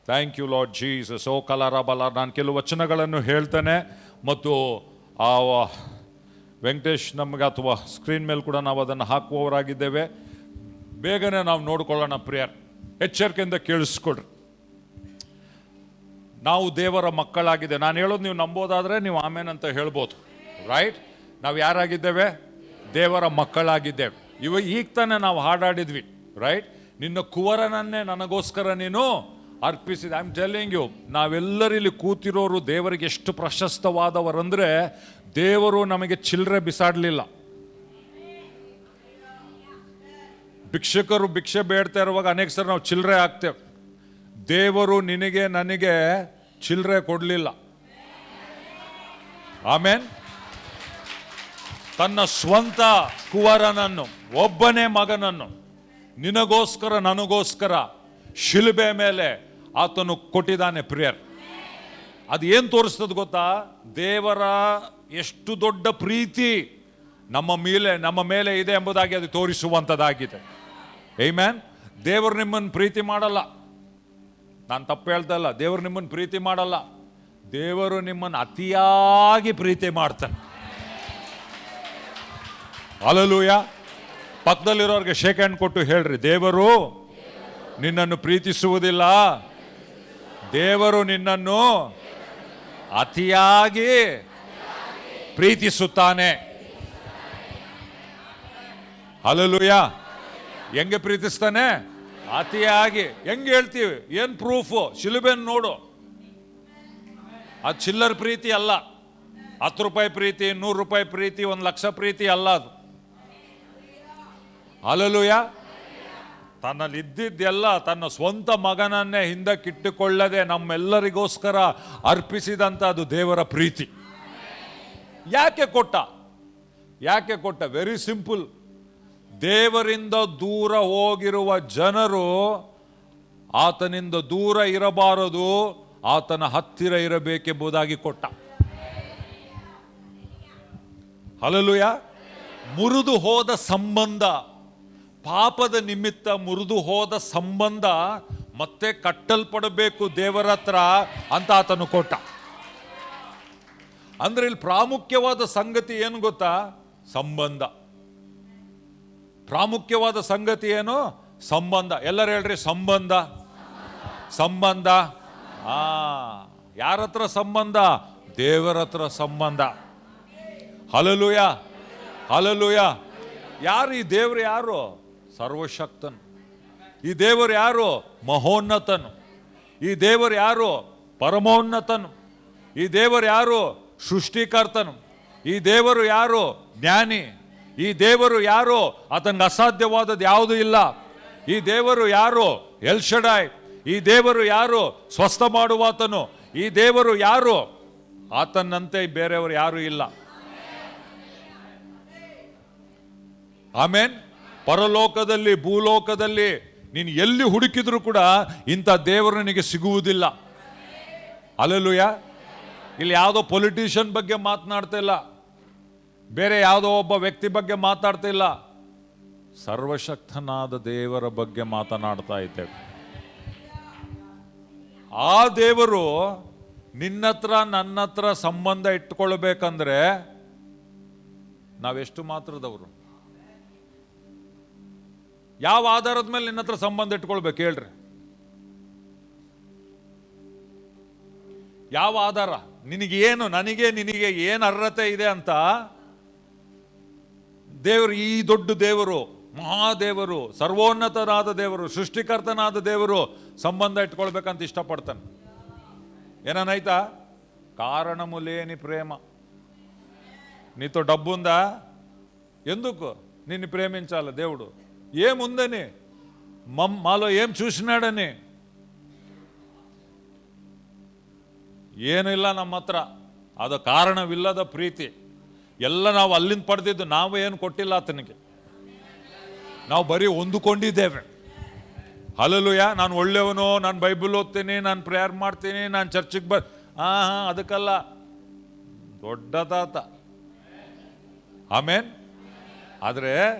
Thank you Lord Jesus. ಓ ಕಲಾರ ಬಲ. ನಾನು ಕೆಲವು ವಚನಗಳನ್ನು ಹೇಳ್ತೇನೆ ಮತ್ತು ಆ ವೆಂಕಟೇಶ್ ನಮಗೆ ಅಥವಾ ಸ್ಕ್ರೀನ್ ಮೇಲೆ ಕೂಡ ನಾವು ಅದನ್ನು ಹಾಕುವವರಾಗಿದ್ದೇವೆ. ಬೇಗನೆ ನಾವು ನೋಡ್ಕೊಳ್ಳೋಣ. ಪ್ರೇಯರ್ ಎಚ್ಚರಿಕೆಯಿಂದ ಕೇಳಿಸ್ಕೊಡ್ರಿ. ನಾವು ದೇವರ ಮಕ್ಕಳಾಗಿದೆ. ನಾನು ಹೇಳೋದು ನೀವು ನಂಬೋದಾದರೆ ನೀವು ಆಮೇನ್ ಅಂತ ಹೇಳ್ಬೋದು. ರೈಟ್? ನಾವು ಯಾರಾಗಿದ್ದೇವೆ? ದೇವರ ಮಕ್ಕಳಾಗಿದ್ದೇವೆ. ಈಗ ತಾನೇ ನಾವು ಹಾಡಾಡಿದ್ವಿ. ರೈಟ್? ನಿನ್ನ ಕುವರನನ್ನೇ ನನಗೋಸ್ಕರ ನೀನು ಅರ್ಪಿಸಿದೆ. ಐ ಆಮ್ ಟೆಲ್ಲಿಂಗ್ ಯು, ನಾವೆಲ್ಲರಿಲ್ಲಿ ಕೂತಿರೋರು ದೇವರಿಗೆ ಎಷ್ಟು ಪ್ರಶಸ್ತವಾದವರಂದ್ರೆ ದೇವರು ನಮಗೆ ಚಿಲ್ಲರೆ ಬಿಸಾಡಲಿಲ್ಲ. ಭಿಕ್ಷಕರು ಭಿಕ್ಷೆ ಬೇಡ್ತಾ ಇರುವಾಗ ಅನೇಕ ಸರಿ ನಾವು ಚಿಲ್ಲರೆ ಹಾಕ್ತೇವೆ. ದೇವರು ನಿನಗೆ ನನಗೆ ಚಿಲ್ಲರೆ ಕೊಡಲಿಲ್ಲ. ಆಮೇನ್. ತನ್ನ ಸ್ವಂತ ಕುವರನನ್ನು, ಒಬ್ಬನೇ ಮಗನನ್ನು ನಿನಗೋಸ್ಕರ ನನಗೋಸ್ಕರ ಶಿಲುಬೆ ಮೇಲೆ ಆತನು ಕೊಟ್ಟಿದ್ದಾನೆ. ಪ್ರೇಯರ್ ಅದು ಏನು ತೋರಿಸ್ತದೆ ಗೊತ್ತಾ? ದೇವರ ಎಷ್ಟು ದೊಡ್ಡ ಪ್ರೀತಿ ನಮ್ಮ ಮೇಲೆ ಇದೆ ಎಂಬುದಾಗಿ ಅದು ತೋರಿಸುವಂಥದ್ದಾಗಿದೆ. ಆಮೆನ್. ದೇವರು ನಿಮ್ಮನ್ನು ಪ್ರೀತಿ ಮಾಡಲ್ಲ. ನಾನು ತಪ್ಪು ಹೇಳ್ತಾ ಇಲ್ಲ. ದೇವರು ನಿಮ್ಮನ್ನು ಪ್ರೀತಿ ಮಾಡಲ್ಲ. ದೇವರು ನಿಮ್ಮನ್ನು ಅತಿಯಾಗಿ ಪ್ರೀತಿ ಮಾಡ್ತಾನೆ. ಹಲ್ಲೆಲೂಯಾ. ಪಕ್ಕದಲ್ಲಿರೋರಿಗೆ ಶೇಕ್ ಹ್ಯಾಂಡ್ ಕೊಟ್ಟು ಹೇಳ್ರಿ, ದೇವರು ನಿನ್ನನ್ನು ಪ್ರೀತಿಸುವುದಿಲ್ಲ, ದೇವರು ನಿನ್ನನ್ನು ಅತಿಯಾಗಿ ಪ್ರೀತಿಸುತ್ತಾನೆ. ಹಲ್ಲೆಲೂಯಾ. ಹೆಂಗೆ ಪ್ರೀತಿಸ್ತಾನೆ? ಅತಿಯಾಗಿ. ಹೆಂಗೆ ಹೇಳ್ತೀವಿ? ಏನು ಪ್ರೂಫು? ಶಿಲುಬೆನ್ ನೋಡು. ಅದು ಚಿಲ್ಲರ್ ಪ್ರೀತಿ ಅಲ್ಲ. 10 ರೂಪಾಯಿ ಪ್ರೀತಿ, 100 ರೂಪಾಯಿ ಪ್ರೀತಿ, 1,00,000 ಪ್ರೀತಿ ಅಲ್ಲ ಅದು. ಹಲ್ಲೆಲೂಯಾ. ತನ್ನಲ್ಲಿ ಇದ್ದಿದ್ದೆಲ್ಲ ತನ್ನ ಸ್ವಂತ ಮಗನನ್ನೇ ಹಿಂದಕ್ಕಿಟ್ಟುಕೊಳ್ಳದೆ ನಮ್ಮೆಲ್ಲರಿಗೋಸ್ಕರ ಅರ್ಪಿಸಿದಂಥದ್ದು ದೇವರ ಪ್ರೀತಿ. ಯಾಕೆ ಕೊಟ್ಟ? Very simple. ದೇವರಿಂದ ದೂರ ಹೋಗಿರುವ ಜನರು ಆತನಿಂದ ದೂರ ಇರಬಾರದು, ಆತನ ಹತ್ತಿರ ಇರಬೇಕೆಂಬುದಾಗಿ ಕೊಟ್ಟ. ಹಲ್ಲೆಲೂಯಾ. ಮುರಿದು ಹೋದ ಸಂಬಂಧ, ಪಾಪದ ನಿಮಿತ್ತ ಮುರಿದು ಹೋದ ಸಂಬಂಧ ಮತ್ತೆ ಕಟ್ಟಲ್ಪಡಬೇಕು ದೇವರ ಹತ್ರ ಅಂತ ಆತನು ಕೊಟ್ಟ. ಅಂದ್ರೆ ಇಲ್ಲಿ ಪ್ರಾಮುಖ್ಯವಾದ ಸಂಗತಿ ಏನು ಗೊತ್ತಾ? ಸಂಬಂಧ. ಪ್ರಾಮುಖ್ಯವಾದ ಸಂಗತಿ ಏನು? ಸಂಬಂಧ. ಎಲ್ಲರೂ ಹೇಳ್ರಿ, ಸಂಬಂಧ. ಯಾರ ಹತ್ರ ಸಂಬಂಧ? ದೇವರ ಹತ್ರ ಸಂಬಂಧ. ಹಲ್ಲೆಲೂಯಾ. ಯಾರು ಈ ದೇವರು? ಯಾರು? ಸರ್ವಶಕ್ತನು. ಈ ದೇವರು ಯಾರು? ಮಹೋನ್ನತನು. ಈ ದೇವರು ಯಾರು? ಪರಮೋನ್ನತನು. ಈ ದೇವರು ಯಾರು? ಸೃಷ್ಟಿಕರ್ತನು. ಈ ದೇವರು ಯಾರು? ಜ್ಞಾನಿ. ಈ ದೇವರು ಯಾರು? ಆತನಿಗೆ ಅಸಾಧ್ಯವಾದದ್ದು ಯಾವುದೂ ಇಲ್ಲ. ಈ ದೇವರು ಯಾರು? ಎಲ್ ಶಡಾಯ್. ಈ ದೇವರು ಯಾರು? ಸ್ವಸ್ಥ ಮಾಡುವಾತನು. ಈ ದೇವರು ಯಾರು? ಆತನಂತೆ ಬೇರೆಯವರು ಯಾರು ಇಲ್ಲ. ಆಮೇನ್. ಪರಲೋಕದಲ್ಲಿ ಭೂಲೋಕದಲ್ಲಿ ನೀನು ಎಲ್ಲಿ ಹುಡುಕಿದ್ರು ಕೂಡ ಇಂಥ ದೇವರು ನಿನಗೆ ಸಿಗುವುದಿಲ್ಲ. ಹಲ್ಲೆಲೂಯಾ. ಇಲ್ಲಿ ಯಾವುದೋ ಪೊಲಿಟಿಷಿಯನ್ ಬಗ್ಗೆ ಮಾತನಾಡ್ತಾ ಇಲ್ಲ, ಬೇರೆ ಯಾವುದೋ ಒಬ್ಬ ವ್ಯಕ್ತಿ ಬಗ್ಗೆ ಮಾತಾಡ್ತಾ ಇಲ್ಲ, ಸರ್ವಶಕ್ತನಾದ ದೇವರ ಬಗ್ಗೆ ಮಾತನಾಡ್ತಾ ಇದ್ದೇವೆ. ಆ ದೇವರು ನಿನ್ನತ್ರ ನನ್ನತ್ರ ಸಂಬಂಧ ಇಟ್ಕೊಳ್ಬೇಕಂದ್ರೆ ನಾವೆಷ್ಟು ಮಾತ್ರದವರು? ಯಾವ ಆಧಾರದ ಮೇಲೆ ನಿನ್ನ ಹತ್ರ ಸಂಬಂಧ ಇಟ್ಕೊಳ್ಬೇಕು ಹೇಳ್ರಿ? ಯಾವ ಆಧಾರ? ನಿನಗೇನು, ನಿನಗೆ ಏನು ಅರ್ಹತೆ ಇದೆ ಅಂತ ದೇವರು, ಈ ದೊಡ್ಡ ದೇವರು, ಮಹಾದೇವರು, ಸರ್ವೋನ್ನತನಾದ ದೇವರು, ಸೃಷ್ಟಿಕರ್ತನಾದ ದೇವರು ಸಂಬಂಧ ಇಟ್ಕೊಳ್ಬೇಕಂತ ಇಷ್ಟಪಡ್ತಾನೆ. ಏನನ್ನಾಯ್ತಾ? కారణము లేని ప్రేమ. నీతో డబ్బు ఉందా? ఎందుకు నిన్ను ప్రేమించాలి దేవుడు? ఏముందని? మాలో ఏం చూసినాడని? ಏನಿಲ್ಲ ನಮ್ಮ ಹತ್ರ. ಅದು ಕಾರಣವಿಲ್ಲದ ಪ್ರೀತಿ. ಎಲ್ಲ ನಾವು ಅಲ್ಲಿಂದ ಪಡೆದಿದ್ದು, ನಾವು ಏನು ಕೊಟ್ಟಿಲ್ಲ ಆತನಿಗೆ. ನಾವು ಬರೀ ಹೊಂದಿಕೊಂಡಿದ್ದೇವೆ. ಹಲ್ಲೆಲೂಯಾ. ನಾನು ಒಳ್ಳೆಯವನು, ನಾನು ಬೈಬಲ್ ಓದ್ತೀನಿ, ನಾನು ಪ್ರೇಯರ್ ಮಾಡ್ತೀನಿ, ನಾನು ಚರ್ಚಿಗೆ ಅದಕ್ಕಲ್ಲ. ದೊಡ್ಡದಾತ. ಆಮೇನ್. ಆದರೆ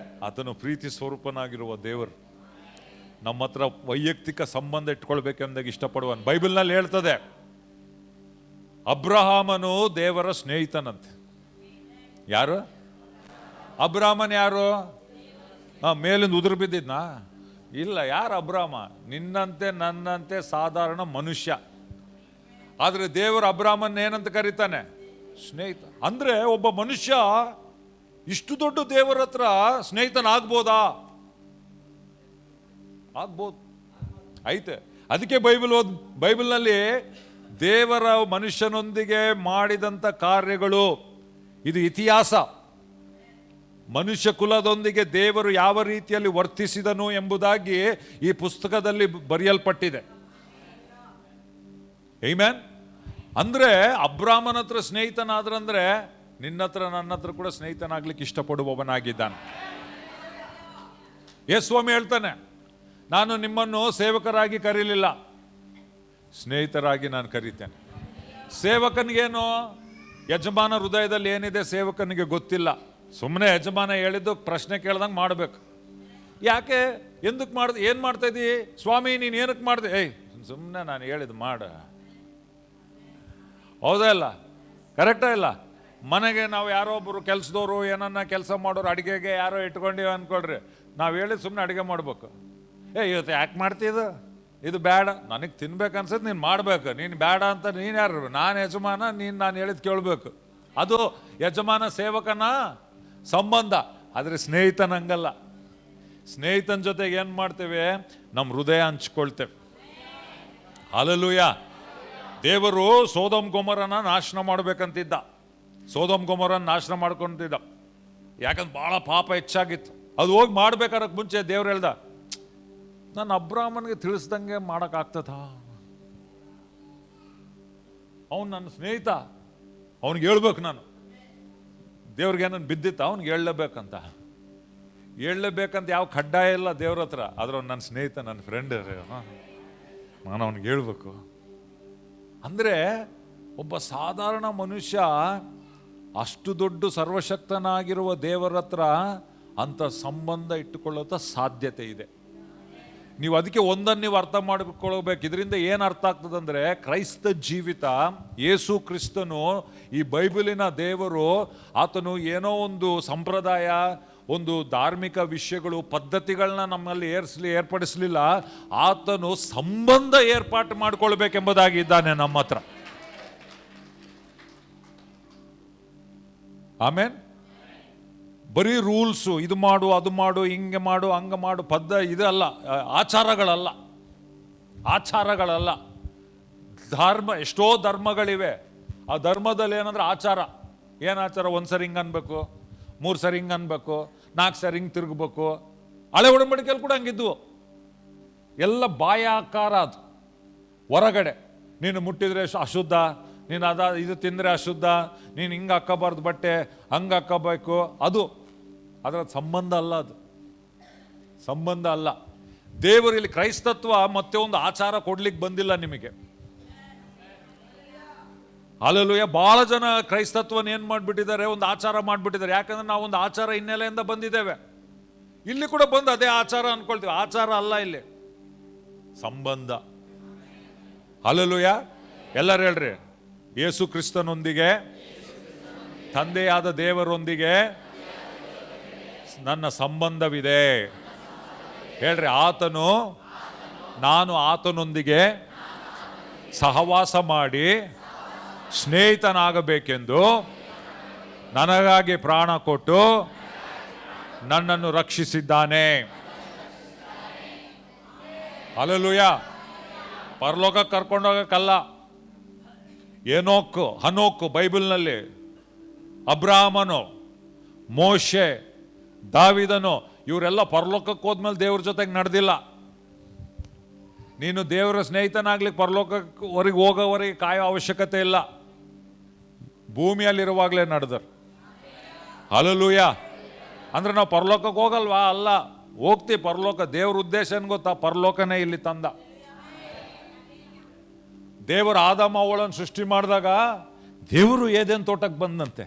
ಆತನು ಪ್ರೀತಿ ಸ್ವರೂಪನಾಗಿರುವ ದೇವರು. ನಮ್ಮ ಹತ್ರ ವೈಯಕ್ತಿಕ ಸಂಬಂಧ ಇಟ್ಕೊಳ್ಬೇಕೆಂದಾಗ ಇಷ್ಟಪಡುವನು. ಬೈಬಲ್ನಲ್ಲಿ ಹೇಳ್ತದೆ, ಅಬ್ರಹಾಮನು ದೇವರ ಸ್ನೇಹಿತನಂತೆ. ಯಾರು ಅಬ್ರಹಾಮನ್? ಯಾರು? ಮೇಲಿಂದ ಉದುರು ಬಿದ್ದಿದ್ನಾ? ಇಲ್ಲ. ಯಾರು ಅಬ್ರಾಮ? ನಿನ್ನಂತೆ ನನ್ನಂತೆ ಸಾಧಾರಣ ಮನುಷ್ಯ. ಆದರೆ ದೇವರು ಅಬ್ರಾಮನ್ ಏನಂತ ಕರೀತಾನೆ? ಸ್ನೇಹಿತ. ಅಂದ್ರೆ ಒಬ್ಬ ಮನುಷ್ಯ ಇಷ್ಟು ದೊಡ್ಡ ದೇವರ ಹತ್ರ ಸ್ನೇಹಿತನಾಗ್ಬೋದಾ? ಆಗ್ಬೋದು, ಐತೆ. ಅದಕ್ಕೆ ಬೈಬಲ್ನಲ್ಲಿ ದೇವರ ಮನುಷ್ಯನೊಂದಿಗೆ ಮಾಡಿದಂಥ ಕಾರ್ಯಗಳು, ಇದು ಇತಿಹಾಸ. ಮನುಷ್ಯ ಕುಲದೊಂದಿಗೆ ದೇವರು ಯಾವ ರೀತಿಯಲ್ಲಿ ವರ್ತಿಸಿದನು ಎಂಬುದಾಗಿ ಈ ಪುಸ್ತಕದಲ್ಲಿ ಬರೆಯಲ್ಪಟ್ಟಿದೆ. ಆಮೆನ್. ಅಂದ್ರೆ ಅಬ್ರಾಮನ ಹತ್ರ ಸ್ನೇಹಿತನಾದ್ರಂದ್ರೆ ನಿನ್ನ ಹತ್ರ ನನ್ನ ಹತ್ರ ಕೂಡ ಸ್ನೇಹಿತನಾಗ್ಲಿಕ್ಕೆ ಇಷ್ಟಪಡುವವನಾಗಿದ್ದಾನೆ. ಸ್ವಾಮಿ ಹೇಳ್ತಾನೆ, ನಾನು ನಿಮ್ಮನ್ನು ಸೇವಕರಾಗಿ ಕರೀಲಿಲ್ಲ, ಸ್ನೇಹಿತರಾಗಿ ನಾನು ಕರೀತೇನೆ. ಸೇವಕನಿಗೇನು? ಯಜಮಾನ ಹೃದಯದಲ್ಲಿ ಏನಿದೆ ಸೇವಕನಿಗೆ ಗೊತ್ತಿಲ್ಲ. ಸುಮ್ಮನೆ ಯಜಮಾನ ಹೇಳಿದ್ದು ಪ್ರಶ್ನೆ ಕೇಳ್ದಂಗೆ ಮಾಡಬೇಕು. ಯಾಕೆ? ಎಂದಕ್ಕೆ ಮಾಡ್ದೆ? ಏನು ಮಾಡ್ತಾ ಇದ್ದೀ ಸ್ವಾಮಿ? ನೀನು ಏನಕ್ಕೆ ಮಾಡಿದೆ? ಸುಮ್ಮನೆ ನಾನು ಹೇಳಿದ್ದು ಮಾಡ. ಹೌದಾ ಇಲ್ಲ? ಕರೆಕ್ಟಾ ಇಲ್ಲ? ಮನೆಗೆ ನಾವು ಯಾರೋ ಒಬ್ಬರು ಕೆಲಸದವರು ಏನನ್ನ ಕೆಲಸ ಮಾಡೋರು ಅಡುಗೆಗೆ ಯಾರೋ ಇಟ್ಕೊಂಡಿವಿ ಅಂದ್ಕೊಳ್ರಿ, ನಾವು ಹೇಳಿದ್ ಸುಮ್ಮನೆ ಅಡುಗೆ ಮಾಡ್ಬೇಕು. ಇವತ್ತು ಯಾಕೆ ಮಾಡ್ತಿದ್ದು? ಇದು ಬೇಡ, ನನಗೆ ತಿನ್ಬೇಕನ್ಸತ್ತೆ, ನೀನು ಮಾಡ್ಬೇಕು. ನೀನು ಬೇಡ ಅಂತ ನೀನು ಯಾರು? ನಾನು ಯಜಮಾನ, ನೀನು ನಾನು ಹೇಳಿದ್ ಕೇಳಬೇಕು. ಅದು ಯಜಮಾನ ಸೇವಕನ ಸಂಬಂಧ. ಆದರೆ ಸ್ನೇಹಿತನಂಗಲ್ಲ. ಸ್ನೇಹಿತನ ಜೊತೆಗೆ ಏನು ಮಾಡ್ತೇವೆ? ನಮ್ಮ ಹೃದಯ ಹಂಚ್ಕೊಳ್ತೇವೆ. ಹಲ್ಲೆಲೂಯಾ. ದೇವರು ಸೋದೋಮ್ ಗೊಮೋರನ ನಾಶನ ಮಾಡ್ಬೇಕಂತಿದ್ದ. ಸೋದೋಮ್ ಗೊಮೋರನ ನಾಶನ ಮಾಡ್ಕೊಂತಿದ್ದ. ಯಾಕಂದ್ರೆ ಭಾಳ ಪಾಪ ಹೆಚ್ಚಾಗಿತ್ತು. ಅದು ಹೋಗಿ ಮಾಡ್ಬೇಕಾದ್ರೆ ಮುಂಚೆ ದೇವ್ರು ಹೇಳ್ದ, ನಾನು ಅಬ್ರಾಹ್ಮನ್ಗೆ ತಿಳಿಸ್ದಂಗೆ ಮಾಡೋಕ್ಕಾಗ್ತದ? ಅವನು ನನ್ನ ಸ್ನೇಹಿತ, ಅವನಿಗೆ ಹೇಳ್ಬೇಕು. ನಾನು ದೇವ್ರಿಗೆ ಏನನ್ನು ಬಿದ್ದಿತ್ತ? ಅವ್ನಿಗೆ ಹೇಳಲೇಬೇಕಂತ ಯಾವ ಕಡ್ಡಾಯ ಇಲ್ಲ ದೇವ್ರ ಹತ್ರ. ಆದ್ರೆ ಅವ್ನು ನನ್ನ ಸ್ನೇಹಿತ, ನನ್ನ ಫ್ರೆಂಡ್, ನಾನು ಅವನಿಗೆ ಹೇಳ್ಬೇಕು. ಅಂದರೆ ಒಬ್ಬ ಸಾಧಾರಣ ಮನುಷ್ಯ ಅಷ್ಟು ದೊಡ್ಡ ಸರ್ವಶಕ್ತನಾಗಿರುವ ದೇವರ ಹತ್ರ ಅಂಥ ಸಂಬಂಧ ಇಟ್ಟುಕೊಳ್ಳೋ ಸಾಧ್ಯತೆ ಇದೆ. ನೀವು ಅದಕ್ಕೆ ಒಂದನ್ನು ನೀವು ಅರ್ಥ ಮಾಡಿಕೊಳ್ಳಬೇಕು. ಇದರಿಂದ ಏನು ಅರ್ಥ ಆಗ್ತದಂದ್ರೆ, ಕ್ರೈಸ್ತ ಜೀವಿತ, ಯೇಸು ಕ್ರಿಸ್ತನು, ಈ ಬೈಬಲಿನ ದೇವರು, ಆತನು ಏನೋ ಒಂದು ಸಂಪ್ರದಾಯ, ಒಂದು ಧಾರ್ಮಿಕ ವಿಷಯಗಳು, ಪದ್ಧತಿಗಳನ್ನ ನಮ್ಮಲ್ಲಿ ಏರ್ಪಡಿಸಲಿಲ್ಲ. ಆತನು ಸಂಬಂಧ ಏರ್ಪಾಟು ಮಾಡಿಕೊಳ್ಬೇಕೆಂಬುದಾಗಿದ್ದಾನೆ ನಮ್ಮ ಹತ್ರ. ಆಮೇನ್. ಬರೀ ರೂಲ್ಸು, ಇದು ಮಾಡು, ಅದು ಮಾಡು, ಹಿಂಗೆ ಮಾಡು, ಹಂಗೆ ಮಾಡು, ಇದಲ್ಲ, ಆಚಾರಗಳಲ್ಲ. ಧರ್ಮ, ಎಷ್ಟೋ ಧರ್ಮಗಳಿವೆ. ಆ ಧರ್ಮದಲ್ಲಿ ಏನಂದ್ರೆ ಆಚಾರ. ಏನು ಆಚಾರ? ಒಂದು ಸರಿ ಹಿಂಗೆ ಅನ್ಬೇಕು, 3 ಸರಿ ಹಿಂಗೆ ಅನ್ಬೇಕು, 4 ಸರಿ ಹಿಂಗೆ ತಿರುಗಬೇಕು. ಹಳೆ ಒಡಂಬಡಿಕೆಯಲ್ಲಿ ಕೂಡ ಹಂಗಿದ್ವು. ಎಲ್ಲ ಬಾಯಾಕಾರ. ಅದು ಹೊರಗಡೆ ನೀನು ಮುಟ್ಟಿದ್ರೆ ಅಶುದ್ಧ, ನೀನು ಇದು ತಿಂದರೆ ಅಶುದ್ಧ, ನೀನು ಹಿಂಗೆ ಹಾಕೋಬಾರ್ದು, ಬಟ್ಟೆ ಹಂಗೆ ಹಾಕೋಬೇಕು. ಅದು ಅದರ ಸಂಬಂಧ ಅಲ್ಲ. ಅದು ಸಂಬಂಧ ಅಲ್ಲ. ದೇವರು ಇಲ್ಲಿ ಕ್ರೈಸ್ತತ್ವ ಮತ್ತೆ ಒಂದು ಆಚಾರ ಕೊಡ್ಲಿಕ್ಕೆ ಬಂದಿಲ್ಲ ನಿಮಗೆ. ಹಲ್ಲೆಲೂಯಾ. ಬಹಳ ಜನ ಕ್ರೈಸ್ತತ್ವನ ಏನು ಮಾಡಿಬಿಟ್ಟಿದ್ದಾರೆ? ಒಂದು ಆಚಾರ ಮಾಡಿಬಿಟ್ಟಿದ್ದಾರೆ. ಯಾಕಂದ್ರೆ ನಾವು ಒಂದು ಆಚಾರ ಹಿನ್ನೆಲೆಯಿಂದ ಬಂದಿದ್ದೇವೆ. ಇಲ್ಲಿ ಕೂಡ ಬಂದು ಅದೇ ಆಚಾರ ಅನ್ಕೊಳ್ತೀವಿ. ಆಚಾರ ಅಲ್ಲ, ಇಲ್ಲಿ ಸಂಬಂಧ. ಹಲ್ಲೆಲೂಯಾ. ಎಲ್ಲರೂ ಹೇಳ್ರಿ, ಯೇಸು ಕ್ರಿಸ್ತನೊಂದಿಗೆ, ತಂದೆಯಾದ ದೇವರೊಂದಿಗೆ ನನ್ನ ಸಂಬಂಧವಿದೆ. ಹೇಳ್ರಿ, ನಾನು ಆತನೊಂದಿಗೆ ಸಹವಾಸ ಮಾಡಿ ಸ್ನೇಹಿತನಾಗಬೇಕೆಂದು ನನಗಾಗಿ ಪ್ರಾಣ ಕೊಟ್ಟು ನನ್ನನ್ನು ರಕ್ಷಿಸಿದ್ದಾನೆ. ಹಲ್ಲೆಲೂಯಾ. ಪರಲೋಕಕ್ಕೆ ಕರ್ಕೊಂಡೋಗಕ್ಕಲ್ಲ. ಹನೋಕ್ ಬೈಬಲ್ನಲ್ಲಿ, ಅಬ್ರಾಹಮನು, ಮೋಶೆ, ದಾವಿದನು, ಇವರೆಲ್ಲ ಪರಲೋಕಕ್ಕೆ ಹೋದ್ಮೇಲೆ ದೇವ್ರ ಜೊತೆಗೆ ನಡೆದಿಲ್ಲ. ನೀನು ದೇವರ ಸ್ನೇಹಿತನಾಗ್ಲಿಕ್ಕೆ ಪರಲೋಕವರೆಗೆ ಹೋಗೋವರೆಗೆ ಕಾಯೋ ಅವಶ್ಯಕತೆ ಇಲ್ಲ. ಭೂಮಿಯಲ್ಲಿರುವಾಗಲೇ ನಡೆದರು. ಹಲ್ಲೆಲೂಯಾ. ಅಂದ್ರೆ ನಾವು ಪರಲೋಕಕ್ಕೆ ಹೋಗಲ್ವಾ? ಅಲ್ಲ, ಹೋಗ್ತೀವಿ ಪರಲೋಕ. ದೇವ್ರ ಉದ್ದೇಶ ಏನು ಗೊತ್ತಾ? ಪರಲೋಕನೇ ಇಲ್ಲಿ ತಂದ. ದೇವರು ಆದಾಮ ಅವಳನ್ನು ಸೃಷ್ಟಿ ಮಾಡಿದಾಗ ದೇವರು ಏದೇನ್ ತೋಟಕ್ಕೆ ಬಂದಂತೆ.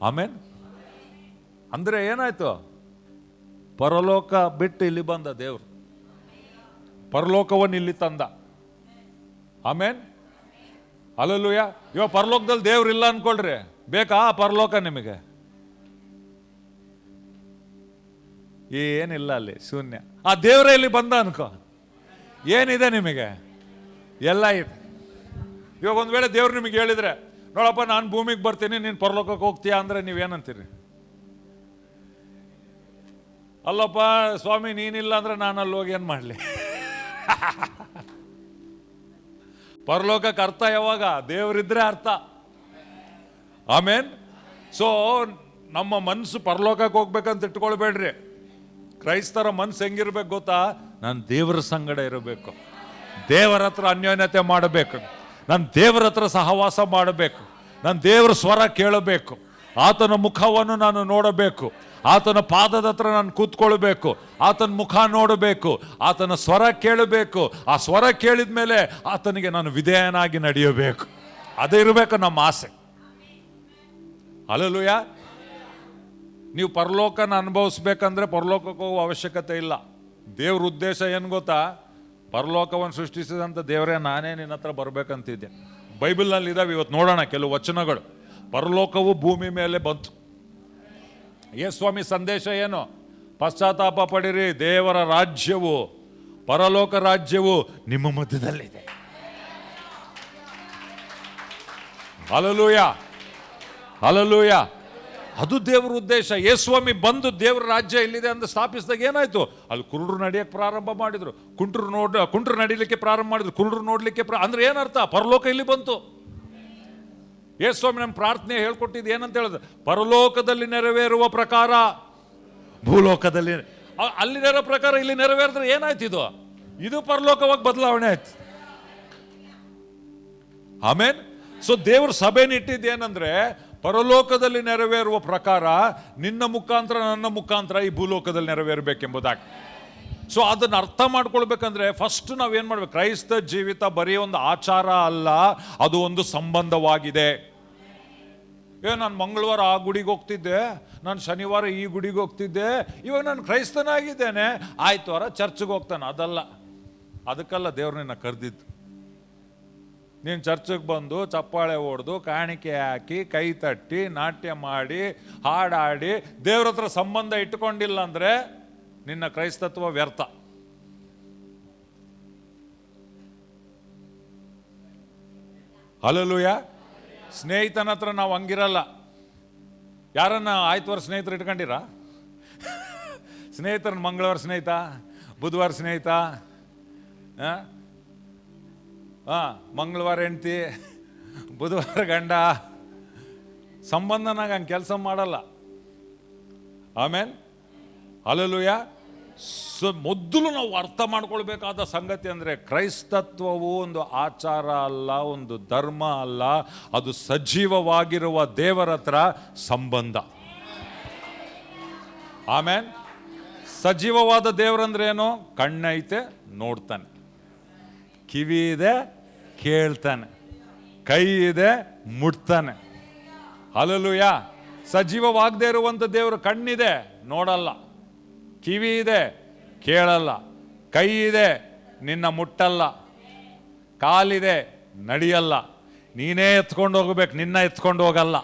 ಆಮೇನ್. ಅಂದ್ರೆ ಏನಾಯ್ತು? ಪರಲೋಕ ಬಿಟ್ಟು ಇಲ್ಲಿ ಬಂದ ದೇವ್ರು, ಪರಲೋಕವನ್ನು ಇಲ್ಲಿ ತಂದ. ಆಮೇನ್, ಹಲ್ಲೆಲೂಯಾ. ಇವಾಗ ಪರಲೋಕದಲ್ಲಿ ದೇವ್ರು ಇಲ್ಲ ಅನ್ಕೊಳ್ರಿ, ಬೇಕಾ ಪರಲೋಕ ನಿಮಗೆ? ಏನಿಲ್ಲ, ಅಲ್ಲಿ ಶೂನ್ಯ. ಆ ದೇವರೇ ಇಲ್ಲಿ ಬಂದ ಅನ್ಕೋ, ಏನಿದೆ ನಿಮಗೆ? ಎಲ್ಲ ಇದೆ. ಇವಾಗ ಒಂದ್ ವೇಳೆ ದೇವ್ರು ನಿಮಗೆ ಹೇಳಿದ್ರೆ, ನೋಡಪ್ಪ ನಾನು ಭೂಮಿಗೆ ಬರ್ತೀನಿ, ನೀನು ಪರಲೋಕಕ್ಕೆ ಹೋಗ್ತೀಯಾ ಅಂದ್ರೆ ನೀವೇನಂತೀರಿ? ಅಲ್ಲಪ್ಪ ಸ್ವಾಮಿ ನೀನಿಲ್ಲ ಅಂದ್ರೆ ನಾನು ಅಲ್ಲಿ ಹೋಗಿ ಏನ್ ಮಾಡ್ಲಿ? ಪರಲೋಕಕ್ಕೆ ಅರ್ಥ ಯಾವಾಗ? ದೇವರಿದ್ರೆ ಅರ್ಥ. ಆಮೇನ್. ಸೊ ನಮ್ಮ ಮನಸ್ಸು ಪರಲೋಕಕ್ಕೆ ಹೋಗ್ಬೇಕಂತ ಇಟ್ಕೊಳ್ಬೇಡ್ರಿ. ಕ್ರೈಸ್ತರ ಮನಸ್ಸು ಹೆಂಗಿರ್ಬೇಕು ಗೊತ್ತಾ? ನಾನು ದೇವರ ಸಂಗಡ ಇರಬೇಕು, ದೇವರ ಹತ್ರ ಅನ್ಯೋನ್ಯತೆ ಮಾಡಬೇಕು, ನಾನು ದೇವರ ಹತ್ರ ಸಹವಾಸ ಮಾಡಬೇಕು, ನಾನು ದೇವರ ಸ್ವರ ಕೇಳಬೇಕು, ಆತನ ಮುಖವನ್ನು ನಾನು ನೋಡಬೇಕು, ಆತನ ಪಾದದ ಹತ್ರ ನಾನು ಕೂತ್ಕೊಳ್ಬೇಕು, ಆತನ ಮುಖ ನೋಡಬೇಕು, ಆತನ ಸ್ವರ ಕೇಳಬೇಕು. ಆ ಸ್ವರ ಕೇಳಿದ ಮೇಲೆ ಆತನಿಗೆ ನಾನು ವಿಧೇಯನಾಗಿ ನಡೆಯಬೇಕು. ಅದೇ ಇರಬೇಕು ನಮ್ಮ ಆಸೆ. ಹಲ್ಲೆಲೂಯಾ. ನೀವು ಪರಲೋಕನ ಅನುಭವಿಸ್ಬೇಕಂದ್ರೆ ಪರಲೋಕಕ್ಕೆ ಹೋಗುವ ಅವಶ್ಯಕತೆ ಇಲ್ಲ. ದೇವ್ರ ಉದ್ದೇಶ ಏನು ಗೊತ್ತಾ? ಪರಲೋಕವನ್ನು ಸೃಷ್ಟಿಸಿದಂಥ ದೇವರೇ ನಾನೇ ನಿನ್ನ ಹತ್ರ ಬರ್ಬೇಕಂತಿದ್ದೆ. ಬೈಬಲ್ನಲ್ಲಿ ಇದಾವೆ, ಇವತ್ತು ನೋಡೋಣ ಕೆಲವು ವಚನಗಳು. ಪರಲೋಕವು ಭೂಮಿ ಮೇಲೆ ಬಂತು. ಸ್ವಾಮಿ ಸಂದೇಶ ಏನು? ಪಶ್ಚಾತ್ತಾಪ ಪಡಿರಿ, ದೇವರ ರಾಜ್ಯವು, ಪರಲೋಕ ರಾಜ್ಯವು ನಿಮ್ಮ ಮಧ್ಯದಲ್ಲಿದೆ. Hallelujah, hallelujah. ಅದು ದೇವರ ಉದ್ದೇಶ. ಯೇಸ್ವಾಮಿ ಬಂದು ದೇವರ ರಾಜ್ಯ ಇಲ್ಲಿದೆ ಅಂತ ಸ್ಥಾಪಿಸಿದಾಗ ಏನಾಯ್ತು? ಅಲ್ಲಿ ಕುರುಡರು ನಡೆಯಕ್ಕೆ ಪ್ರಾರಂಭ ಮಾಡಿದ್ರು, ಕುಂಟ್ರು ನಡಿಲಿಕ್ಕೆ ಪ್ರಾರಂಭ ಮಾಡಿದ್ರು, ಕುರುಡರು ನೋಡ್ಲಿಕ್ಕೆ ಅಂದ್ರೆ ಏನರ್ಥ? ಪರಲೋಕ ಇಲ್ಲಿ ಬಂತು. ಯೇಸ್ವಾಮಿ ನಮ್ಮ ಪ್ರಾರ್ಥನೆ ಹೇಳ್ಕೊಟ್ಟಿದ್ದು ಏನಂತ ಹೇಳಿದ್ರು? ಪರಲೋಕದಲ್ಲಿ ನೆರವೇರುವ ಪ್ರಕಾರ ಭೂಲೋಕದಲ್ಲಿ, ಅಲ್ಲಿ ನೆರವೇರೋ ಪ್ರಕಾರ ಇಲ್ಲಿ ನೆರವೇರಿದ್ರೆ ಏನಾಯ್ತು? ಇದು ಪರಲೋಕವಾಗಿ ಬದಲಾವಣೆ ಆಯ್ತು. ಆಮೇನ್. ಸೊ ದೇವ್ರ ಸಭೆನ ಇಟ್ಟಿದ್ದೇನೆಂದ್ರೆ ಪರಲೋಕದಲ್ಲಿ ನೆರವೇರುವ ಪ್ರಕಾರ ನಿನ್ನ ಮುಖಾಂತರ ನನ್ನ ಮುಖಾಂತರ ಈ ಭೂಲೋಕದಲ್ಲಿ ನೆರವೇರಬೇಕೆಂಬುದಾಗಿ. ಸೊ ಅದನ್ನು ಅರ್ಥ ಮಾಡ್ಕೊಳ್ಬೇಕಂದ್ರೆ ಫಸ್ಟ್ ನಾವೇನ್ ಮಾಡ್ಬೇಕು? ಕ್ರೈಸ್ತ ಜೀವಿತ ಬರೀ ಒಂದು ಆಚಾರ ಅಲ್ಲ, ಅದು ಒಂದು ಸಂಬಂಧವಾಗಿದೆ. ನಾನು ಮಂಗಳವಾರ ಆ ಗುಡಿಗೆ ಹೋಗ್ತಿದ್ದೆ, ನಾನು ಶನಿವಾರ ಈ ಗುಡಿಗೆ ಹೋಗ್ತಿದ್ದೆ, ಇವಾಗ ನಾನು ಕ್ರೈಸ್ತನಾಗಿದ್ದೇನೆ, ಆಯ್ತವಾರ ಚರ್ಚ್ಗೆ ಹೋಗ್ತಾನೆ. ಅದಲ್ಲ, ಅದಕ್ಕಲ್ಲ ದೇವ್ರು ನಿನ್ನ ಕರೆದಿದ್ದು. ನೀನು ಚರ್ಚಿಗೆ ಬಂದು ಚಪ್ಪಾಳೆ ಹೊಡೆದು ಕಾಣಿಕೆ ಹಾಕಿ ಕೈ ತಟ್ಟಿ ನಾಟ್ಯ ಮಾಡಿ ಹಾಡಾಡಿ ದೇವ್ರ ಹತ್ರ ಸಂಬಂಧ ಇಟ್ಟುಕೊಂಡಿಲ್ಲ ಅಂದ್ರೆ ನಿನ್ನ ಕ್ರೈಸ್ತತ್ವ ವ್ಯರ್ಥ. ಹಲ್ಲೆಲೂಯಾ. ಸ್ನೇಹಿತನ ಹತ್ರ ನಾವು ಹಂಗಿರಲ್ಲ. ಯಾರನ್ನ ಆಯ್ತವಾರ ಸ್ನೇಹಿತರು ಇಟ್ಕೊಂಡಿರ? ಸ್ನೇಹಿತರನ್ನ ಮಂಗಳವಾರ ಸ್ನೇಹಿತ, ಬುಧವಾರ ಸ್ನೇಹಿತ, ಮಂಗಳವಾರ ಹೆಂಡ್ತಿ, ಬುಧವಾರ ಗಂಡ. ಸಂಬಂಧನಾಗ ಹಂಗೆ ಕೆಲಸ ಮಾಡಲ್ಲ. ಆಮೇನ್, ಹಲ್ಲೆಲೂಯಾ. ಸೊ ಮೊದಲು ನಾವು ಅರ್ಥ ಮಾಡ್ಕೊಳ್ಬೇಕಾದ ಸಂಗತಿ ಅಂದರೆ ಕ್ರೈಸ್ತತ್ವವು ಒಂದು ಆಚಾರ ಅಲ್ಲ, ಒಂದು ಧರ್ಮ ಅಲ್ಲ, ಅದು ಸಜೀವವಾಗಿರುವ ದೇವರ ಹತ್ರ ಸಂಬಂಧ. ಆಮೇನ್. ಸಜೀವವಾದ ದೇವರಂದ್ರೆ ಏನು? ಕಣ್ಣೈತೆ ನೋಡ್ತಾನೆ, ಕಿವಿ ಇದೆ ಕೇಳ್ತಾನೆ, ಕೈ ಇದೆ ಮುಟ್ತಾನೆ. ಹಲ್ಲೆಲೂಯಾ. ಸಜೀವವಾಗದೇ ಇರುವಂಥ ದೇವರು ಕಣ್ಣಿದೆ ನೋಡಲ್ಲ, ಕಿವಿ ಇದೆ ಕೇಳಲ್ಲ, ಕೈ ಇದೆ ನಿನ್ನ ಮುಟ್ಟಲ್ಲ, ಕಾಲಿದೆ ನಡೆಯಲ್ಲ, ನೀನೇ ಎತ್ಕೊಂಡು ಹೋಗ್ಬೇಕು, ನಿನ್ನ ಎತ್ಕೊಂಡು ಹೋಗಲ್ಲ.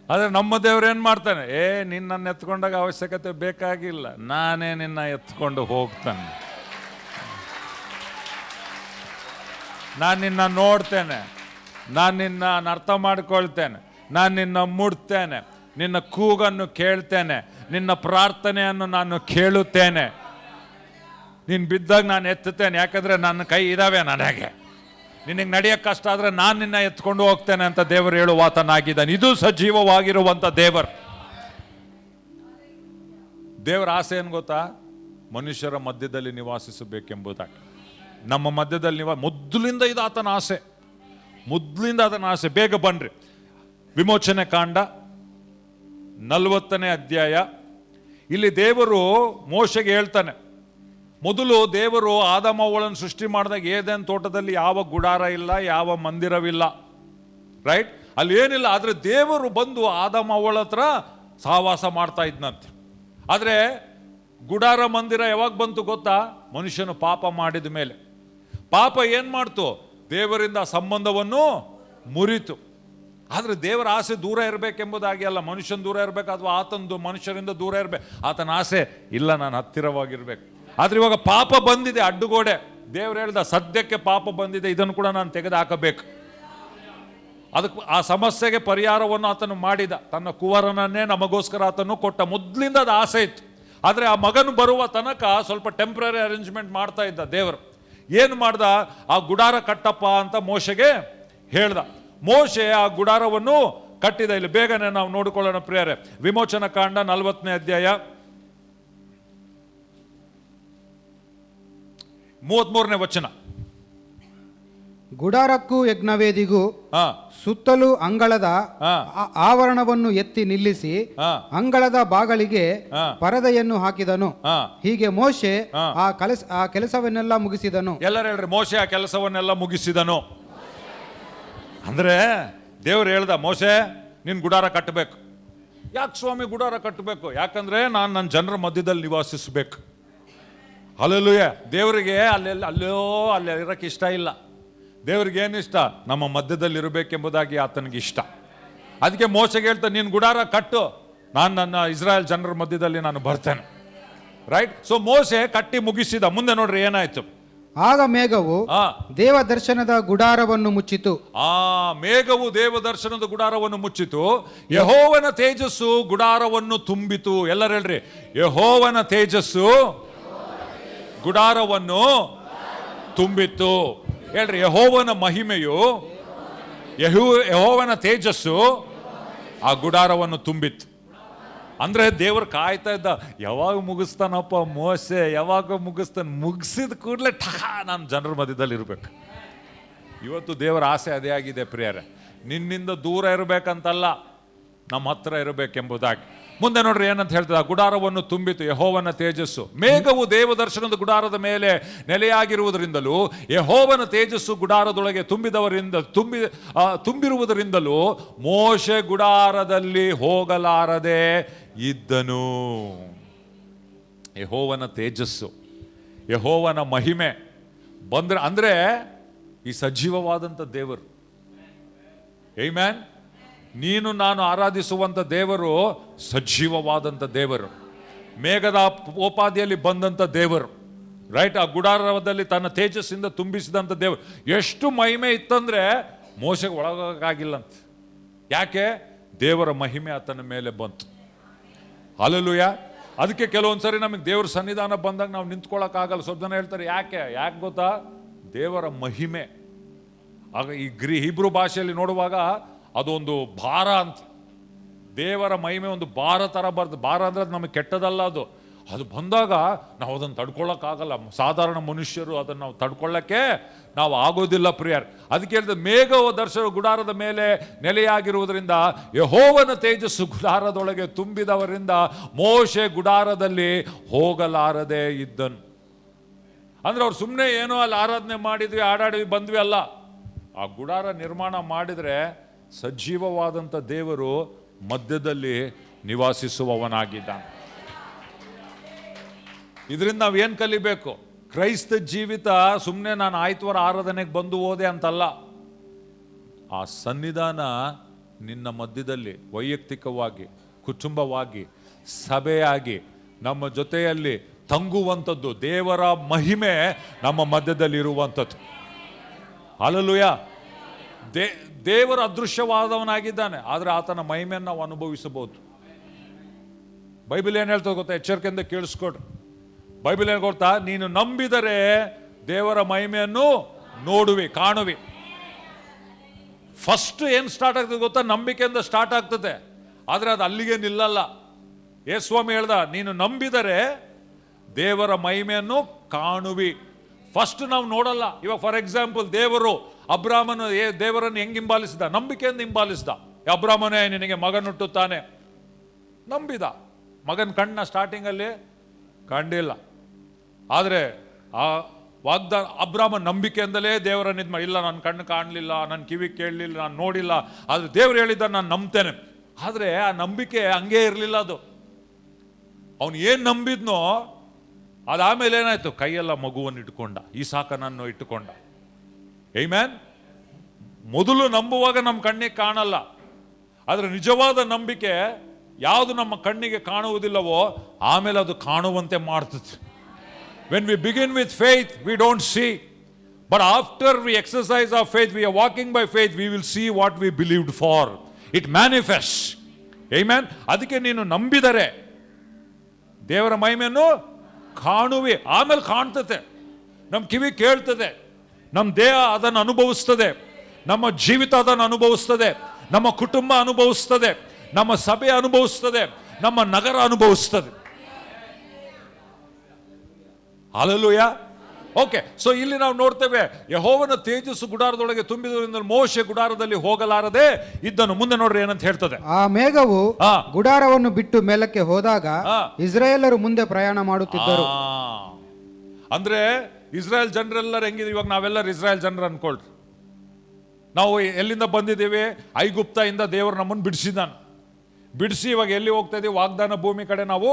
ಆದರೆ ನಮ್ಮ ದೇವ್ರು ಏನು ಮಾಡ್ತಾನೆ? ನಿನ್ನನ್ನು ಎತ್ಕೊಂಡಾಗ ಅವಶ್ಯಕತೆ ಬೇಕಾಗಿಲ್ಲ, ನಾನೇ ನಿನ್ನ ಎತ್ಕೊಂಡು ಹೋಗ್ತಾನೆ. ನಾನು ನಿನ್ನ ನೋಡ್ತೇನೆ, ನಾನು ನಿನ್ನ ಅರ್ಥ ಮಾಡ್ಕೊಳ್ತೇನೆ, ನಾನು ನಿನ್ನ ಮುಡ್ತೇನೆ, ನಿನ್ನ ಕೂಗನ್ನು ಕೇಳ್ತೇನೆ, ನಿನ್ನ ಪ್ರಾರ್ಥನೆಯನ್ನು ನಾನು ಕೇಳುತ್ತೇನೆ. ನೀನು ಬಿದ್ದಾಗ ನಾನು ಎತ್ತುತ್ತೇನೆ, ಯಾಕಂದ್ರೆ ನನ್ನ ಕೈ ಇದಾವೆ ನನಗೆ. ನಿನಗೆ ನಡೆಯಕ್ಕೆ ಕಷ್ಟ ಆದರೆ ನಾನು ನಿನ್ನ ಎತ್ಕೊಂಡು ಹೋಗ್ತೇನೆ ಅಂತ ದೇವರು ಹೇಳುವಾತನಾಗಿದ್ದಾನೆ. ಇದು ಸಜೀವವಾಗಿರುವಂಥ ದೇವರು. ದೇವರ ಆಸೆ ಏನು ಗೊತ್ತಾ? ಮನುಷ್ಯರ ಮಧ್ಯದಲ್ಲಿ ನಿವಾಸಿಸಬೇಕೆಂಬುದಾಗಿ. ನಮ್ಮ ಮಧ್ಯದಲ್ಲಿ ಮೊದಲಿಂದ ಇದು ಆತನ ಆಸೆ, ಮೊದಲಿಂದ ಆತನ ಆಸೆ. ಬೇಗ ಬನ್ರಿ, ವಿಮೋಚನೆ ಕಾಂಡ 40ನೇ ಅಧ್ಯಾಯ. ಇಲ್ಲಿ ದೇವರು ಮೋಶೆಗೆ ಹೇಳ್ತಾನೆ, ಮೊದಲು ದೇವರು ಆದಾಮ ಅವಳನ್ನು ಸೃಷ್ಟಿ ಮಾಡಿದಾಗ ಏದೇನ್ ತೋಟದಲ್ಲಿ ಯಾವ ಗುಡಾರ ಇಲ್ಲ, ಯಾವ ಮಂದಿರವಿಲ್ಲ, ರೈಟ್? ಅಲ್ಲಿ ಏನಿಲ್ಲ. ಆದರೆ ದೇವರು ಬಂದು ಆದಾಮ ಅವಳ ಹತ್ರ ಸಹವಾಸ ಮಾಡ್ತಾ ಇದ್ನಂತೆ. ಆದರೆ ಗುಡಾರ ಮಂದಿರ ಯಾವಾಗ ಬಂತು ಗೊತ್ತಾ? ಮನುಷ್ಯನು ಪಾಪ ಮಾಡಿದ ಮೇಲೆ. ಪಾಪ ಏನ್ ಮಾಡ್ತು? ದೇವರಿಂದ ಸಂಬಂಧವನ್ನು ಮುರಿತು. ಆದ್ರೆ ದೇವರ ಆಸೆ ದೂರ ಇರಬೇಕೆಂಬುದಾಗಿ ಅಲ್ಲ, ಮನುಷ್ಯನ ದೂರ ಇರಬೇಕು ಅಥವಾ ಆತಂದು ಮನುಷ್ಯರಿಂದ ದೂರ ಇರಬೇಕು. ಆತನ ಆಸೆ ಇಲ್ಲ, ನಾನು ಹತ್ತಿರವಾಗಿರ್ಬೇಕು. ಆದ್ರೆ ಇವಾಗ ಪಾಪ ಬಂದಿದೆ, ಅಡ್ಡುಗೋಡೆ. ದೇವರು ಹೇಳ್ದ, ಸದ್ಯಕ್ಕೆ ಪಾಪ ಬಂದಿದೆ, ಇದನ್ನು ಕೂಡ ನಾನು ತೆಗೆದು ಹಾಕಬೇಕು. ಅದಕ್ಕೆ ಆ ಸಮಸ್ಯೆಗೆ ಪರಿಹಾರವನ್ನು ಆತನು ಮಾಡಿದ. ತನ್ನ ಕುವರನನ್ನೇ ನಮಗೋಸ್ಕರ ಆತನು ಕೊಟ್ಟ. ಮೊದಲಿಂದ ಅದು ಆಸೆ ಇತ್ತು. ಆದರೆ ಆ ಮಗನು ಬರುವ ತನಕ ಸ್ವಲ್ಪ ಟೆಂಪ್ರರಿ ಅರೇಂಜ್ಮೆಂಟ್ ಮಾಡ್ತಾ ಇದ್ದ ದೇವರು. ಏನು ಮಾಡ್ದ? ಆ ಗುಡಾರ ಕಟ್ಟಪ್ಪ ಅಂತ ಮೋಶೆಗೆ ಹೇಳ್ದ. ಮೋಶೆ ಆ ಗುಡಾರವನ್ನು ಕಟ್ಟಿದ. ಇಲ್ಲಿ ಬೇಗನೆ ನಾವು ನೋಡಿಕೊಳ್ಳೋಣ ಪ್ರಿಯರೇ. ವಿಮೋಚನ ಕಾಂಡ 40ನೇ ಅಧ್ಯಾಯ 33ನೇ ವಚನ. ಗುಡಾರಕ್ಕೂ ಯಜ್ಞವೇದಿಗೂ ಸುತ್ತಲೂ ಅಂಗಳದ ಆವರಣವನ್ನು ಎತ್ತಿ ನಿಲ್ಲಿಸಿ ಅಂಗಳದ ಬಾಗಳಿಗೆ ಪರದೆಯನ್ನು ಹಾಕಿದನು. ಹೀಗೆ ಮೋಶೆ ಆ ಕೆಲಸವನ್ನೆಲ್ಲ ಮುಗಿಸಿದನು. ಎಲ್ಲರೂ ಹೇಳ್ರಿ, ಮೋಶೆ ಆ ಕೆಲಸವನ್ನೆಲ್ಲ ಮುಗಿಸಿದನು. ಅಂದ್ರೆ ದೇವ್ರು ಹೇಳ್ದ, ಮೋಶೆ ನೀನ್ ಗುಡಾರ ಕಟ್ಟಬೇಕು. ಯಾಕೆ ಸ್ವಾಮಿ ಗುಡಾರ ಕಟ್ಟಬೇಕು? ಯಾಕಂದ್ರೆ ನಾನು ನನ್ನ ಜನರ ಮಧ್ಯದಲ್ಲಿ ನಿವಾಸಿಸಬೇಕು. ಹಲ್ಲೆಲೂಯಾ. ದೇವರಿಗೆ ಅಲ್ಲಿ ಇರಕ್ಕೆ ಇಷ್ಟ ಇಲ್ಲ. ದೇವ್ರಿಗೆ ಏನು ಇಷ್ಟ? ನಮ್ಮ ಮಧ್ಯದಲ್ಲಿ ಇರಬೇಕೆಂಬುದಾಗಿ ಆತನಿಗೆ ಇಷ್ಟ. ಅದಕ್ಕೆ ಮೋಶೆಗೆ ಹೇಳ್ತಾ, ನೀನು ಗುಡಾರ ಕಟ್ಟು, ನಾನು ನನ್ನ ಇಸ್ರಾಯೇಲ್ ಜನರ ಮಧ್ಯದಲ್ಲಿ ನಾನು ಬರ್ತೇನೆ. ರೈಟ್. ಸೊ ಮೋಶೆ ಕಟ್ಟಿ ಮುಗಿಸಿದ. ಮುಂದೆ ನೋಡ್ರಿ ಏನಾಯ್ತು. ಆಗ ಮೇಘವು ದೇವ ದರ್ಶನದ ಗುಡಾರವನ್ನು ಮುಚ್ಚಿತು. ಮೇಘವು ದೇವ ದರ್ಶನದ ಗುಡಾರವನ್ನು ಮುಚ್ಚಿತು. ಯೆಹೋವನ ತೇಜಸ್ಸು ಗುಡಾರವನ್ನು ತುಂಬಿತು. ಎಲ್ಲರೂ ಹೇಳ್ರಿ, ಯೆಹೋವನ ತೇಜಸ್ಸು ಗುಡಾರವನ್ನು ತುಂಬಿತ್ತು. ಹೇಳ್ರಿ, ಯೆಹೋವನ ಮಹಿಮೆಯು, ಯೆಹೋವನ ತೇಜಸ್ಸು ಆ ಗುಡಾರವನ್ನು ತುಂಬಿತ್ತು. ಅಂದ್ರೆ ದೇವರು ಕಾಯ್ತಾ ಇದ್ದ, ಯಾವಾಗ ಮುಗಿಸ್ತಾನಪ್ಪ ಮೋಸೆ, ಯಾವಾಗ ಮುಗಿಸ್ತಾನೆ. ಮುಗಿಸಿದ ಕೂಡಲೇ ನಾನು ಜನರ ಮಧ್ಯದಲ್ಲಿ ಇರ್ಬೇಕು. ಇವತ್ತು ದೇವರ ಆಸೆ ಅದೇ ಆಗಿದೆ ಪ್ರಿಯರೇ. ನಿನ್ನಿಂದ ದೂರ ಇರಬೇಕಂತಲ್ಲ, ನಮ್ಮ ಹತ್ರ ಇರಬೇಕೆಂಬುದಾಗಿ. ಮುಂದೆ ನೋಡ್ರಿ ಏನಂತ ಹೇಳ್ತದೆ. ಗುಡಾರವನ್ನು ತುಂಬಿತು ಯೆಹೋವನ ತೇಜಸ್ಸು. ಮೇಘವು ದೇವದರ್ಶನದ ಗುಡಾರದ ಮೇಲೆ ನೆಲೆಯಾಗಿರುವುದರಿಂದಲೂ ಯೆಹೋವನ ತೇಜಸ್ಸು ಗುಡಾರದೊಳಗೆ ತುಂಬಿರುವುದರಿಂದಲೂ ಮೋಶೆ ಗುಡಾರದಲ್ಲಿ ಹೋಗಲಾರದೆ ಇದ್ದನು. ಯೆಹೋವನ ತೇಜಸ್ಸು, ಯೆಹೋವನ ಮಹಿಮೆ ಬಂದ್ರೆ ಅಂದ್ರೆ ಈ ಸಜೀವವಾದಂಥ ದೇವರು. ಆಮೆನ್. ನೀನು ನಾನು ಆರಾಧಿಸುವಂಥ ದೇವರು ಸಜೀವವಾದಂಥ ದೇವರು, ಮೇಘದ ಉಪಾಧಿಯಲ್ಲಿ ಬಂದಂಥ ದೇವರು. ರೈಟ್. ಆ ಗುಡಾರದಲ್ಲಿ ತನ್ನ ತೇಜಸ್ಸಿಂದ ತುಂಬಿಸಿದಂಥ ದೇವರು. ಎಷ್ಟು ಮಹಿಮೆ ಇತ್ತಂದ್ರೆ ಮೋಶೆಗೆ ಒಳಗಾಗಿಲ್ಲಂತ. ಯಾಕೆ? ದೇವರ ಮಹಿಮೆ ಆತನ ಮೇಲೆ ಬಂತು. ಹಲ್ಲೆಲೂಯಾ. ಅದಕ್ಕೆ ಕೆಲವೊಂದ್ಸರಿ ನಮಗೆ ದೇವರ ಸನ್ನಿಧಾನ ಬಂದಾಗ ನಾವು ನಿಂತ್ಕೊಳ್ಳೋಕ್ಕಾಗಲ್ಲ. ಸ್ವಲ್ಪ ಜನ ಹೇಳ್ತಾರೆ, ಯಾಕೆ ಗೊತ್ತಾ? ದೇವರ ಮಹಿಮೆ. ಆಗ ಈ ಹೀಬ್ರೂ ಭಾಷೆಯಲ್ಲಿ ನೋಡುವಾಗ ಅದೊಂದು ಭಾರ ಅಂತ. ದೇವರ ಮಹಿಮೆ ಒಂದು ಭಾರ ಥರ ಬರ್ತದೆ. ಭಾರ ಅಂದ್ರೆ ಅದು ನಮಗೆ ಕೆಟ್ಟದಲ್ಲ. ಅದು ಬಂದಾಗ ನಾವು ಅದನ್ನು ತಡ್ಕೊಳ್ಳೋಕ್ಕಾಗಲ್ಲ. ಸಾಧಾರಣ ಮನುಷ್ಯರು ಅದನ್ನು ನಾವು ತಡ್ಕೊಳ್ಳೋಕ್ಕೆ ನಾವು ಆಗೋದಿಲ್ಲ ಪ್ರಿಯರ್. ಅದಕ್ಕೆ ಹೇಳಿದ, ಮೇಘವ ದರ್ಶನ ಗುಡಾರದ ಮೇಲೆ ನೆಲೆಯಾಗಿರುವುದರಿಂದ ಯೆಹೋವನ ತೇಜಸ್ಸು ಗುಡಾರದೊಳಗೆ ತುಂಬಿದವರಿಂದ ಮೋಶೆ ಗುಡಾರದಲ್ಲಿ ಹೋಗಲಾರದೆ ಇದ್ದನು. ಅಂದ್ರೆ ಅವ್ರು ಸುಮ್ಮನೆ ಏನೋ ಅಲ್ಲಿ ಆರಾಧನೆ ಮಾಡಿದ್ವಿ, ಆಡಾಡಿದ್ವಿ, ಬಂದ್ವಿ ಅಲ್ಲ. ಆ ಗುಡಾರ ನಿರ್ಮಾಣ ಮಾಡಿದ್ರೆ ಸಜೀವವಾದಂಥ ದೇವರು ಮಧ್ಯದಲ್ಲಿ ನಿವಾಸಿಸುವವನಾಗಿದ್ದಾನೆ. ಇದರಿಂದ ನಾವೇನು ಕಲಿಬೇಕು? ಕ್ರೈಸ್ತ ಜೀವಿತ ಸುಮ್ಮನೆ ನಾನು ಆಯ್ತವಾರ ಆರಾಧನೆಗೆ ಬಂದು ಹೋದೆ ಅಂತಲ್ಲ. ಆ ಸನ್ನಿಧಾನ ನಿನ್ನ ಮಧ್ಯದಲ್ಲಿ ವೈಯಕ್ತಿಕವಾಗಿ, ಕುಟುಂಬವಾಗಿ, ಸಭೆಯಾಗಿ ನಮ್ಮ ಜೊತೆಯಲ್ಲಿ ತಂಗುವಂಥದ್ದು. ದೇವರ ಮಹಿಮೆ ನಮ್ಮ ಮಧ್ಯದಲ್ಲಿ ಇರುವಂಥದ್ದು. ಹಲ್ಲೆಲೂಯಾ. ದೇವರು ಅದೃಶ್ಯವಾದವನಾಗಿದ್ದಾನೆ, ಆದರೆ ಆತನ ಮಹಿಮೆಯನ್ನು ನಾವು ಅನುಭವಿಸಬಹುದು. ಬೈಬಲ್ ಏನು ಹೇಳ್ತದೆ ಗೊತ್ತಾ? ಎಚ್ಚರಿಕೆಯಿಂದ ಕೇಳಿಸ್ಕೊಡ್ರಿ. ಬೈಬಲ್ ಏನು ಗೊತ್ತಾ? ನೀನು ನಂಬಿದರೆ ದೇವರ ಮಹಿಮೆಯನ್ನು ನೋಡುವಿ, ಕಾಣುವಿ. ಫಸ್ಟ್ ಏನು ಸ್ಟಾರ್ಟ್ ಆಗ್ತದೆ ಗೊತ್ತಾ? ನಂಬಿಕೆಯಿಂದ ಸ್ಟಾರ್ಟ್ ಆಗ್ತದೆ. ಆದರೆ ಅದು ಅಲ್ಲಿಗೆ ನಿಲ್ಲಲ್ಲ. ಯೇಸುಸ್ವಾಮಿ ಹೇಳ್ದ, ನೀನು ನಂಬಿದರೆ ದೇವರ ಮಹಿಮೆಯನ್ನು ಕಾಣುವಿ. ಫಸ್ಟ್ ನಾವು ನೋಡಲ್ಲ. ಇವಾಗ ಫಾರ್ ಎಕ್ಸಾಂಪಲ್, ದೇವರನ್ನು ಹೆಂಗೆ ಹಿಂಬಾಲಿಸಿದ? ನಂಬಿಕೆಯಿಂದ ಹಿಂಬಾಲಿಸಿದ. ಅಬ್ರಾಮನೇ ನಿನಗೆ ಮಗನ ಹುಟ್ಟುತ್ತಾನೆ, ನಂಬಿದ. ಮಗನ ಕಣ್ಣ ಸ್ಟಾರ್ಟಿಂಗಲ್ಲಿ ಕಂಡಿಲ್ಲ, ಆದರೆ ಆ ಅಬ್ರಾಮ ನಂಬಿಕೆಯಿಂದಲೇ ದೇವರನ್ನ ಇಲ್ಲ, ನನ್ನ ಕಣ್ಣು ಕಾಣಲಿಲ್ಲ, ನನ್ನ ಕಿವಿ ಕೇಳಲಿಲ್ಲ, ನಾನು ನೋಡಿಲ್ಲ, ಆದರೆ ದೇವರು ಹೇಳಿದ್ದ ನಾನು ನಂಬ್ತೇನೆ. ಆದ್ರೆ ಆ ನಂಬಿಕೆ ಹಂಗೆ ಇರಲಿಲ್ಲ. ಅದು ಅವನು ಏನ್ ನಂಬಿದ್ನೋ ಅದಾದ್ಮೇಲೆ ಏನಾಯ್ತು, ಕೈಯೆಲ್ಲ ಮಗುವನ್ನು ಇಟ್ಕೊಂಡ, ಈಸಾಕನನ್ನು ಇಟ್ಟುಕೊಂಡ. ಆಮೆನ್. ಮೊದಲು ನಂಬುವಾಗ ನಮ್ಮ ಕಣ್ಣಿಗೆ ಕಾಣಲ್ಲ, ಆದ್ರೆ ನಿಜವಾದ ನಂಬಿಕೆ ಯಾವುದು ನಮ್ಮ ಕಣ್ಣಿಗೆ ಕಾಣುವುದಿಲ್ಲವೋ ಆಮೇಲೆ ಅದು ಕಾಣುವಂತೆ ಮಾಡ್ತದೆ. When we begin with faith, we don't see. But after we exercise our faith, we are walking by faith, we will see what we believed for. It manifests. Amen. ಅದಕ್ಕೆ ನೀನು ನಂಬಿದರೆ ದೇವರ ಮಹಿಮೆಯನ್ನು ಕಾಣುವೆ, ಆಮೇಲೆ ಕಾಣ್ತದೆ. ನಮ್ಮ ಕಿವಿ ಕೇಳ್ತದೆ, ನಮ್ಮ ದೇಹ ಅದನ್ನು ಅನುಭವಿಸ್ತದೆ, ನಮ್ಮ ಜೀವಿತ ಅದನ್ನು ಅನುಭವಿಸ್ತದೆ, ನಮ್ಮ ಕುಟುಂಬ ಅನುಭವಿಸ್ತದೆ, ನಮ್ಮ ಸಭೆ ಅನುಭವಿಸ್ತದೆ, ನಮ್ಮ ನಗರ ಅನುಭವಿಸ್ತದೆ. ಹಲ್ಲೆಲೂಯಾ. ಓಕೆ, ಸೊ ಇಲ್ಲಿ ನಾವು ನೋಡ್ತೇವೆ, ಯೆಹೋವನ ತೇಜಸ್ಸು ಗುಡಾರದೊಳಗೆ ತುಂಬಿದ್ರಿಂದ ಮೋಶೆ ಗುಡಾರದಲ್ಲಿ ಹೋಗಲಾರದೆ ಇದ್ದನು. ಮುಂದೆ ನೋಡ್ರಿ ಏನಂತ ಹೇಳ್ತದೆ. ಆ ಮೇಘವು ಗುಡಾರವನ್ನು ಬಿಟ್ಟು ಮೇಲಕ್ಕೆ ಹೋದಾಗ ಇಸ್ರಾಯೇಲರು ಮುಂದೆ ಪ್ರಯಾಣ ಮಾಡುತ್ತಿದ್ದರು. ಅಂದ್ರೆ ಇಸ್ರಾಯೇಲ್ ಜನರೆಲ್ಲರೂ ಹೆಂಗಿದೆ, ಇವಾಗ ನಾವೆಲ್ಲರೂ ಇಸ್ರಾಯೇಲ್ ಜನರು ಅನ್ಕೊಳ್ರಿ. ನಾವು ಎಲ್ಲಿಂದ ಬಂದಿದ್ದೀವಿ? ಐಗುಪ್ತ ಇಂದ ದೇವರು ನಮ್ಮನ್ನು ಬಿಡಿಸಿ ಇವಾಗ ಎಲ್ಲಿ ಹೋಗ್ತಾ ಇದೀವಿ? ವಾಗ್ದಾನ ಭೂಮಿ ಕಡೆ ನಾವು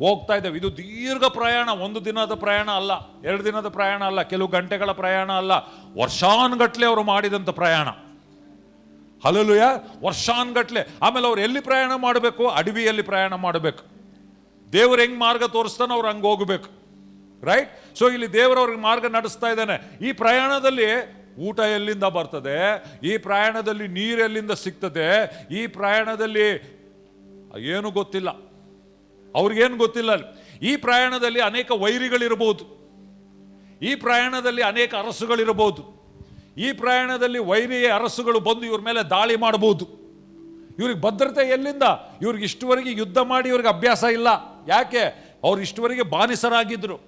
ಹೋಗ್ತಾ ಇದ್ದೇವೆ. ಇದು ದೀರ್ಘ ಪ್ರಯಾಣ, ಒಂದು ದಿನದ ಪ್ರಯಾಣ ಅಲ್ಲ, 2 ದಿನದ ಪ್ರಯಾಣ ಅಲ್ಲ, ಕೆಲವು ಗಂಟೆಗಳ ಪ್ರಯಾಣ ಅಲ್ಲ, ವರ್ಷಾನ್ಗಟ್ಲೆ ಅವರು ಮಾಡಿದಂಥ ಪ್ರಯಾಣ. ಹಲ್ಲೆಲೂಯಾ. ವರ್ಷಾನ್ಗಟ್ಲೆ. ಆಮೇಲೆ ಅವ್ರು ಎಲ್ಲಿ ಪ್ರಯಾಣ ಮಾಡಬೇಕು? ಅಡವಿಯಲ್ಲಿ ಪ್ರಯಾಣ ಮಾಡಬೇಕು. ದೇವರು ಹೆಂಗ್ ಮಾರ್ಗ ತೋರಿಸ್ತಾನೆ ಅವ್ರು ಹಂಗೆ ಹೋಗಬೇಕು. ರೈಟ್. ಸೊ ಇಲ್ಲಿ ದೇವರು ಅವ್ರಿಗೆ ಮಾರ್ಗ ನಡೆಸ್ತಾ ಇದ್ದಾನೆ. ಈ ಪ್ರಯಾಣದಲ್ಲಿ ಊಟ ಎಲ್ಲಿಂದ ಬರ್ತದೆ, ಈ ಪ್ರಯಾಣದಲ್ಲಿ ನೀರು ಎಲ್ಲಿಂದ ಸಿಗ್ತದೆ, ಈ ಪ್ರಯಾಣದಲ್ಲಿ ಏನು ಗೊತ್ತಿಲ್ಲ, ಅವ್ರಿಗೇನು ಗೊತ್ತಿಲ್ಲ. ಈ ಪ್ರಯಾಣದಲ್ಲಿ ಅನೇಕ ವೈರಿಗಳಿರಬಹುದು, ಈ ಪ್ರಯಾಣದಲ್ಲಿ ಅನೇಕ ಅರಸುಗಳಿರಬಹುದು, ಈ ಪ್ರಯಾಣದಲ್ಲಿ ವೈರಿ ಅರಸುಗಳು ಬಂದು ಇವ್ರ ಮೇಲೆ ದಾಳಿ ಮಾಡಬಹುದು. ಇವ್ರಿಗೆ ಭದ್ರತೆ ಎಲ್ಲಿಂದ? ಇವ್ರಿಗೆ ಇಷ್ಟುವರೆಗೆ ಯುದ್ಧ ಮಾಡಿ ಇವ್ರಿಗೆ ಅಭ್ಯಾಸ ಇಲ್ಲ. ಯಾಕೆ? ಅವ್ರು ಇಷ್ಟುವರೆಗೆ ಬಾನಿಸರಾಗಿದ್ರು,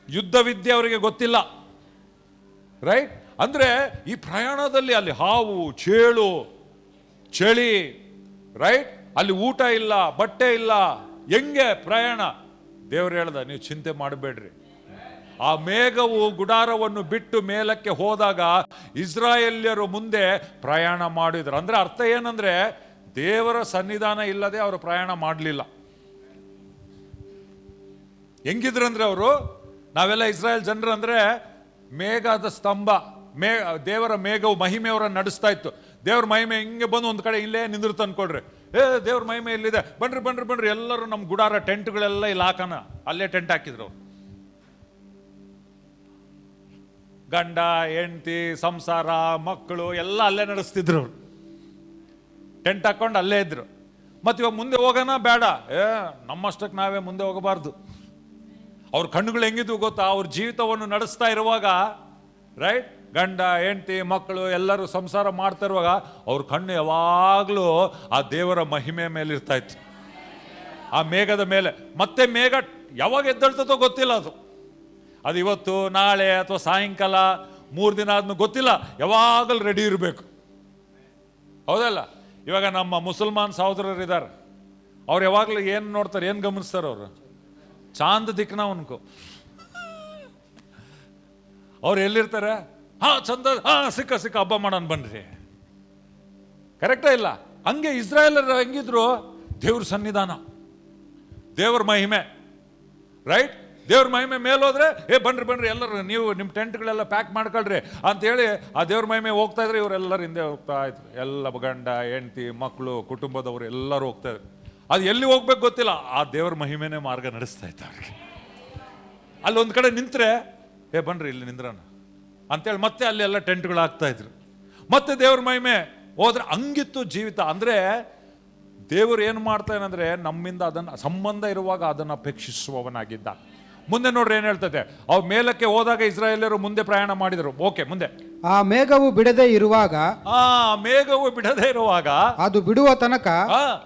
ಯುದ್ಧ ವಿದ್ಯೆ ಅವರಿಗೆ ಗೊತ್ತಿಲ್ಲ. ರೈಟ್. ಅಂದ್ರೆ ಈ ಪ್ರಯಾಣದಲ್ಲಿ ಅಲ್ಲಿ ಹಾವು, ಚೇಳು, ಚಳಿ, ರೈಟ್, ಅಲ್ಲಿ ಊಟ ಇಲ್ಲ, ಬಟ್ಟೆ ಇಲ್ಲ, ಹೆಂಗೆ ಪ್ರಯಾಣ? ದೇವರು ಹೇಳ್ದ, ನೀವು ಚಿಂತೆ ಮಾಡಬೇಡ್ರಿ. ಆ ಮೇಘವು ಗುಡಾರವನ್ನು ಬಿಟ್ಟು ಮೇಲಕ್ಕೆ ಹೋದಾಗ ಇಸ್ರಾಯೇಲ್ಯರು ಮುಂದೆ ಪ್ರಯಾಣ ಮಾಡಿದ್ರು. ಅಂದ್ರೆ ಅರ್ಥ ಏನಂದ್ರೆ ದೇವರ ಸನ್ನಿಧಾನ ಇಲ್ಲದೆ ಅವರು ಪ್ರಯಾಣ ಮಾಡಲಿಲ್ಲ. ಹೆಂಗಿದ್ರಂದ್ರೆ ಅವರು, ನಾವೆಲ್ಲ ಇಸ್ರಾಯೇಲ್ ಜನರು ಅಂದ್ರೆ ಮೇಘದ ಸ್ತಂಭ, ದೇವರ ಮೇಘವು ಮಹಿಮೆಯವರನ್ನು ನಡೆಸ್ತಾ ಇತ್ತು. ದೇವ್ರ ಮಹಿಮೆ ಹಿಂಗೆ ಬಂದು ಒಂದು ಕಡೆ ಇಲ್ಲೇ ನಿಂದಿರ್ತ ಅನ್ಕೊಳ್ರಿ. ದೇವ್ರ ಮಹಿಮೆ ಇಲ್ಲಿದೆ, ಬನ್ರಿ ಎಲ್ಲರೂ ನಮ್ಮ ಗುಡಾರ ಟೆಂಟ್ಗಳೆಲ್ಲ ಇಲ್ಲಿ ಹಾಕೋಣ. ಅಲ್ಲೇ ಟೆಂಟ್ ಹಾಕಿದ್ರು. ಗಂಡ ಹೆಂಡತಿ ಸಂಸಾರ ಮಕ್ಕಳು ಎಲ್ಲ ಅಲ್ಲೇ ನಡೆಸ್ತಿದ್ರು ಅವ್ರು. ಟೆಂಟ್ ಹಾಕೊಂಡು ಅಲ್ಲೇ ಇದ್ರು. ಮತ್ತೆ ಇವಾಗ ಮುಂದೆ ಹೋಗೋಣ ಬೇಡ, ನಮ್ಮಷ್ಟಕ್ಕೆ ನಾವೇ ಮುಂದೆ ಹೋಗಬಾರ್ದು. ಅವ್ರ ಕಣ್ಣುಗಳು ಹೆಂಗಿದ್ವು ಗೊತ್ತಾ? ಅವ್ರ ಜೀವಿತವನ್ನು ನಡೆಸ್ತಾ ಇರುವಾಗ, ರೈಟ್, ಗಂಡ ಹೆಂಡತಿ ಮಕ್ಕಳು ಎಲ್ಲರೂ ಸಂಸಾರ ಮಾಡ್ತಾ ಇರುವಾಗ ಅವ್ರ ಕಣ್ಣು ಯಾವಾಗಲೂ ಆ ದೇವರ ಮಹಿಮೆ ಮೇಲೆ ಇರ್ತಾ ಇತ್ತು, ಆ ಮೇಘದ ಮೇಲೆ. ಮತ್ತೆ ಮೇಘ ಯಾವಾಗ ಎದ್ದೇಳ್ತದೋ ಗೊತ್ತಿಲ್ಲ. ಅದು ಇವತ್ತು ನಾಳೆ ಅಥವಾ ಸಾಯಂಕಾಲ 3 ದಿನ ಆದ್ಮೇಲೆ ಗೊತ್ತಿಲ್ಲ, ಯಾವಾಗಲೂ ರೆಡಿ ಇರಬೇಕು. ಹೌದಲ್ಲ? ಇವಾಗ ನಮ್ಮ ಮುಸಲ್ಮಾನ್ ಸಹೋದರರು ಇದ್ದಾರೆ, ಅವ್ರು ಯಾವಾಗಲೂ ಏನು ನೋಡ್ತಾರೆ, ಏನು ಗಮನಿಸ್ತಾರೆ? ಅವರು ಚಾಂದ್ ದಿಕ್ನ ಉನ್ಕೋ. ಅವ್ರು ಎಲ್ಲಿರ್ತಾರೆ? ಚಂದ, ಸಿಕ್ಕ ಹಬ್ಬ ಮಾಡೋಣ ಬನ್ರಿ. ಕರೆಕ್ಟಾ ಇಲ್ಲ? ಹಂಗೆ ಇಸ್ರಾಯೇಲರು ಹೆಂಗಿದ್ರು? ದೇವ್ರ ಸನ್ನಿಧಾನ, ದೇವ್ರ ಮಹಿಮೆ, ರೈಟ್. ದೇವ್ರ ಮಹಿಮೆ ಮೇಲೋದ್ರೆ ಬನ್ರಿ ಎಲ್ಲರೂ ನೀವು ನಿಮ್ಮ ಟೆಂಟ್ಗಳೆಲ್ಲ ಪ್ಯಾಕ್ ಮಾಡ್ಕೊಳ್ರಿ ಅಂತೇಳಿ ಆ ದೇವ್ರ ಮಹಿಮೆ ಹೋಗ್ತಾ ಇದ್ರೆ ಇವರೆಲ್ಲರೂ ಹಿಂದೆ ಹೋಗ್ತಾ ಇದ್ರು. ಎಲ್ಲ ಗಂಡ ಹೆಂಡತಿ ಮಕ್ಕಳು ಕುಟುಂಬದವರು ಎಲ್ಲರೂ ಹೋಗ್ತಾ ಇದ್ರು. ಅದು ಎಲ್ಲಿ ಹೋಗ್ಬೇಕು ಗೊತ್ತಿಲ್ಲ, ಆ ದೇವ್ರ ಮಹಿಮೆನೇ ಮಾರ್ಗ ನಡೆಸ್ತಾ ಇತ್ತು ಅವ್ರಿಗೆ. ಅಲ್ಲೊಂದು ಕಡೆ ನಿಂತ್ರೆ ಬನ್ರಿ ಇಲ್ಲಿ ನಿಂದ್ರಣ ಅಂತೇಳಿ ಮತ್ತೆ ಅಲ್ಲಿ ಎಲ್ಲ ಟೆಂಟ್ಗಳು ಹಾಕ್ತಾ ಇದ್ರು. ಮತ್ತೆ ದೇವ್ರ ಮಹಿಮೆ ಹೋದ್ರೆ ಹಂಗಿತ್ತು ಜೀವಿತ. ಅಂದ್ರೆ ದೇವರು ಏನು ಮಾಡ್ತಾನಂದ್ರೆ ನಮ್ಮಿಂದ ಅದನ್ನ ಸಂಬಂಧ ಇರುವಾಗ ಅದನ್ನು ಅಪೇಕ್ಷಿಸುವವನಾಗಿದ್ದ. ಮುಂದೆ ನೋಡ್ರಿ ಏನ್ ಹೇಳ್ತದೆ. ಅವ್ ಮೇಲಕ್ಕೆ ಹೋದಾಗ ಇಸ್ರಾಯೇಲ್ಯರು ಮುಂದೆ ಪ್ರಯಾಣ ಮಾಡಿದರು. ಓಕೆ, ಮುಂದೆ. ಆ ಮೇಘವು ಬಿಡದೆ ಇರುವಾಗ, ಅದು ಬಿಡುವ ತನಕ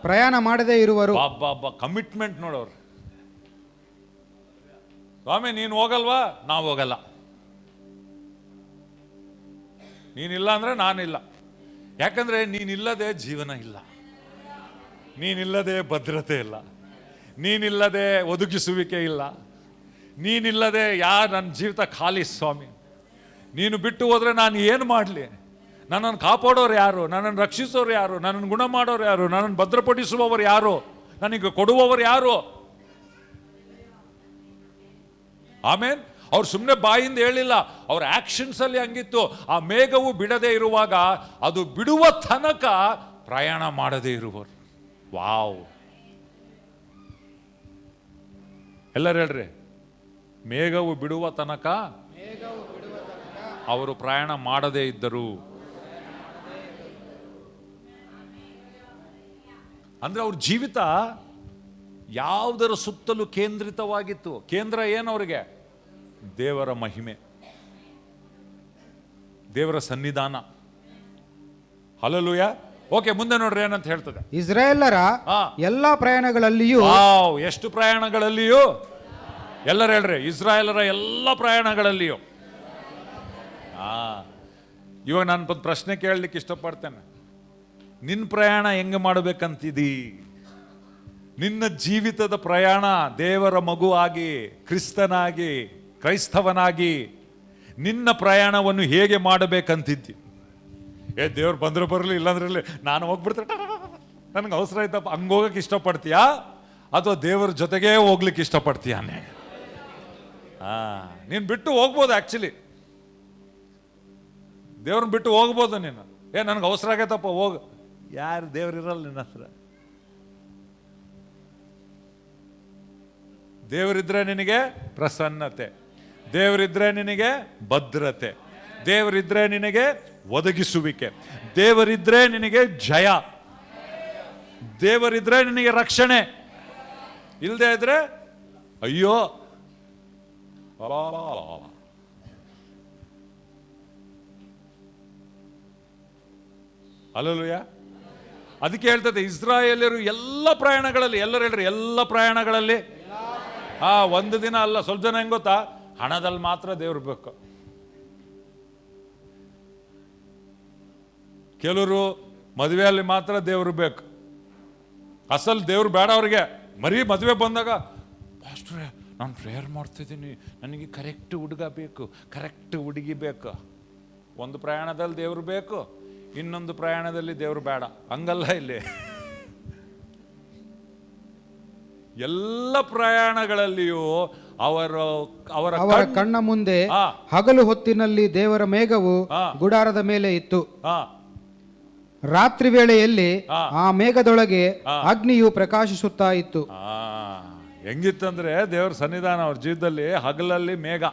ಪ್ರಯಾಣ ಮಾಡದೇ ಇರುವರು. ಕಮಿಟ್ಮೆಂಟ್ ನೋಡೋರು. ಸ್ವಾಮಿ ನೀನು ಹೋಗಲ್ವಾ? ನಾವು ಹೋಗಲ್ಲ. ನೀನಿಲ್ಲ ಅಂದ್ರೆ ನಾನಿಲ್ಲ. ಯಾಕಂದ್ರೆ ನೀನಿಲ್ಲದೆ ಜೀವನ ಇಲ್ಲ, ನೀನಿಲ್ಲದೆ ಭದ್ರತೆ ಇಲ್ಲ, ನೀನಿಲ್ಲದೆ ಒದಗಿಸುವಿಕೆ ಇಲ್ಲ, ನೀನಿಲ್ಲದೆ ನನ್ನ ಜೀವಿತ ಖಾಲಿ ಸ್ವಾಮಿ. ನೀನು ಬಿಟ್ಟು ಹೋದ್ರೆ ನಾನು ಏನು ಮಾಡಲಿ? ನನ್ನನ್ನು ಕಾಪಾಡೋರು ಯಾರು? ನನ್ನನ್ನು ರಕ್ಷಿಸೋರು ಯಾರು? ನನ್ನನ್ನು ಗುಣ ಮಾಡೋರು ಯಾರು? ನನ್ನನ್ನು ಭದ್ರಪಡಿಸುವವರು ಯಾರು? ನನಗೆ ಕೊಡುವವರು ಯಾರು? ಆಮೇನ್. ಅವ್ರು ಸುಮ್ಮನೆ ಬಾಯಿಂದ ಹೇಳಿಲ್ಲ, ಅವ್ರ ಆಕ್ಷನ್ಸ್ ಅಲ್ಲಿ ಹಂಗಿತ್ತು. ಆ ಮೇಘವು ಬಿಡದೆ ಇರುವಾಗ ಅದು ಬಿಡುವ ತನಕ ಪ್ರಯಾಣ ಮಾಡದೇ ಇರುವರು. ವಾವ್! ಎಲ್ಲರೂ ಹೇಳ್ರಿ, ಮೇಘವು ಬಿಡುವ ತನಕ ಅವರು ಪ್ರಯಾಣ ಮಾಡದೇ ಇದ್ದರು. ಅಂದ್ರೆ ಅವ್ರ ಜೀವಿತ ಯಾವುದರ ಸುತ್ತಲೂ ಕೇಂದ್ರಿತವಾಗಿತ್ತು. ಕೇಂದ್ರ ಏನು ಅವ್ರಿಗೆ? ದೇವರ ಮಹಿಮೆ, ದೇವರ ಸನ್ನಿಧಾನ. ಹಲ್ಲೆಲೂಯಾ. ಓಕೆ, ಮುಂದೆ ನೋಡ್ರಿ ಏನಂತ ಹೇಳ್ತದೆ. ಇಸ್ರಾಯೇಲರ ಎಲ್ಲಾ ಪ್ರಯಾಣಗಳಲ್ಲಿಯೂ, ಎಷ್ಟು ಪ್ರಯಾಣಗಳಲ್ಲಿಯೂ? ಎಲ್ಲರೂ ಹೇಳ್ರಿ, ಇಸ್ರಾಯೇಲರ ಎಲ್ಲ ಪ್ರಯಾಣಗಳಲ್ಲಿಯೂ. ಇವಾಗ ನಾನು ಒಂದು ಪ್ರಶ್ನೆ ಕೇಳಲಿಕ್ಕೆ ಇಷ್ಟಪಡ್ತೇನೆ. ನಿನ್ನ ಪ್ರಯಾಣ ಹೆಂಗೆ ಮಾಡಬೇಕಂತಿದಿ? ನಿನ್ನ ಜೀವಿತದ ಪ್ರಯಾಣ ದೇವರ ಮಗು ಆಗಿ, ಕ್ರಿಸ್ತನಾಗಿ, ಕ್ರೈಸ್ತವನಾಗಿ ನಿನ್ನ ಪ್ರಯಾಣವನ್ನು ಹೇಗೆ ಮಾಡಬೇಕಂತಿದ್ದಿ? ದೇವ್ರು ಬಂದ್ರೆ ಬರಲಿ, ಇಲ್ಲಾಂದ್ರೆ ನಾನು ಹೋಗ್ಬಿಡ್ತೇನೆ, ನನಗೆ ಅವಸರ ಆಯ್ತಪ್ಪ, ಹಂಗೋಗಕ್ಕೆ ಇಷ್ಟಪಡ್ತೀಯಾ? ಅಥವಾ ದೇವರ ಜೊತೆಗೇ ಹೋಗ್ಲಿಕ್ಕೆ ಇಷ್ಟಪಡ್ತೀಯಾನೆ? ನೀನು ಬಿಟ್ಟು ಹೋಗ್ಬೋದು. ಆಕ್ಚುಲಿ ದೇವ್ರನ್ನ ಬಿಟ್ಟು ಹೋಗ್ಬೋದು ನೀನು. ನನಗೆ ಅವಸರ ಆಗೈತಪ್ಪ, ಹೋಗು. ಯಾರು ದೇವ್ರು ಇರಲ್ಲ ನಿನ್ನ ಹತ್ರ. ದೇವರಿದ್ರೆ ನಿನಗೆ ಪ್ರಸನ್ನತೆ, ದೇವರಿದ್ರೆ ನಿನಗೆ ಭದ್ರತೆ, ದೇವರಿದ್ರೆ ನಿನಗೆ ಒದಗಿಸುವಿಕೆ, ದೇವರಿದ್ರೆ ನಿನಗೆ ಜಯ, ದೇವರಿದ್ರೆ ನಿನಗೆ ರಕ್ಷಣೆ. ಇಲ್ಲದೆ ಇದ್ರೆ ಅಯ್ಯೋ. ಹಲ್ಲೆಲೂಯಾ. ಅದಕ್ಕೆ ಹೇಳ್ತದೆ, ಇಸ್ರಾಯೇಲ್ಯರು ಎಲ್ಲ ಪ್ರಯಾಣಗಳಲ್ಲಿ, ಎಲ್ಲರೂ ಹೇಳ್ರಿ, ಎಲ್ಲ ಪ್ರಯಾಣಗಳಲ್ಲಿ. ಒಂದು ದಿನ ಅಲ್ಲ, ಸ್ವಲ್ಪ ಜನ ಹೆಂಗ್ ಗೊತ್ತಾ? ಹಣದಲ್ಲಿ ಮಾತ್ರ ದೇವ್ರು ಬೇಕು. ಕೆಲವರು ಮದುವೆಯಲ್ಲಿ ಮಾತ್ರ ದೇವ್ರು ಬೇಕು. ಅಸಲ್ ದೇವ್ರು ಬೇಡ ಅವ್ರಿಗೆ. ಮರಿ ಮದುವೆ ಬಂದಾಗ, ಪಾಸ್ಟ್ರೇ ನಾನು ಪ್ರೇಯರ್ ಮಾಡ್ತಿದ್ದೀನಿ, ನನಗೆ ಕರೆಕ್ಟ್ ಹುಡುಗ ಬೇಕು, ಕರೆಕ್ಟ್ ಹುಡುಗಿ ಬೇಕು. ಒಂದು ಪ್ರಯಾಣದಲ್ಲಿ ದೇವ್ರು ಬೇಕು, ಇನ್ನೊಂದು ಪ್ರಯಾಣದಲ್ಲಿ ದೇವ್ರು ಬೇಡ. ಹಂಗಲ್ಲ ಇಲ್ಲಿ. ಎಲ್ಲ ಪ್ರಯಾಣಗಳಲ್ಲಿಯೂ ಅವರ ಕಣ್ಣ ಮುಂದೆ ಹಗಲು ಹೊತ್ತಿನಲ್ಲಿ ದೇವರ ಮೇಘವು ಗುಡಾರದ ಮೇಲೆ ಇತ್ತು. ರಾತ್ರಿ ವೇಳೆಯಲ್ಲಿ ಆ ಮೇಘದೊಳಗೆ ಅಗ್ನಿಯು ಪ್ರಕಾಶಿಸುತ್ತಾ ಇತ್ತು. ಹೆಂಗಿತ್ತಂದ್ರೆ ದೇವರ ಸನ್ನಿಧಾನ ಅವ್ರ ಜೀವನದಲ್ಲಿ ಹಗಲಲ್ಲಿ ಮೇಘ,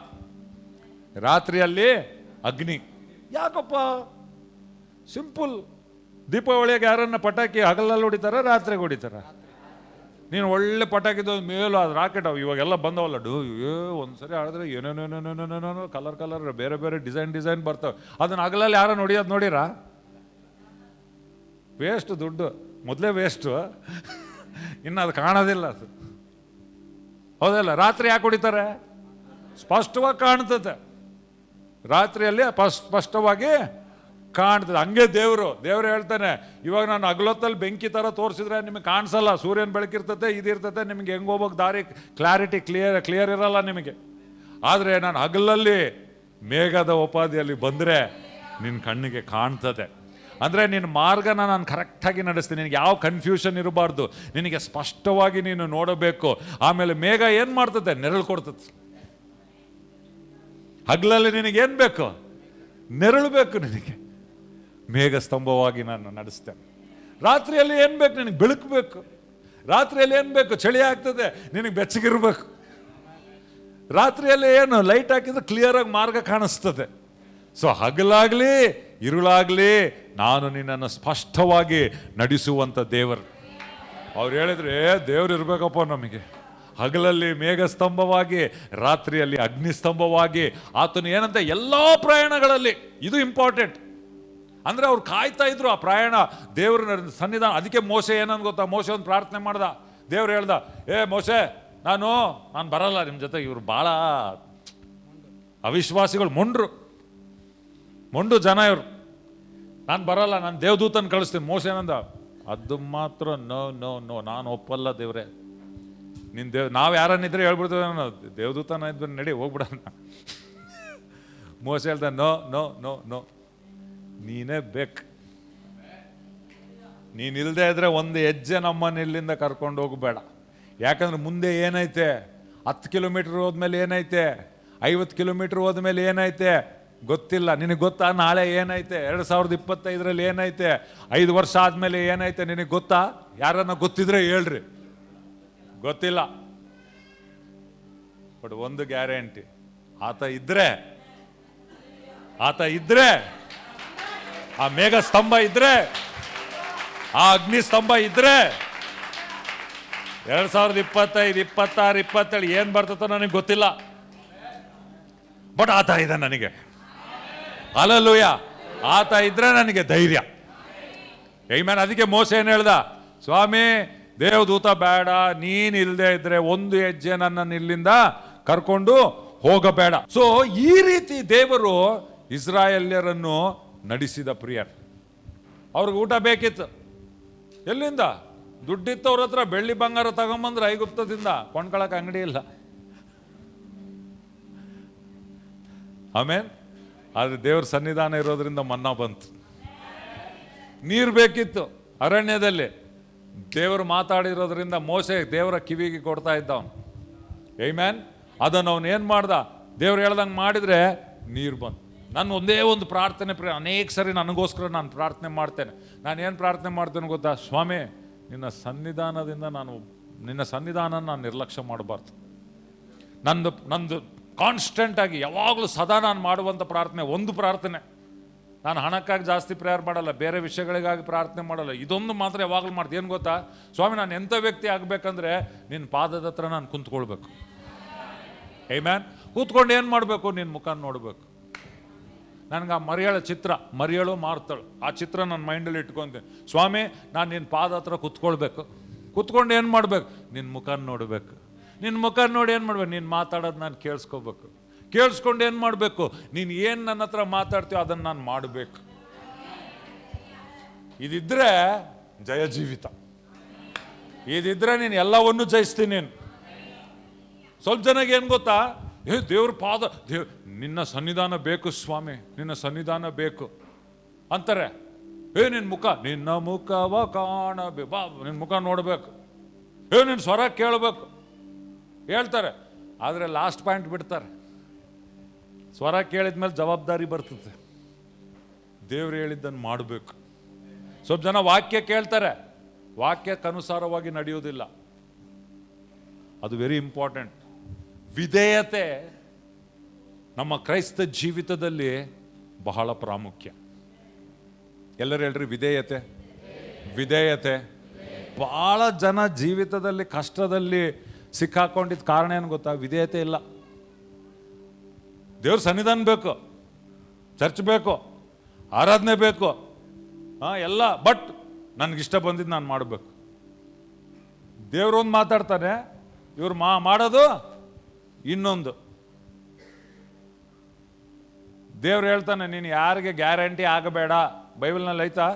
ರಾತ್ರಿಯಲ್ಲಿ ಅಗ್ನಿ. ಯಾಕಪ್ಪ? ಸಿಂಪಲ್. ದೀಪಾವಳಿಗೆ ಯಾರನ್ನ ಪಟಾಕಿ ಹಗಲಲ್ಲಿ ಹೊಡಿತಾರ, ರಾತ್ರಿಗೆ ಹೊಡಿತಾರ? ನೀನು ಒಳ್ಳೆ ಪಟಾಕಿದ ಮೇಲೂ ಅದು ರಾಕೆಟ್ ಇವಾಗೆಲ್ಲ ಬಂದವಲ್ಲ, ಒಂದ್ಸರಿ ಆಡಿದ್ರೆ ಏನೇನೇನೇನೇನೇನೋ ಕಲರ್ ಬೇರೆ ಬೇರೆ ಡಿಸೈನ್ ಬರ್ತವೆ. ಅದನ್ನ ಹಗಲಲ್ಲಿ ಯಾರ ಹೊಡಿಯೋದು ನೋಡಿರಾ? ವೇಸ್ಟ್, ದುಡ್ಡು ಮೊದಲೇ ವೇಸ್ಟು, ಇನ್ನು ಅದು ಕಾಣೋದಿಲ್ಲ. ಅದು ಹೌದಲ್ಲ? ರಾತ್ರಿ ಯಾಕೆ ಹೊಡಿತಾರೆ? ಸ್ಪಷ್ಟವಾಗಿ ಕಾಣ್ತದೆ. ರಾತ್ರಿಯಲ್ಲಿ ಸ್ಪಷ್ಟವಾಗಿ ಕಾಣ್ತದೆ. ಹಂಗೆ ದೇವರು ಹೇಳ್ತಾನೆ, ಇವಾಗ ನಾನು ಹಗಲೊತ್ತಲ್ಲಿ ಬೆಂಕಿ ಥರ ತೋರಿಸಿದ್ರೆ ನಿಮಗೆ ಕಾಣಿಸಲ್ಲ. ಸೂರ್ಯನ ಬೆಳಕಿರ್ತತೆ, ಇದಿರ್ತತೆ, ನಿಮ್ಗೆ ಹೆಂಗೆ ಹೋಗೋಕೆ ದಾರಿ ಕ್ಲಾರಿಟಿ ಕ್ಲಿಯರ್ ಇರಲ್ಲ ನಿಮಗೆ. ಆದರೆ ನಾನು ಹಗಲಲ್ಲಿ ಮೇಘದ ಉಪಾಧಿಯಲ್ಲಿ ಬಂದರೆ ನಿನ್ನ ಕಣ್ಣಿಗೆ ಕಾಣ್ತದೆ. ಅಂದರೆ ನಿನ್ನ ಮಾರ್ಗನ ನಾನು ಕರೆಕ್ಟಾಗಿ ನಡೆಸ್ತೀನಿ. ನಿನಗೆ ಯಾವ ಕನ್ಫ್ಯೂಷನ್ ಇರಬಾರ್ದು. ನಿನಗೆ ಸ್ಪಷ್ಟವಾಗಿ ನೀನು ನೋಡಬೇಕು. ಆಮೇಲೆ ಮೇಘ ಏನು ಮಾಡ್ತದೆ? ನೆರಳು ಕೊಡ್ತದೆ. ಹಗಲಲ್ಲಿ ನಿನಗೇನು ಬೇಕು? ನೆರಳು ಬೇಕು ನಿನಗೆ. ಮೇಘ ಸ್ತಂಭವಾಗಿ ನಾನು ನಡೆಸ್ತೇನೆ. ರಾತ್ರಿಯಲ್ಲಿ ಏನು ಬೇಕು? ನಿನಗೆ ಬೆಳಕು ಬೇಕು. ರಾತ್ರಿಯಲ್ಲಿ ಏನು ಬೇಕು? ಚಳಿ ಆಗ್ತದೆ, ನಿನಗೆ ಬೆಚ್ಚಗಿರ್ಬೇಕು. ರಾತ್ರಿಯಲ್ಲಿ ಏನು ಲೈಟ್ ಹಾಕಿದ್ರೆ ಕ್ಲಿಯರಾಗಿ ಮಾರ್ಗ ಕಾಣಿಸ್ತದೆ. ಸೊ ಹಗಲಾಗ್ಲಿ ಇರುಳಾಗ್ಲಿ ನಾನು ನಿನ್ನನ್ನು ಸ್ಪಷ್ಟವಾಗಿ ನಡೆಸುವಂಥ ದೇವರು. ಅವ್ರು ಹೇಳಿದ್ರೆ ದೇವ್ರು ಇರ್ಬೇಕಪ್ಪ ನಮಗೆ. ಹಗಲಲ್ಲಿ ಮೇಘ ಸ್ತಂಭವಾಗಿ, ರಾತ್ರಿಯಲ್ಲಿ ಅಗ್ನಿ ಸ್ತಂಭವಾಗಿ ಆತನು ಏನಂತ ಎಲ್ಲ ಪ್ರಯಾಣಗಳಲ್ಲಿ. ಇದು ಇಂಪಾರ್ಟೆಂಟ್. ಅಂದ್ರೆ ಅವ್ರು ಕಾಯ್ತಾ ಇದ್ರು ಆ ಪ್ರಯಾಣ, ದೇವ್ರ ಸನ್ನಿಧಾನ. ಅದಕ್ಕೆ ಮೋಸೆ ಏನಂದ್ ಗೊತ್ತಾ? ಮೋಸೆ ಒಂದು ಪ್ರಾರ್ಥನೆ ಮಾಡ್ದ. ದೇವ್ರು ಹೇಳ್ದ, ಮೋಸೆ ನಾನು ಬರಲ್ಲ ನಿಮ್ಮ ಜೊತೆ. ಇವ್ರು ಭಾಳ ಅವಿಶ್ವಾಸಿಗಳು, ಮೊಂಡು ಜನ ಇವರು, ನಾನು ಬರಲ್ಲ, ನಾನು ದೇವದೂತನ ಕಳಿಸ್ತೀನಿ. ಮೋಸೆ ಏನಂದ? ಅದು ಮಾತ್ರ ನೋ, ನಾನು ಒಪ್ಪಲ್ಲ ದೇವ್ರೆ. ನಾವು ಯಾರನ್ನಿದ್ರೆ ಹೇಳ್ಬಿಡ್ತೇವೆ, ನಾನು ದೇವದೂತನ ಇದ್ ನಡಿ ಹೋಗ್ಬಿಡೋಣ. ಮೋಸೆ ಹೇಳ್ದ, ನೋ, ನೀನೇ ಬೇಕು. ನೀನಿಲ್ಲದೆ ಇದ್ರೆ ಒಂದು ಹೆಜ್ಜೆ ನಮ್ಮನ್ನ ಇಲ್ಲಿಂದ ಕರ್ಕೊಂಡು ಹೋಗಬೇಡ. ಯಾಕಂದ್ರೆ ಮುಂದೆ ಏನೈತೆ, 10 ಕಿಲೋಮೀಟ್ರ್ ಹೋದ್ಮೇಲೆ ಏನೈತೆ, 50 ಕಿಲೋಮೀಟ್ರ್ ಹೋದ್ಮೇಲೆ ಏನೈತೆ ಗೊತ್ತಿಲ್ಲ. ನಿನಗೆ ಗೊತ್ತಾ ನಾಳೆ ಏನೈತೆ, 2025ರಲ್ಲಿ ಏನೈತೆ, 5 ವರ್ಷ ಆದಮೇಲೆ ಏನೈತೆ ನಿನಗೆ ಗೊತ್ತಾ? ಯಾರನ್ನ ಗೊತ್ತಿದ್ರೆ ಹೇಳ್ರಿ. ಗೊತ್ತಿಲ್ಲ. ಬಟ್ ಒಂದು ಗ್ಯಾರಂಟಿ, ಆತ ಇದ್ರೆ ಆ ಮೇಘ ಸ್ತಂಭ ಇದ್ರೆ, ಆ ಅಗ್ನಿ ಸ್ತಂಭ ಇದ್ರೆ 2025, 26, 27 ಏನ್ ಬರ್ತದೋ ನನಗೆ ಗೊತ್ತಿಲ್ಲ. ಬಟ್ ಆತ ಇದೆ ನನಗೆ. ಹಲ್ಲೆಲೂಯಾ. ಆತ ಇದ್ರೆ ನನಗೆ ಧೈರ್ಯ. ಆಮೆನ್. ಅದಕ್ಕೆ ಮೋಸ ಏನ್ ಹೇಳ್ದ, ಸ್ವಾಮಿ ದೇವದೂತ ಬೇಡ, ನೀನ್ ಇಲ್ಲದೆ ಇದ್ರೆ ಒಂದು ಹೆಜ್ಜೆ ನನ್ನನ್ನು ಇಲ್ಲಿಂದ ಕರ್ಕೊಂಡು ಹೋಗಬೇಡ. ಸೊ ಈ ರೀತಿ ದೇವರು ಇಸ್ರಾಯೇಲ್ಯರನ್ನು ನಡೆಸಿದ ಪ್ರಿಯರ್. ಅವ್ರಿಗೆ ಊಟ ಬೇಕಿತ್ತು. ಎಲ್ಲಿಂದ? ದುಡ್ಡಿತ್ತು ಅವ್ರ ಹತ್ರ, ಬೆಳ್ಳಿ ಬಂಗಾರ ತಗೊಂಬಂದ್ರೆ ಐಗುಪ್ತದಿಂದ, ಕೊಂಡ್ಕೊಳಕ್ ಅಂಗಡಿ ಇಲ್ಲ. ಆಮೇನ್. ಆದ್ರೆ ದೇವ್ರ ಸನ್ನಿಧಾನ ಇರೋದ್ರಿಂದ ಮನ್ನಾ ಬಂತು. ನೀರು ಬೇಕಿತ್ತು ಅರಣ್ಯದಲ್ಲಿ, ದೇವರು ಮಾತಾಡಿರೋದ್ರಿಂದ ಮೋಸೆ ದೇವರ ಕಿವಿಗೆ ಕೊಡ್ತಾ ಇದ್ದವನು. ಆಮೆನ್. ಅದನ್ನು ಅವನು ಏನು ಮಾಡ್ದ, ದೇವ್ರು ಹೇಳ್ದಂಗೆ ಮಾಡಿದ್ರೆ ನೀರು ಬಂತು. ನಾನು ಒಂದೇ ಒಂದು ಪ್ರಾರ್ಥನೆ ಅನೇಕ ಸರಿ ನನಗೋಸ್ಕರ ನಾನು ಪ್ರಾರ್ಥನೆ ಮಾಡ್ತೇನೆ. ನಾನು ಏನು ಪ್ರಾರ್ಥನೆ ಮಾಡ್ತೇನೆ ಗೊತ್ತಾ? ಸ್ವಾಮಿ, ನಿನ್ನ ಸನ್ನಿಧಾನದಿಂದ ನಿನ್ನ ಸನ್ನಿಧಾನ ನಾನು ನಿರ್ಲಕ್ಷ್ಯ ಮಾಡಬಾರ್ದು. ನಂದು ಕಾನ್ಸ್ಟೆಂಟಾಗಿ ಯಾವಾಗಲೂ ಸದಾ ನಾನು ಮಾಡುವಂಥ ಪ್ರಾರ್ಥನೆ ಒಂದು ಪ್ರಾರ್ಥನೆ. ನಾನು ಹಣಕ್ಕಾಗಿ ಜಾಸ್ತಿ ಪ್ರೇಯರ್ ಮಾಡಲ್ಲ, ಬೇರೆ ವಿಷಯಗಳಿಗಾಗಿ ಪ್ರಾರ್ಥನೆ ಮಾಡಲ್ಲ. ಇದೊಂದು ಮಾತ್ರ ಯಾವಾಗಲೂ ಮಾಡ್ತೀನಿ. ಏನು ಗೊತ್ತಾ? ಸ್ವಾಮಿ, ನಾನು ಎಂಥ ವ್ಯಕ್ತಿ ಆಗಬೇಕಂದ್ರೆ ನಿನ್ನ ಪಾದದ ಹತ್ರ ನಾನು ಕುಂತ್ಕೊಳ್ಬೇಕು. ಆಮೆನ್. ಕೂತ್ಕೊಂಡು ಏನು ಮಾಡಬೇಕು? ನಿನ್ನ ಮುಖ ನೋಡಬೇಕು. ನನಗೆ ಆ ಮರಿಯಳು ಮಾರ್ತಳು ಆ ಚಿತ್ರ ನನ್ನ ಮೈಂಡಲ್ಲಿ ಇಟ್ಕೊತೀನಿ. ಸ್ವಾಮಿ, ನಾನು ನಿನ್ನ ಪಾದ ಹತ್ರ ಕುತ್ಕೊಳ್ಬೇಕು. ಕುತ್ಕೊಂಡು ಏನು ಮಾಡಬೇಕು? ನಿನ್ನ ಮುಖ ನೋಡಬೇಕು. ನಿನ್ನ ಮುಖ ನೋಡಿ ಏನು ಮಾಡ್ಬೇಕು? ನೀನು ಮಾತಾಡೋದು ನಾನು ಕೇಳಿಸ್ಕೋಬೇಕು. ಕೇಳಿಸ್ಕೊಂಡು ಏನು ಮಾಡಬೇಕು? ನೀನು ಏನು ನನ್ನ ಹತ್ರ ಮಾತಾಡ್ತೀಯೋ ಅದನ್ನು ನಾನು ಮಾಡಬೇಕು. ಇದಿದ್ರೆ ಜಯ ಜೀವಿತ. ಇದಿದ್ರೆ ನೀನು ಎಲ್ಲವನ್ನೂ ಜಯಿಸ್ತೀನಿ. ನೀನು ಸ್ವಲ್ಪ ಜನಕ್ಕೆ ಏನು ಗೊತ್ತಾ, ದೇವ್ರ ಪಾದ, ನಿನ್ನ ಸನ್ನಿಧಾನ ಬೇಕು ಸ್ವಾಮಿ, ನಿನ್ನ ಸನ್ನಿಧಾನ ಬೇಕು ಅಂತಾರೆ. ನಿನ್ನ ಮುಖವ ಕಾಣಬೇಕು, ಬಾ ನಿನ್ನ ಮುಖ ನೋಡಬೇಕು, ನಿನ್ನ ಸ್ವರ ಕೇಳಬೇಕು ಹೇಳ್ತಾರೆ. ಆದರೆ ಲಾಸ್ಟ್ ಪಾಯಿಂಟ್ ಬಿಡ್ತಾರೆ. ಸ್ವರ ಕೇಳಿದ್ಮೇಲೆ ಜವಾಬ್ದಾರಿ ಬರ್ತದೆ. ದೇವ್ರು ಹೇಳಿದ್ದನ್ನು ಮಾಡಬೇಕು. ಸ್ವಲ್ಪ ಜನ ವಾಕ್ಯ ಕೇಳ್ತಾರೆ, ವಾಕ್ಯಕ್ಕನುಸಾರವಾಗಿ ನಡೆಯೋದಿಲ್ಲ. ಅದು ವೆರಿ ಇಂಪಾರ್ಟೆಂಟ್. ವಿಧೇಯತೆ ನಮ್ಮ ಕ್ರೈಸ್ತ ಜೀವಿತದಲ್ಲಿ ಬಹಳ ಪ್ರಾಮುಖ್ಯ. ಎಲ್ಲರೂ ಹೇಳ್ರಿ ವಿಧೇಯತೆ. ವಿಧೇಯತೆ. ಬಹಳ ಜನ ಜೀವಿತದಲ್ಲಿ ಕಷ್ಟದಲ್ಲಿ ಸಿಕ್ಕಾಕೊಂಡಿದ್ದ ಕಾರಣ ಏನು ಗೊತ್ತಾ? ವಿಧೇಯತೆ ಇಲ್ಲ. ದೇವ್ರ ಸನ್ನಿಧಾನ ಬೇಕು, ಚರ್ಚ್ ಬೇಕು, ಆರಾಧನೆ ಬೇಕು, ಎಲ್ಲ. ಬಟ್ ನನಗಿಷ್ಟ ಬಂದಿದ್ದು ನಾನು ಮಾಡಬೇಕು. ದೇವ್ರೊಂದು ಮಾತಾಡ್ತಾನೆ, ಇವ್ರು ಮಾಡೋದು ಇನ್ನೊಂದು. ದೇವ್ರು ಹೇಳ್ತಾನೆ, ನೀನು ಯಾರಿಗೆ ಗ್ಯಾರಂಟಿ ಆಗಬೇಡ. ಬೈಬಲ್ನಲ್ಲಿ ಐತಾ?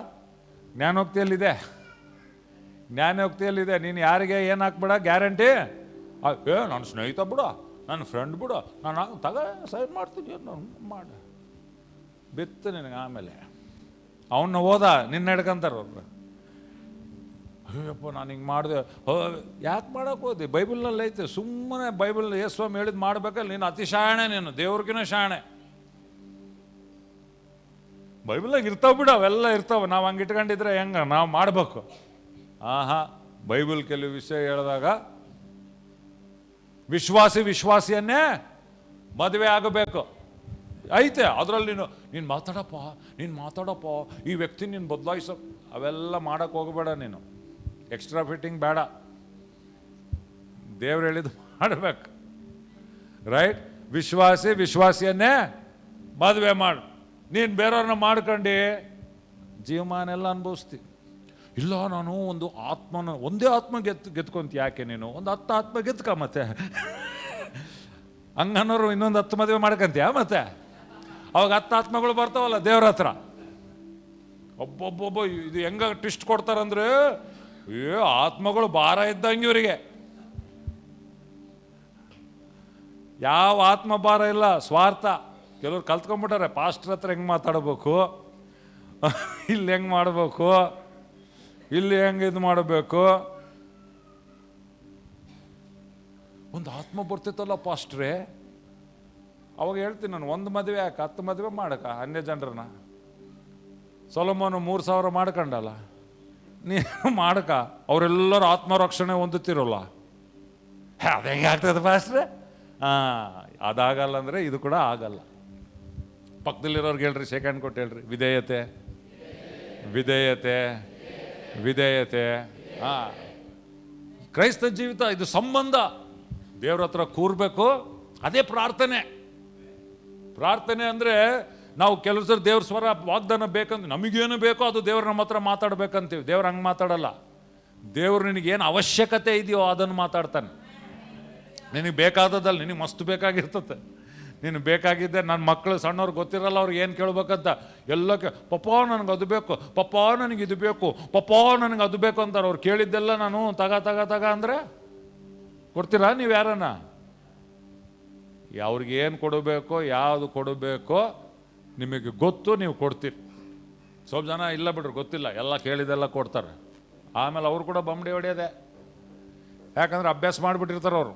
ಜ್ಞಾನೋಕ್ತಿಯಲ್ಲಿದೆ. ನೀನು ಯಾರಿಗೆ ಏನು ಹಾಕ್ಬೇಡ ಗ್ಯಾರಂಟಿ. ನನ್ನ ಸ್ನೇಹಿತ ಬಿಡು, ನನ್ನ ಫ್ರೆಂಡ್ ಬಿಡು, ನಾನು ಸೈನ್ ಮಾಡ್ತೀನಿ, ಮಾಡ ಬಿತ್ತು ನಿನಗೆ. ಆಮೇಲೆ ಅವನ್ನ ಹೋದ ನಿನ್ನ ಹಿಡ್ಕೊಂತಾರೆ ಒಬ್ರು. ಅಯ್ಯಪ್ಪ ನಾನು ಹಿಂಗೆ ಮಾಡಿದೆ. ಯಾಕೆ ಮಾಡೋಕೆ ಹೋದೆ? ಬೈಬಲ್ನಲ್ಲಿ ಐತೆ. ಸುಮ್ಮನೆ ಬೈಬಲ್ ಯೇಸ್ವಾಮಿ ಹೇಳಿದ್ ಮಾಡ್ಬೇಕಲ್ಲ. ನೀನು ಅತಿ ಶಾಣೆ, ನೀನು ದೇವ್ರಿಗಿನ ಶಾಣೆ. ಬೈಬಲ್ನಾಗ ಇರ್ತಾವ ಬಿಡು, ಅವೆಲ್ಲ ಇರ್ತಾವೆ. ನಾವು ಹಂಗೆ ಇಟ್ಕೊಂಡಿದ್ರೆ ಹೆಂಗ ನಾವು ಮಾಡಬೇಕು? ಬೈಬಲ್ ಕೆಲವು ವಿಷಯ ಹೇಳಿದಾಗ ವಿಶ್ವಾಸಿಯನ್ನೇ ಮದುವೆ ಆಗಬೇಕು ಐತೆ. ಅದರಲ್ಲಿ ನೀನು ಮಾತಾಡಪ್ಪ, ಈ ವ್ಯಕ್ತಿ ನೀನು ಬದಲಾಯಿಸೋ, ಅವೆಲ್ಲ ಮಾಡಕ್ಕೆ ಹೋಗಬೇಡ. ನೀನು ಎಕ್ಸ್ಟ್ರಾ ಫಿಟ್ಟಿಂಗ್ ಬೇಡ. ದೇವ್ರು ಹೇಳಿದ್ದು ಮಾಡಬೇಕು. ರೈಟ್? ವಿಶ್ವಾಸಿಯನ್ನೇ ಮದುವೆ ಮಾಡು. ನೀನು ಬೇರೆಯವ್ರನ್ನ ಮಾಡ್ಕೊಂಡು ಜೀವಮಾನ ಎಲ್ಲ ಅನುಭವಿಸ್ತಿ. ಇಲ್ಲ, ನಾನು ಒಂದೇ ಆತ್ಮ ಗೆದ್ಕೊಂತ. ಯಾಕೆ ನೀನು ಒಂದು 10 ಆತ್ಮ ಗೆದ್ಕ ಮತ್ತೆ ಹಂಗನ್ನೋರು ಇನ್ನೊಂದು 10 ಮದುವೆ ಮಾಡ್ಕಂತೀಯ ಮತ್ತೆ? ಅವಾಗ 10 ಆತ್ಮಗಳು ಬರ್ತಾವಲ್ಲ ದೇವ್ರ ಹತ್ರ. ಒಬ್ಬೊಬ್ಬೊಬ್ಬ ಇದು ಹೆಂಗ ಟ್ವಿಸ್ಟ್ ಕೊಡ್ತಾರಂದ್ರೆ, ಆತ್ಮಗಳು ಭಾರ ಇದ್ದಂಗೆ ಇವರಿಗೆ. ಯಾವ ಆತ್ಮ ಭಾರ ಇಲ್ಲ, ಸ್ವಾರ್ಥ. ಕೆಲವ್ರು ಕಲ್ತ್ಕೊಂಡ್ಬಿಟ್ಟಾರೆ ಪಾಸ್ಟರ್ ಹತ್ರ ಹೆಂಗೆ ಮಾತಾಡಬೇಕು, ಇಲ್ಲಿ ಹೆಂಗೆ ಮಾಡಬೇಕು, ಇಲ್ಲಿ ಹೆಂಗೆ ಇದು ಮಾಡಬೇಕು. ಒಂದು ಆತ್ಮ ಬರ್ತಿತ್ತಲ್ಲ ಪಾಸ್ಟ್ರೇ, ಅವಾಗ ಹೇಳ್ತೀನಿ ನಾನು, ಒಂದು ಮದುವೆ ಯಾಕೆ 10 ಮದುವೆ ಮಾಡಕ ಅನ್ಯ ಜನರನ್ನ. ಸೊಲೊಮೋನು 3,000 ಮಾಡ್ಕೊಂಡಲ್ಲ, ನೀನು ಮಾಡಕ, ಅವರೆಲ್ಲರೂ ಆತ್ಮರಕ್ಷಣೆ ಹೊಂದುತ್ತಿರೋಲ್ಲ. ಅದು ಹೆಂಗೆ ಆಗ್ತದೆ ಪಾಸ್ಟ್ರೆ? ಅದಾಗಲ್ಲ ಅಂದರೆ ಇದು ಕೂಡ ಆಗಲ್ಲ. ಪಕ್ಕದಲ್ಲಿರೋರ್ಗೆ ಹೇಳ್ರಿ, ಸೆಕೆಂಡ್ ಕೊಟ್ಟು ಹೇಳ್ರಿ, ವಿಧೇಯತೆ ವಿಧೇಯತೆ ವಿಧೇಯತೆ. ಕ್ರೈಸ್ತ ಜೀವಿತ ಇದು ಸಂಬಂಧ. ದೇವ್ರ ಹತ್ರ ಕೂರ್ಬೇಕು, ಅದೇ ಪ್ರಾರ್ಥನೆ. ಪ್ರಾರ್ಥನೆ ಅಂದರೆ ನಾವು ಕೆಲವು ಸರಿ ದೇವ್ರ ಸ್ವರ ವಾಗ್ದಾನ ಬೇಕಂದ್ರೆ ನಮಗೇನು ಬೇಕೋ ಅದು ದೇವ್ರು ನಮ್ಮ ಹತ್ರ ಮಾತಾಡ್ಬೇಕಂತೀವಿ. ದೇವ್ರು ಹಂಗೆ ಮಾತಾಡಲ್ಲ. ದೇವ್ರು ನಿನಗೇನು ಅವಶ್ಯಕತೆ ಇದೆಯೋ ಅದನ್ನು ಮಾತಾಡ್ತಾನೆ. ನಿನಗೆ ಬೇಕಾದದಲ್ಲಿ ನಿನಗೆ ಮಸ್ತ್ ಬೇಕಾಗಿರ್ತದೆ. ನೀನು ಬೇಕಾಗಿದ್ದೆ, ನನ್ನ ಮಕ್ಕಳು ಸಣ್ಣವ್ರು ಗೊತ್ತಿರಲ್ಲ ಅವ್ರಿಗೆ ಏನು ಕೇಳ್ಬೇಕಂತ. ಎಲ್ಲಕ್ಕೆ ಪಪ್ಪಾ ನನಗೆ ಅದು ಬೇಕು, ಪಪ್ಪಾ ನನಗೆ ಇದು ಬೇಕು, ಪಪ್ಪಾ ನನಗೆ ಅದು ಬೇಕು ಅಂತಾರೆ. ಅವ್ರು ಕೇಳಿದ್ದೆಲ್ಲ ನಾನು ತಗ ಅಂದರೆ ಕೊಡ್ತೀರಾ ನೀವು? ಯಾರನ್ನ ಅವ್ರಿಗೆ ಏನು ಕೊಡಬೇಕೋ, ಯಾವುದು ಕೊಡಬೇಕೋ ನಿಮಗೆ ಗೊತ್ತು, ನೀವು ಕೊಡ್ತೀರಿ. ಸ್ವಲ್ಪ ಜನ ಇಲ್ಲ ಬಿಡ್ರಿ, ಗೊತ್ತಿಲ್ಲ, ಎಲ್ಲ ಕೇಳಿದೆಲ್ಲ ಕೊಡ್ತಾರೆ. ಆಮೇಲೆ ಅವ್ರು ಕೂಡ ಬಂಬಡಿ ಹೊಡೆಯೋದೆ. ಯಾಕಂದ್ರೆ ಅಭ್ಯಾಸ ಮಾಡಿಬಿಟ್ಟಿರ್ತಾರೆ, ಅವರು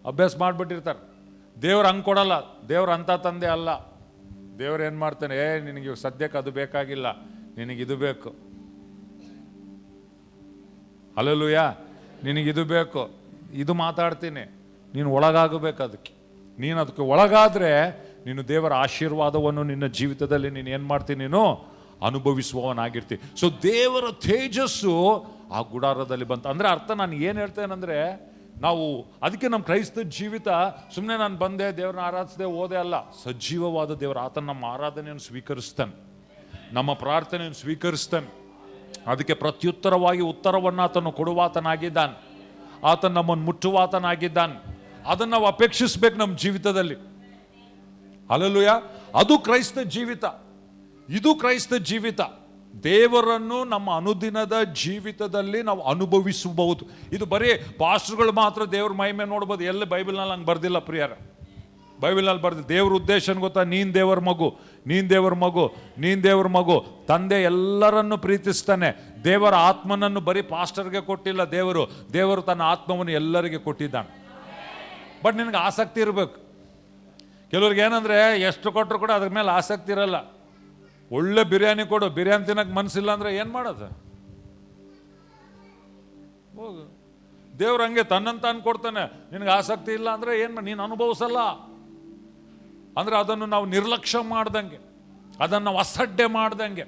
ಅಭ್ಯಾಸ ಮಾಡಿಬಿಟ್ಟಿರ್ತಾರೆ. ದೇವ್ರು ಹಂಗೆ ಕೊಡಲ್ಲ. ದೇವ್ರು ಅಂಥ ತಂದೆ ಅಲ್ಲ. ದೇವ್ರು ಏನು ಮಾಡ್ತಾನೆ, ನಿನಗೆ ಸದ್ಯಕ್ಕೆ ಅದು ಬೇಕಾಗಿಲ್ಲ, ನಿನಗಿದು ಬೇಕು. ಹಲ್ಲೆಲೂಯ, ನಿನಗಿದು ಬೇಕು, ಇದು ಮಾತಾಡ್ತೀನಿ, ನೀನು ಒಳಗಾಗಬೇಕು. ನೀನು ಅದಕ್ಕೆ ಒಳಗಾದರೆ ನೀನು ದೇವರ ಆಶೀರ್ವಾದವನ್ನು ನಿನ್ನ ಜೀವಿತದಲ್ಲಿ ನೀನು ಏನು ಮಾಡ್ತೀನಿ, ನೀನು ಅನುಭವಿಸುವವನಾಗಿರ್ತೀನಿ. ಸೊ ದೇವರ ತೇಜಸ್ಸು ಆ ಗುಡಾರದಲ್ಲಿ ಬಂತು ಅಂದರೆ ಅರ್ಥ ನಾನು ಏನು ಹೇಳ್ತೇನೆಂದರೆ, ನಾವು ಅದಕ್ಕೆ ನಮ್ಮ ಕ್ರೈಸ್ತ ಜೀವಿತ ಸುಮ್ಮನೆ ನಾನು ಬಂದೆ ದೇವ್ರನ್ನ ಆರಾಧಿಸಿದೆ ಓದೆ ಅಲ್ಲ. ಸಜೀವವಾದ ದೇವರು, ಆತನ ನಮ್ಮ ಆರಾಧನೆಯನ್ನು ಸ್ವೀಕರಿಸ್ತಾನೆ, ನಮ್ಮ ಪ್ರಾರ್ಥನೆಯನ್ನು ಸ್ವೀಕರಿಸ್ತಾನೆ. ಅದಕ್ಕೆ ಪ್ರತ್ಯುತ್ತರವಾಗಿ ಉತ್ತರವನ್ನು ಆತನು ಕೊಡುವಾತನಾಗಿದ್ದಾನೆ. ಆತನ ನಮ್ಮನ್ನು ಮುಟ್ಟುವಾತನಾಗಿದ್ದಾನೆ. ಅದನ್ನು ನಾವು ಅಪೇಕ್ಷಿಸ್ಬೇಕು ನಮ್ಮ ಜೀವಿತದಲ್ಲಿ. ಹಲ್ಲೆಲೂಯ. ಅದು ಕ್ರೈಸ್ತ ಜೀವಿತ. ಇದು ಕ್ರೈಸ್ತ ಜೀವಿತ. ದೇವರನ್ನು ನಮ್ಮ ಅನುದಿನದ ಜೀವಿತದಲ್ಲಿ ನಾವು ಅನುಭವಿಸಬಹುದು. ಇದು ಬರೀ ಪಾಸ್ಟರ್ಗಳು ಮಾತ್ರ ದೇವ್ರ ಮಹಿಮೆ ನೋಡ್ಬೋದು. ಎಲ್ಲಿ ಬೈಬಲ್ನಲ್ಲಿ ಹಂಗೆ ಬರ್ದಿಲ್ಲ ಪ್ರಿಯರ. ಬೈಬಲ್ನಲ್ಲಿ ಬರ್ದಿಲ್ಲ. ದೇವ್ರ ಉದ್ದೇಶ ಗೊತ್ತಾ? ನೀನು ದೇವರ ಮಗು, ನೀನು ದೇವರ ಮಗು, ನೀನು ದೇವರ ಮಗು. ತಂದೆ ಎಲ್ಲರನ್ನು ಪ್ರೀತಿಸ್ತಾನೆ. ದೇವರ ಆತ್ಮನನ್ನು ಬರೀ ಪಾಸ್ಟರ್ಗೆ ಕೊಟ್ಟಿಲ್ಲ ದೇವರು ತನ್ನ ಆತ್ಮವನ್ನು ಎಲ್ಲರಿಗೆ ಕೊಟ್ಟಿದ್ದಾನೆ. ಬಟ್ ನಿನಗೆ ಆಸಕ್ತಿ ಇರಬೇಕು. ಕೆಲವ್ರಿಗೆ ಏನಂದರೆ ಎಷ್ಟು ಕೊಟ್ಟರು ಕೂಡ ಅದ್ರ ಮೇಲೆ ಆಸಕ್ತಿ ಇರಲ್ಲ. ಒಳ್ಳೆ ಬಿರಿಯಾನಿ ಕೊಡು, ಬಿರಿಯಾನಿ ತಿನ್ನಕ್ಕೆ ಮನಸ್ಸಿಲ್ಲ ಅಂದರೆ ಏನು ಮಾಡೋದು? ಹೋಗು. ದೇವ್ರು ಹಂಗೆ ತನ್ನಂತಾನು ಕೊಡ್ತಾನೆ. ನಿನಗೆ ಆಸಕ್ತಿ ಇಲ್ಲ ಅಂದರೆ ಏನು, ನೀನು ಅನುಭವಿಸಲ್ಲ. ಅಂದರೆ ಅದನ್ನು ನಾವು ನಿರ್ಲಕ್ಷ್ಯ ಮಾಡ್ದಂಗೆ, ಅದನ್ನು ನಾವು ಅಸಡ್ಡೆ ಮಾಡ್ದಂಗೆ.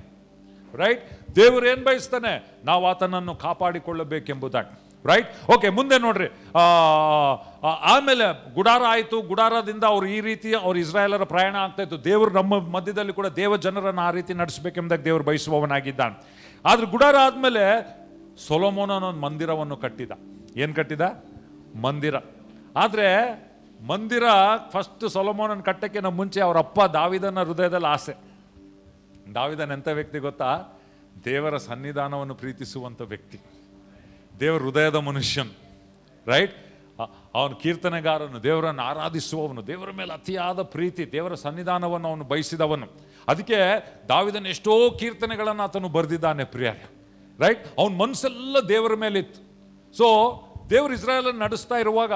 ರೈಟ್? ದೇವರು ಏನು ಬಯಸ್ತಾನೆ? ನಾವು ಆತನನ್ನು ಕಾಪಾಡಿಕೊಳ್ಳಬೇಕೆಂಬುದಾಗಿ. ರೈಟ್? ಓಕೆ, ಮುಂದೆ ನೋಡ್ರಿ. ಆಮೇಲೆ ಗುಡಾರ ಆಯಿತು. ಗುಡಾರದಿಂದ ಅವ್ರು ಈ ರೀತಿ ಅವ್ರು ಇಸ್ರಾಯೇಲರ ಪ್ರಯಾಣ ಆಗ್ತಾ ಇತ್ತು. ದೇವರು ನಮ್ಮ ಮಧ್ಯದಲ್ಲಿ ಕೂಡ ದೇವ ಜನರನ್ನು ಆ ರೀತಿ ನಡೆಸಬೇಕೆಂಬುದಾಗಿ ದೇವರು ಬಯಸುವವನಾಗಿದ್ದಾನೆ. ಆದ್ರೆ ಗುಡಾರ ಆದಮೇಲೆ ಸೊಲೊಮೋನನೊಂದು ಮಂದಿರವನ್ನು ಕಟ್ಟಿದ. ಏನು ಕಟ್ಟಿದ? ಮಂದಿರ. ಆದರೆ ಮಂದಿರ ಫಸ್ಟ್ ಸೊಲೊಮೋನನ ಕಟ್ಟಕ್ಕಿಂತ ಮುಂಚೆ ಅವರ ಅಪ್ಪ ದಾವಿದನ ಹೃದಯದಲ್ಲಿ ಆಸೆ. ದಾವಿದನ್ ಎಂಥ ವ್ಯಕ್ತಿ ಗೊತ್ತಾ? ದೇವರ ಸನ್ನಿಧಾನವನ್ನು ಪ್ರೀತಿಸುವಂಥ ವ್ಯಕ್ತಿ, ದೇವರ ಹೃದಯದ ಮನುಷ್ಯನ್. ರೈಟ್? ಅವನು ಕೀರ್ತನೆಗಾರನು, ದೇವರನ್ನು ಆರಾಧಿಸುವವನು, ದೇವರ ಮೇಲೆ ಅತಿಯಾದ ಪ್ರೀತಿ, ದೇವರ ಸನ್ನಿಧಾನವನ್ನು ಅವನು ಬಯಸಿದವನು. ಅದಕ್ಕೆ ದಾವಿದನ ಎಷ್ಟೋ ಕೀರ್ತನೆಗಳನ್ನು ಆತನು ಬರೆದಿದ್ದಾನೆ ಪ್ರಿಯರೇ. ರೈಟ್? ಅವನ ಮನಸ್ಸೆಲ್ಲ ದೇವರ ಮೇಲಿತ್ತು. ಸೊ ದೇವರು ಇಸ್ರಾಯೇಲನ್ನು ನಡೆಸ್ತಾ ಇರುವಾಗ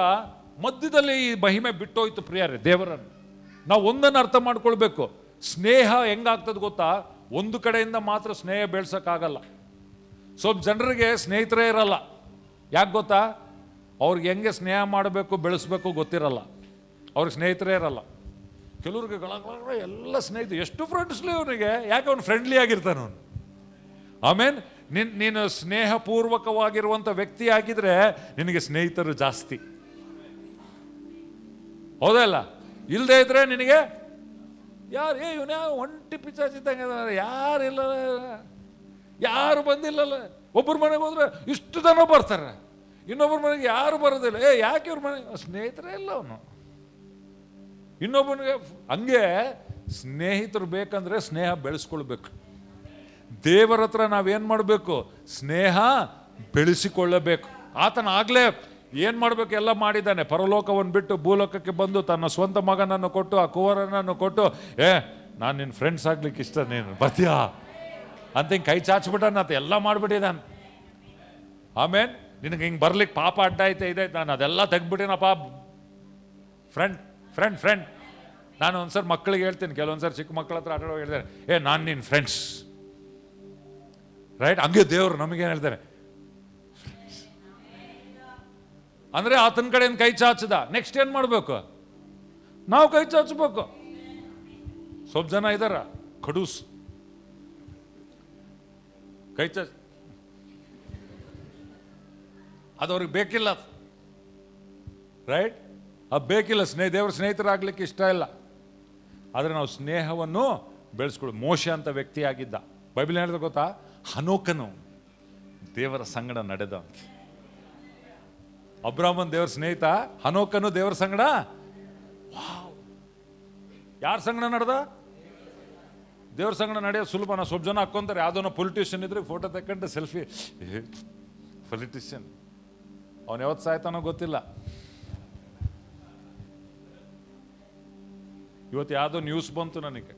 ಮಧ್ಯದಲ್ಲಿ ಈ ಮಹಿಮೆ ಬಿಟ್ಟೋಯ್ತು ಪ್ರಿಯರೇ. ದೇವರನ್ನು ನಾವು ಒಂದನ್ನು ಅರ್ಥ ಮಾಡ್ಕೊಳ್ಬೇಕು. ಸ್ನೇಹ ಹೆಂಗಾಗ್ತದೆ ಗೊತ್ತಾ? ಒಂದು ಕಡೆಯಿಂದ ಮಾತ್ರ ಸ್ನೇಹ ಬೆಳೆಸೋಕ್ಕಾಗಲ್ಲ. ಸ್ವಲ್ಪ ಜನರಿಗೆ ಸ್ನೇಹಿತರೇ ಇರಲ್ಲ. ಯಾಕೆ ಗೊತ್ತಾ? ಅವ್ರಿಗೆ ಹೆಂಗೆ ಸ್ನೇಹ ಮಾಡಬೇಕು, ಬೆಳೆಸ್ಬೇಕು ಗೊತ್ತಿರಲ್ಲ. ಅವ್ರಿಗೆ ಸ್ನೇಹಿತರೇ ಇರಲ್ಲ. ಕೆಲವ್ರಿಗೆ ಎಲ್ಲ ಸ್ನೇಹಿತರು, ಎಷ್ಟು ಫ್ರೆಂಡ್ಸ್ಲಿ ಅವನಿಗೆ. ಯಾಕೆ ಅವನು ಫ್ರೆಂಡ್ಲಿ ಆಗಿರ್ತಾನೆ ಅವನು. ಆಮೇಲೆ ನೀನು ಸ್ನೇಹಪೂರ್ವಕವಾಗಿರುವಂಥ ವ್ಯಕ್ತಿ ಆಗಿದ್ರೆ ನಿನಗೆ ಸ್ನೇಹಿತರು ಜಾಸ್ತಿ. ಹೌದಲ್ಲ? ಇಲ್ಲದೆ ಇದ್ರೆ ನಿನಗೆ ಯಾರು ಇವನ ಒಂಟಿ ಪಿಚಾಚಿದ್ದಂಗೆ, ಯಾರಿಲ್ಲ, ಯಾರು ಬಂದಿಲ್ಲಲ್ಲ. ಒಬ್ಬರ ಮನೆಗೆ ಹೋದ್ರೆ ಇಷ್ಟು ಜನ ಬರ್ತಾರೆ, ಇನ್ನೊಬ್ಬರ ಮನೆಗೆ ಯಾರು ಬರೋದಿಲ್ಲ. ಯಾಕೆ ಇವ್ರ ಮನೆ? ಸ್ನೇಹಿತರೇ ಇಲ್ಲ ಅವನು. ಇನ್ನೊಬ್ಬನಿಗೆ ಹಂಗೆ ಸ್ನೇಹಿತರು ಬೇಕಂದ್ರೆ ಸ್ನೇಹ ಬೆಳೆಸ್ಕೊಳ್ಬೇಕು. ದೇವರ ಹತ್ರ ನಾವೇನು ಮಾಡಬೇಕು? ಸ್ನೇಹ ಬೆಳೆಸಿಕೊಳ್ಳಬೇಕು. ಆತನ ಆಗ್ಲೇ ಏನು ಮಾಡಬೇಕು ಎಲ್ಲ ಮಾಡಿದ್ದಾನೆ. ಪರಲೋಕವನ್ನು ಬಿಟ್ಟು ಭೂಲೋಕಕ್ಕೆ ಬಂದು ತನ್ನ ಸ್ವಂತ ಮಗನನ್ನು ಕೊಟ್ಟು, ಆ ಕುವರನನ್ನು ಕೊಟ್ಟು, ನಾನು ನಿನ್ನ ಫ್ರೆಂಡ್ಸ್ ಆಗ್ಲಿಕ್ಕೆ ಇಷ್ಟ, ನೀನು ಬರ್ತೀಯಾ ಅಂತ ಹಿಂಗೆ ಕೈ ಚಾಚ್ಬಿಟ್ಟ ನಾತ ಎಲ್ಲ ಮಾಡ್ಬಿಟ್ಟಿದ್ದಾನೆ. ಆಮೇಲೆ ನಿನಗೆ ಹಿಂಗೆ ಬರ್ಲಿಕ್ಕೆ ಪಾಪ ಅಡ್ಡ ಐತೆ ಇದೈತೆ, ನಾನು ಅದೆಲ್ಲ ತೆಗ್ಬಿಟ್ಟಿನಪ್ಪ. ಫ್ರೆಂಡ್ ಫ್ರೆಂಡ್ ಫ್ರೆಂಡ್ ನಾನು ಒಂದ್ಸರಿ ಮಕ್ಕಳಿಗೆ ಹೇಳ್ತೀನಿ, ಕೆಲವೊಂದ್ಸರಿ ಚಿಕ್ಕ ಮಕ್ಕಳ ಹತ್ರ ಆಟ ಹೇಳ್ತಾರೆ, ನಾನು ನಿನ್ನ ಫ್ರೆಂಡ್ಸ್, ರೈಟ್? ಹಂಗೆ ದೇವರು ನಮಗೇನು ಹೇಳ್ತಾರೆ ಅಂದ್ರೆ ಆತನ ಕಡೆಯಿಂದ ಕೈ ಚಾಚದ, ನೆಕ್ಸ್ಟ್ ಏನ್ ಮಾಡ್ಬೇಕು? ನಾವು ಕೈ ಚಾಚಬೇಕು. ಸ್ವಲ್ಪ ಜನ ಇದಾರ ಖಡೂಸ್, ಕೈ ಚಾಚ್ ಅದವ್ರಿಗೆ ಬೇಕಿಲ್ಲ, ರೈಟ್? ಅದು ಬೇಕಿಲ್ಲ. ದೇವ್ರ ಸ್ನೇಹಿತರಾಗ್ಲಿಕ್ಕೆ ಇಷ್ಟ ಇಲ್ಲ. ಆದರೆ ನಾವು ಸ್ನೇಹವನ್ನು ಬೆಳೆಸ್ಕೊಳ್ಳಿ. ಮೋಶೆ ಅಂತ ವ್ಯಕ್ತಿ ಆಗಿದ್ದ. ಬೈಬಲ್ ಹೇಳಿದ ಗೊತ್ತಾ? ಹನೋಕನು ದೇವರ ಸಂಗಡ ನಡೆದ ಅಂತ. ಅಬ್ರಾಮನ್ ದೇವರ ಸ್ನೇಹಿತ, ಹನೋಕನು ದೇವರ ಸಂಗಡ. ಯಾರ ಸಂಗಡ ನಡೆದ? ದೇವ್ರ ಸಂಗಡ ನಡೆಯೋದು ಸುಲಭ. ನಾವು ಸ್ವಲ್ಪ ಜನ ಹಾಕ್ಕೊಂತಾರೆ, ಯಾವುದೋ ಪೊಲಿಟಿಷಿಯನ್ ಇದ್ರೆ ಫೋಟೋ ತಗೊಂಡು ಸೆಲ್ಫಿ. ಪೊಲಿಟಿಷಿಯನ್ ಅವನು ಯಾವತ್ತು ಸಾಯ್ತಾನೋ ಗೊತ್ತಿಲ್ಲ. ಇವತ್ತು ಯಾವುದೋ ನ್ಯೂಸ್ ಬಂತು ನನಗೆ,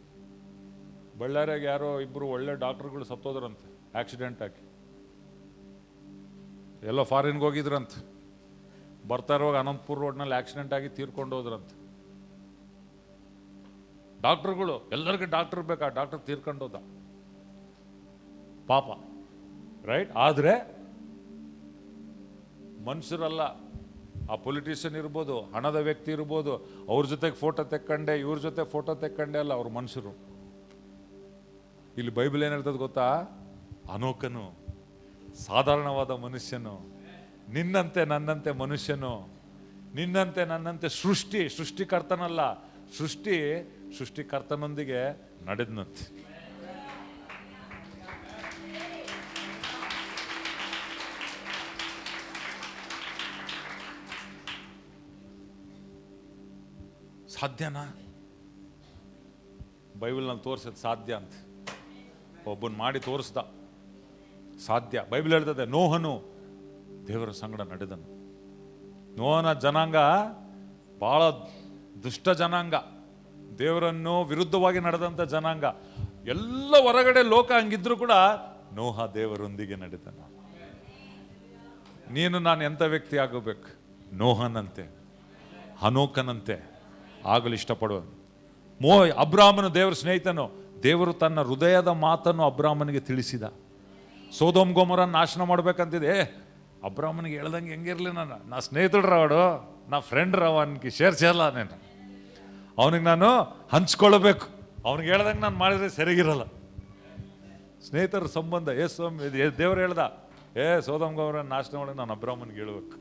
ಬಳ್ಳಾರಿಯಾಗ ಯಾರೋ ಇಬ್ಬರು ಒಳ್ಳೆ ಡಾಕ್ಟರ್ಗಳು ಸತ್ತೋದ್ರಂತೆ ಆಕ್ಸಿಡೆಂಟ್ ಆಗಿ. ಎಲ್ಲೋ ಫಾರಿನ್ಗೆ ಹೋಗಿದ್ರಂತೆ, ಬರ್ತಾ ಇರುವಾಗ ಅನಂತಪುರ ರೋಡ್ನಲ್ಲಿ ಆಕ್ಸಿಡೆಂಟ್ ಆಗಿ ತೀರ್ಕೊಂಡು ಹೋದ್ರಂತೆ. ಡಾಕ್ಟರ್ಗಳು, ಎಲ್ಲರಿಗೂ ಡಾಕ್ಟರ್ ಬೇಕಾ, ಡಾಕ್ಟರ್ ತೀರ್ಕೊಂಡು ಹೋದ ಪಾಪ, ರೈಟ್? ಆದರೆ ಮನುಷ್ಯರಲ್ಲ. ಆ ಪೊಲಿಟಿಷಿಯನ್ ಇರ್ಬೋದು, ಹಣದ ವ್ಯಕ್ತಿ ಇರ್ಬೋದು, ಅವ್ರ ಜೊತೆಗೆ ಫೋಟೋ ತೆಕ್ಕೊಂಡೆ, ಇವ್ರ ಜೊತೆ ಫೋಟೋ ತೆಕ್ಕೊಂಡೆ ಅಲ್ಲ, ಅವ್ರ ಮನುಷ್ಯರು. ಇಲ್ಲಿ ಬೈಬಲ್ ಏನು ಹೇಳ್ತದೆ ಗೊತ್ತಾ? ಅನೋಕನು ಸಾಧಾರಣವಾದ ಮನುಷ್ಯನು, ನಿನ್ನಂತೆ ನನ್ನಂತೆ ಮನುಷ್ಯನು, ನಿನ್ನಂತೆ ನನ್ನಂತೆ ಸೃಷ್ಟಿಕರ್ತನಲ್ಲ, ಸೃಷ್ಟಿಕರ್ತನೊಂದಿಗೆ ನಡೆದನಂತೆ. ಸಾಧ್ಯನಾ? ಬೈಬಲ್ನಲ್ಲಿ ತೋರಿಸೋದು ಸಾಧ್ಯ ಅಂತ. ಒಬ್ಬನ್ ಮಾಡಿ ತೋರಿಸ್ದ, ಸಾಧ್ಯ. ಬೈಬಲ್ ಹೇಳ್ತದೆ, ನೋಹನು ದೇವರ ಸಂಗಡ ನಡೆದನು. ನೋಹನ ಜನಾಂಗ ಬಹಳ ದುಷ್ಟ ಜನಾಂಗ, ದೇವರನ್ನು ವಿರುದ್ಧವಾಗಿ ನಡೆದಂಥ ಜನಾಂಗ. ಎಲ್ಲ ಹೊರಗಡೆ ಲೋಕ ಹಂಗಿದ್ರು ಕೂಡ ನೋಹ ದೇವರೊಂದಿಗೆ ನಡೆದನು. ನೀನು ನಾನು ಎಂಥ ವ್ಯಕ್ತಿ ಆಗಬೇಕು? ನೋಹನಂತೆ, ಹನೋಕನಂತೆ ಆಗಲು ಇಷ್ಟಪಡುವ. ಅಬ್ರಾಮನು ದೇವರ ಸ್ನೇಹಿತನು. ದೇವರು ತನ್ನ ಹೃದಯದ ಮಾತನ್ನು ಅಬ್ರಾಮನಿಗೆ ತಿಳಿಸಿದ. ಸೋದೋಮ್ ಗೊಮೋರನ್ನು ನಾಶನ ಮಾಡ್ಬೇಕಂತಿದೆ. ಅಬ್ರಾಮನಿಗೆ ಹೇಳ್ದಂಗೆ ಹೆಂಗಿರ್ಲಿ, ನಾ ಸ್ನೇಹಿತರವಡು, ನಾ ಫ್ರೆಂಡ್ ರವ ಅನ್ಕಿ ಸೇರ್ಸಲ್ಲ. ಅವನಿಗೆ ನಾನು ಹಂಚ್ಕೊಳ್ಬೇಕು. ಅವ್ನಿಗೆ ಹೇಳ್ದಂಗೆ ನಾನು ಮಾಡಿದ್ರೆ ಸರಿಗಿರಲ್ಲ. ಸ್ನೇಹಿತರ ಸಂಬಂಧ. ದೇವ್ರು ಹೇಳ್ದ, ಸೋದೋಮ್ ಗೊಮೋರನ್ನು ನಾಶನ ಮಾಡಿ ನಾನು ಅಬ್ರಾಮನಿಗೆ ಹೇಳ್ಬೇಕು.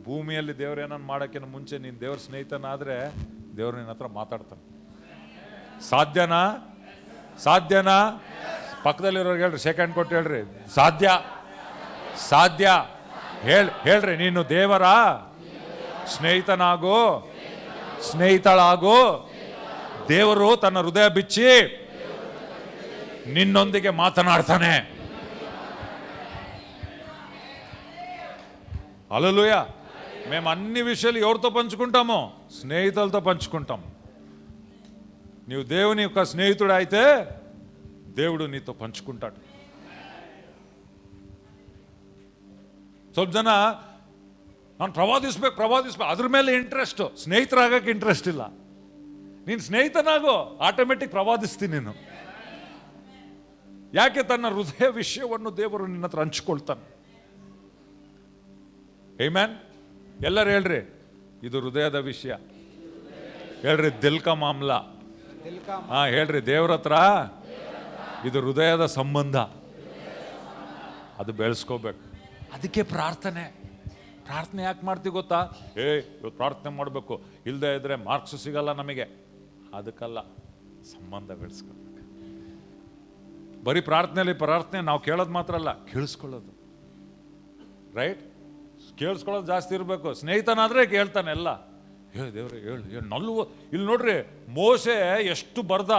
ಭೂಮಿಯಲ್ಲಿ ದೇವ್ರ ಏನನ್ನ ಮಾಡೋಕ್ಕಿಂತ ಮುಂಚೆ ನೀನು ದೇವ್ರ ಸ್ನೇಹಿತನಾದ್ರೆ ದೇವ್ರ ನಿನ್ನ ಹತ್ರ ಮಾತಾಡ್ತಾನೆ. ಸಾಧ್ಯನಾ? ಸಾಧ್ಯನಾ? ಪಕ್ಕದಲ್ಲಿರೋರ್ಗೆ ಹೇಳ್ರಿ, ಶೇಕ್ ಹ್ಯಾಂಡ್ ಕೊಟ್ಟು ಹೇಳ್ರಿ, ಸಾಧ್ಯ, ಸಾಧ್ಯ. ಹೇಳ್ರಿ, ನೀನು ದೇವರ ಸ್ನೇಹಿತನಾಗು, ಸ್ನೇಹಿತಳಾಗು. ದೇವರು ತನ್ನ ಹೃದಯ ಬಿಚ್ಚಿ ನಿನ್ನೊಂದಿಗೆ ಮಾತನಾಡ್ತಾನೆ. హల్లెలూయా. మేము అన్ని విషయాలు ఎవరితో పంచుకుంటామో? స్నేహితులతో పంచుకుంటాం. నీవు దేవుని యొక్క స్నేహితుడు అయితే దేవుడు నీతో పంచుకుంటాడు. ಸ್ವಲ್ಪ ಜನ ನಾನು ಪ್ರವಾದಿಸ್ಬೇಕು ಅದ್ರ ಮೇಲೆ ಇಂಟ್ರೆಸ್ಟ್, ಸ್ನೇಹಿತರಾಗಕ್ಕೆ ಇಂಟ್ರೆಸ್ಟ್ ಇಲ್ಲ. ನೀನು ಸ್ನೇಹಿತನಾಗೋ, ಆಟೋಮೆಟಿಕ್ ಪ್ರವಾದಿಸ್ತೀನಿ ನೀನು. ಯಾಕೆ? ತನ್ನ ಹೃದಯ ವಿಷಯವನ್ನು ದೇವರು ನಿನ್ನ ಹತ್ರ ಹಂಚ್ಕೊಳ್ತಾನೆ. ಆಮೆನ್. ಎಲ್ಲರೂ ಹೇಳ್ರಿ, ಇದು ಹೃದಯದ ವಿಷಯ. ಹೇಳ್ರಿ, ದಿಲ್ ಕಾ ಮಾಮ್ಲಾ. ಹೇಳ್ರಿ, ದೇವ್ರ ಹತ್ರ ಇದು ಹೃದಯದ ಸಂಬಂಧ, ಅದು ಬೆಳೆಸ್ಕೋಬೇಕು. ಅದಕ್ಕೆ ಪ್ರಾರ್ಥನೆ ಯಾಕೆ ಮಾಡ್ತೀವಿ ಗೊತ್ತಾ? ಇವತ್ತು ಪ್ರಾರ್ಥನೆ ಮಾಡಬೇಕು, ಇಲ್ಲದೆ ಇದ್ರೆ ಮಾರ್ಕ್ಸ್ ಸಿಗಲ್ಲ ನಮಗೆ. ಅದಕ್ಕಲ್ಲ, ಸಂಬಂಧ ಬೆಳೆಸ್ಕೋಬೇಕು. ಬರೀ ಪ್ರಾರ್ಥನೆ ನಾವು ಕೇಳೋದು ಮಾತ್ರ ಅಲ್ಲ, ಕೇಳಿಸ್ಕೊಳ್ಳೋದು, ರೈಟ್? ಕೇಳಿಸ್ಕೊಳ್ಳೋದು ಜಾಸ್ತಿ ಇರಬೇಕು. ಸ್ನೇಹಿತನಾದ್ರೆ ಕೇಳ್ತಾನೆ ಎಲ್ಲ. ದೇವ್ರೆ ಹೇಳು ಇಲ್ಲಿ ನೋಡ್ರಿ, ಮೋಶೆ ಎಷ್ಟು ಬರ್ದ,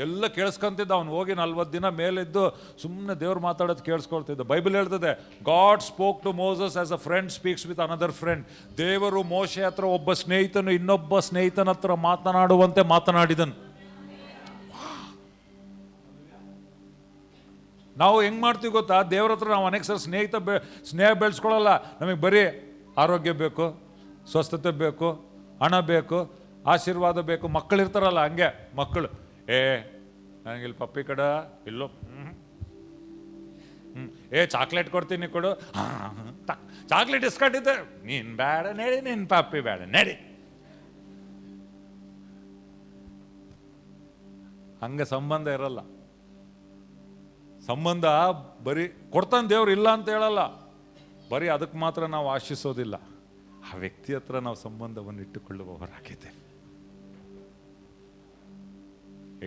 ಎಲ್ಲ ಕೇಳಿಸ್ಕೊಂತಿದ್ದ. ಅವ್ನು ಹೋಗಿ 40 ದಿನ ಮೇಲಿದ್ದು ಸುಮ್ಮನೆ ದೇವ್ರು ಮಾತಾಡೋದು ಕೇಳಿಸ್ಕೊಳ್ತಿದ್ದ. ಬೈಬಲ್ ಹೇಳ್ತದೆ, God spoke to Moses as a friend speaks with another friend. ದೇವರು ಮೋಶೆ ಹತ್ರ ಒಬ್ಬ ಸ್ನೇಹಿತನು ಇನ್ನೊಬ್ಬ ಸ್ನೇಹಿತನ ಹತ್ರ ಮಾತನಾಡುವಂತೆ ಮಾತನಾಡಿದನು. ನಾವು ಹೆಂಗೆ ಮಾಡ್ತೀವಿ ಗೊತ್ತಾ, ದೇವ್ರ ಹತ್ರ ನಾವು ಅನೇಕ ಸಲ ಸ್ನೇಹ ಬೆಳೆಸ್ಕೊಳ್ಳಲ್ಲ. ನಮಗೆ ಬರೀ ಆರೋಗ್ಯ ಬೇಕು, ಸ್ವಸ್ಥತೆ ಬೇಕು, ಹಣ ಬೇಕು, ಆಶೀರ್ವಾದ ಬೇಕು. ಮಕ್ಕಳಿರ್ತಾರಲ್ಲ ಹಂಗೆ, ಮಕ್ಕಳು ನನಗಿಲ್ಲಿ ಪಪ್ಪಿ ಕಡ ಇಲ್ಲೋ, ಚಾಕ್ಲೇಟ್ ಕೊಡ್ತೀನಿ ಕೊಡು, ಚಾಕ್ಲೇಟ್ ಇಸ್ಕೊಂಡಿದ್ದೆ, ನೀನು ಬೇಡ ನಡಿ, ನಿನ್ನ ಪಪ್ಪಿ ಬೇಡ ನಡಿ. ಹಂಗೆ ಸಂಬಂಧ ಇರಲ್ಲ. ಸಂಬಂಧ ಬರೀ ಕೊಡ್ತಾನೆ ದೇವ್ರು, ಇಲ್ಲ ಅಂತ ಹೇಳಲ್ಲ. ಬರೀ ಅದಕ್ಕೆ ಮಾತ್ರ ನಾವು ಆಶಿಸೋದಿಲ್ಲ, ಆ ವ್ಯಕ್ತಿ ಹತ್ರ ನಾವು ಸಂಬಂಧವನ್ನು ಇಟ್ಟುಕೊಳ್ಳುವವರಾಗಿದ್ದೇವೆ.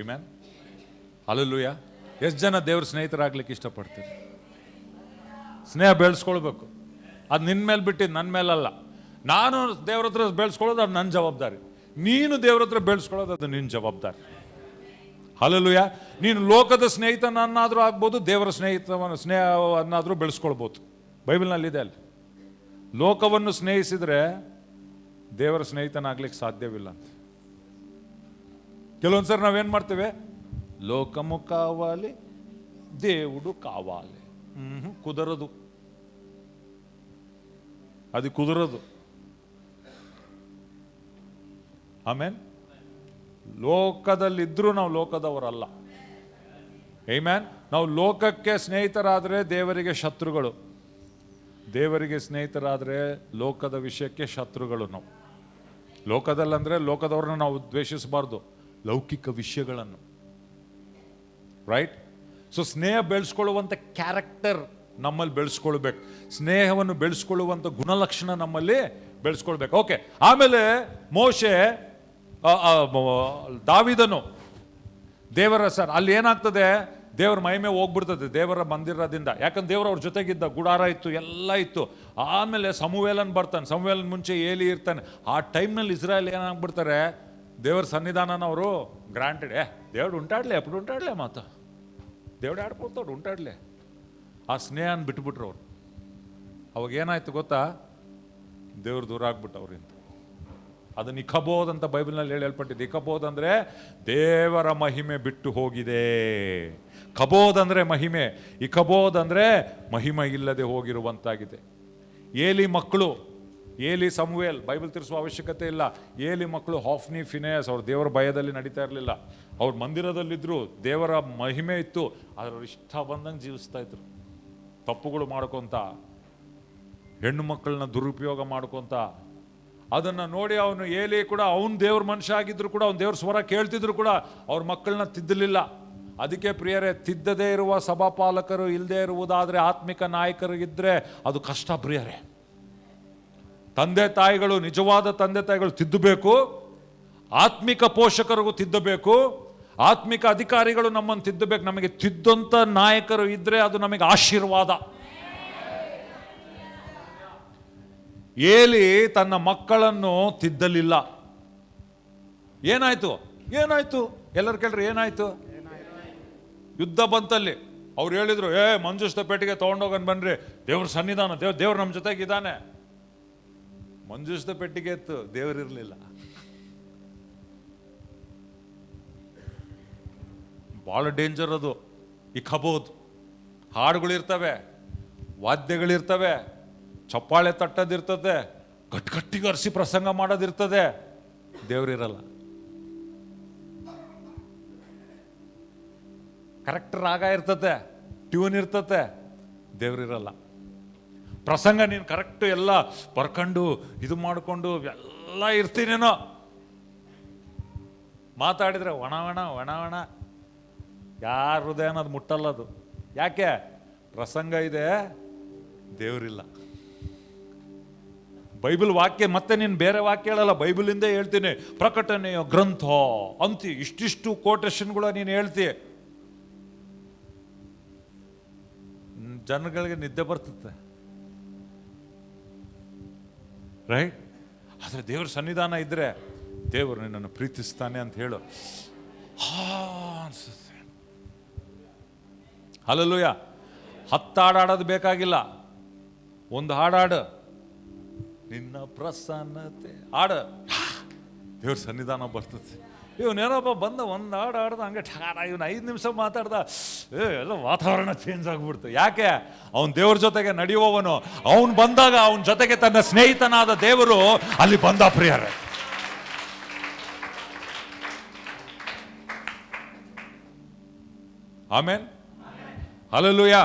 Amen, hallelujah. ಎಷ್ಟು ಜನ ದೇವ್ರ ಸ್ನೇಹಿತರಾಗ್ಲಿಕ್ಕೆ ಇಷ್ಟಪಡ್ತೀರಿ? ಸ್ನೇಹ ಬೆಳೆಸ್ಕೊಳ್ಬೇಕು. ಅದು ನಿನ್ನ ಮೇಲೆ ಬಿಟ್ಟಿದ್ದು, ನನ್ನ ಮೇಲಲ್ಲ. ನಾನು ದೇವ್ರ ಹತ್ರ ಬೆಳೆಸ್ಕೊಳ್ಳೋದು ಅದು ನನ್ನ ಜವಾಬ್ದಾರಿ. ನೀನು ದೇವ್ರ ಹತ್ರ ಬೆಳೆಸ್ಕೊಳ್ಳೋದು ಅದು ನಿನ್ನ ಜವಾಬ್ದಾರಿ. ಹಲ್ಲೆಲೂಯಾ. ನೀನು ಲೋಕದ ಸ್ನೇಹಿತನನ್ನಾದರೂ ಆಗ್ಬೋದು, ದೇವರ ಸ್ನೇಹವನ್ನಾದರೂ ಬೆಳೆಸ್ಕೊಳ್ಬೋದು. ಬೈಬಲ್ನಲ್ಲಿದೆ. ಅಲ್ಲಿ ಲೋಕವನ್ನು ಸ್ನೇಹಿಸಿದ್ರೆ ದೇವರ ಸ್ನೇಹಿತನಾಗ್ಲಿಕ್ಕೆ ಸಾಧ್ಯವಿಲ್ಲ ಅಂತ. ಕೆಲವೊಂದ್ಸರಿ ನಾವೇನ್ ಮಾಡ್ತೇವೆ, ಲೋಕಮು ಕಾవాలి దేవుడు కావాలి. ಕುದರದು, ಅದು ಕುದರದು. ಆಮೇನ್. ಲೋಕದಲ್ಲಿದ್ರೂ ನಾವು ಲೋಕದವರಲ್ಲ. ಆಮೆನ್. ನಾವು ಲೋಕಕ್ಕೆ ಸ್ನೇಹಿತರಾದರೆ ದೇವರಿಗೆ ಶತ್ರುಗಳು, ದೇವರಿಗೆ ಸ್ನೇಹಿತರಾದರೆ ಲೋಕದ ವಿಷಯಕ್ಕೆ ಶತ್ರುಗಳು. ನಾವು ಲೋಕದಲ್ಲಂದ್ರೆ ಲೋಕದವ್ರನ್ನ ನಾವು ದ್ವೇಷಿಸಬಾರ್ದು, ಲೌಕಿಕ ವಿಷಯಗಳನ್ನು. ರೈಟ್. ಸೊ ಸ್ನೇಹ ಬೆಳೆಸ್ಕೊಳ್ಳುವಂಥ ಕ್ಯಾರೆಕ್ಟರ್ ನಮ್ಮಲ್ಲಿ ಬೆಳೆಸ್ಕೊಳ್ಬೇಕು. ಸ್ನೇಹವನ್ನು ಬೆಳೆಸ್ಕೊಳ್ಳುವಂಥ ಗುಣಲಕ್ಷಣ ನಮ್ಮಲ್ಲಿ ಬೆಳೆಸ್ಕೊಳ್ಬೇಕು. ಓಕೆ. ಆಮೇಲೆ ಮೋಶೆ, ದಾವಿದನು ದೇವರ ಅಲ್ಲಿ ಏನಾಗ್ತದೆ, ದೇವರ ಮಹಿಮೆ ಹೋಗ್ಬಿಡ್ತದೆ ದೇವರ ಮಂದಿರದಿಂದ. ಯಾಕಂದ್ರೆ ದೇವರು ಅವ್ರ ಜೊತೆಗಿದ್ದ, ಗುಡಾರ ಇತ್ತು, ಎಲ್ಲ ಇತ್ತು. ಆಮೇಲೆ ಸಮುವೇಲನ್ ಬರ್ತಾನೆ, ಸಮುವೇಲನ್ ಮುಂಚೆ ಏಲಿ ಇರ್ತಾನೆ. ಆ ಟೈಮ್ನಲ್ಲಿ ಇಸ್ರಾಯೇಲ್ ಏನಾಗ್ಬಿಡ್ತಾರೆ, ದೇವರ ಸನ್ನಿಧಾನನ ಅವರು ಗ್ರಾಂಟೆಡ್, ದೇವ್ರು ಉಂಟಾಡ್ಲೆ ಅప్పుడు ಉಂಟಾಡ್ಲೆ ಮಾತು, ದೇವ್ರು ಆಡ್ಕೊಳ್ತವ್ರು ಉಂಟಾಡ್ಲೆ. ಆ ಸ್ನೇಹನ ಬಿಟ್ಬಿಟ್ರು ಅವ್ರು. ಅವಾಗ ಏನಾಯ್ತು ಗೊತ್ತಾ, ದೇವ್ರು ದೂರ ಆಗ್ಬಿಟ್ಟು ಅವರಿಂದ. ಅದನ್ನ ಇಕಬೋದ್ ಅಂತ ಬೈಬಲ್ನಲ್ಲಿ ಹೇಳಲ್ಪಟ್ಟಿದೆ. ಇಕಬೋದ್ ಅಂದ್ರೆ ದೇವರ ಮಹಿಮೆ ಬಿಟ್ಟು ಹೋಗಿದೆ. ಕಬೋದ್ ಅಂದ್ರೆ ಮಹಿಮೆ, ಇಕಬೋದ್ ಅಂದ್ರೆ ಮಹಿಮೆ ಇಲ್ಲದೆ ಹೋಗಿರುವಂತಾಗಿದೆ. ಏಲಿ ಮಕ್ಕಳು, ಏಲಿ ಸಮುವೇಲ್, ಬೈಬಲ್ ತಿರ್ಸುವ ಅವಶ್ಯಕತೆ ಇಲ್ಲ. ಏಲಿ ಮಕ್ಕಳು ಹಾಫ್ನಿ ಫಿನೇಸ್, ಅವ್ರು ದೇವರ ಭಯದಲ್ಲಿ ನಡೀತಾ ಇರಲಿಲ್ಲ. ಅವ್ರ ಮಂದಿರದಲ್ಲಿದ್ರು, ದೇವರ ಮಹಿಮೆ ಇತ್ತು, ಅದ್ರ ಇಷ್ಟ ಬಂದಂಗೆ ಜೀವಿಸ್ತಾ ಇದ್ರು. ತಪ್ಪುಗಳು ಮಾಡ್ಕೊಂತ, ಹೆಣ್ಣು ಮಕ್ಕಳನ್ನ ದುರುಪಯೋಗ ಮಾಡ್ಕೊಂತ. ಅದನ್ನ ನೋಡಿ ಅವನು ಏಲಿ ಕೂಡ, ಅವನು ದೇವ್ರ ಮನುಷ್ಯ ಆಗಿದ್ರು ಕೂಡ, ಅವ್ನು ದೇವ್ರ ಸ್ವರ ಕೇಳ್ತಿದ್ರು ಕೂಡ ಅವ್ರ ಮಕ್ಕಳನ್ನ ತಿದ್ದಲಿಲ್ಲ. ಅದಕ್ಕೆ ಪ್ರಿಯರೇ, ತಿದ್ದದೇ ಇರುವ ಸಭಾಪಾಲಕರು ಇಲ್ಲದೆ ಇರುವುದಾದ್ರೆ, ಆತ್ಮಿಕ ನಾಯಕರು ಇದ್ರೆ ಅದು ಕಷ್ಟ ಪ್ರಿಯರೇ. ತಂದೆ ತಾಯಿಗಳು, ನಿಜವಾದ ತಂದೆ ತಾಯಿಗಳು ತಿದ್ದಬೇಕು, ಆತ್ಮಿಕ ಪೋಷಕರಿಗೂ ತಿದ್ದಬೇಕು, ಆತ್ಮಿಕ ಅಧಿಕಾರಿಗಳು ನಮ್ಮನ್ನು ತಿದ್ದಬೇಕು. ನಮಗೆ ತಿದ್ದಂತ ನಾಯಕರು ಇದ್ರೆ ಅದು ನಮಗೆ ಆಶೀರ್ವಾದ. ಏಲಿ ತನ್ನ ಮಕ್ಕಳನ್ನು ತಿದ್ದಲಿಲ್ಲ. ಏನಾಯ್ತು? ಎಲ್ಲರೂ ಕೇಳ್ರಿ, ಏನಾಯ್ತು? ಯುದ್ಧ ಬಂತಲ್ಲಿ. ಅವ್ರು ಹೇಳಿದ್ರು, ಮಂಜುಷ್ಠ ಪೆಟ್ಟಿಗೆ ತಗೊಂಡೋಗನ್ ಬನ್ರಿ, ದೇವ್ರ ಸನ್ನಿಧಾನ, ದೇವ್ರು ನಮ್ಮ ಜೊತೆಗಿದ್ದಾನೆ. ಮಂಜುಷ್ಠ ಪೆಟ್ಟಿಗೆ ಇತ್ತು, ದೇವರಿರ್ಲಿಲ್ಲ. ಬಹಳ ಡೇಂಜರ್ ಅದು. ಇಕಬೋದ್. ಹಾಡುಗಳಿರ್ತವೆ, ವಾದ್ಯಗಳಿರ್ತವೆ, ಚಪ್ಪಾಳೆ ತಟ್ಟದಿರ್ತದೆ, ಗಟ್ಟಿಗೆ ಅರಿಸಿ ಪ್ರಸಂಗ ಮಾಡೋದಿರ್ತದೆ, ದೇವರಿರಲ್ಲ. ಕರೆಕ್ಟ್ ರಾಗ ಇರ್ತತೆ, ಟ್ಯೂನ್ ಇರ್ತತೆ, ದೇವರಿರಲ್ಲ. ಪ್ರಸಂಗ ನೀನು ಕರೆಕ್ಟ್ ಎಲ್ಲ ಬರ್ಕೊಂಡು ಇದು ಮಾಡಿಕೊಂಡು ಎಲ್ಲ ಇರ್ತೀನೇನೋ, ಮಾತಾಡಿದ್ರೆ ಒಣ ಯಾರ ಹೃದಯ ಅನ್ನೋದು ಮುಟ್ಟಲ್ಲ. ಅದು ಯಾಕೆ? ಪ್ರಸಂಗ ಇದೆ, ದೇವರಿಲ್ಲ. ಬೈಬಲ್ ವಾಕ್ಯ, ಮತ್ತೆ ನೀನು ಬೇರೆ ವಾಕ್ಯ ಹೇಳಲ್ಲ, ಬೈಬಲಿಂದ ಹೇಳ್ತೀನಿ. ಪ್ರಕಟಣೆಯ ಗ್ರಂಥ ಅಂತಿ ಇಷ್ಟಿಷ್ಟು ಕೋಟೇಶನ್ಗಳು ನೀನು ಹೇಳ್ತೀಯ, ಜನಗಳಿಗೆ ನಿದ್ದೆ ಬರ್ತದೆ. ರೈಟ್. ಆದರೆ ದೇವ್ರ ಸನ್ನಿಧಾನ ಇದ್ರೆ, ದೇವರು ನಿನ್ನನ್ನು ಪ್ರೀತಿಸ್ತಾನೆ ಅಂತ ಹೇಳು, ಅನ್ಸುತ್ತೆ. ಹಲ್ಲೆಲೂಯಾ. 10 ಹಾಡಾಡೋದು ಬೇಕಾಗಿಲ್ಲ, ಒಂದು ಹಾಡಾಡು, ನಿನ್ನ ಪ್ರಸನ್ನತೆ ಹಾಡು, ದೇವ್ರ ಸನ್ನಿಧಾನ ಬರ್ತದೆ. ಇವನೇನಪ್ಪ ಬಂದ ಒಂದು ಆಡ್ದ ಹಂಗೆ ಠಾರ, ಇವನು 5 ನಿಮಿಷ ಮಾತಾಡ್ದ, ಎಲ್ಲ ವಾತಾವರಣ ಚೇಂಜ್ ಆಗ್ಬಿಡ್ತು. ಯಾಕೆ? ಅವನು ದೇವ್ರ ಜೊತೆಗೆ ನಡೆಯುವವನು. ಅವನು ಬಂದಾಗ ಅವನ ಜೊತೆಗೆ ತನ್ನ ಸ್ನೇಹಿತನಾದ ದೇವರು ಅಲ್ಲಿ ಬಂದ ಪ್ರಿಯರೇ. ಆಮೇನ್, ಹಲ್ಲೆಲೂಯಾ.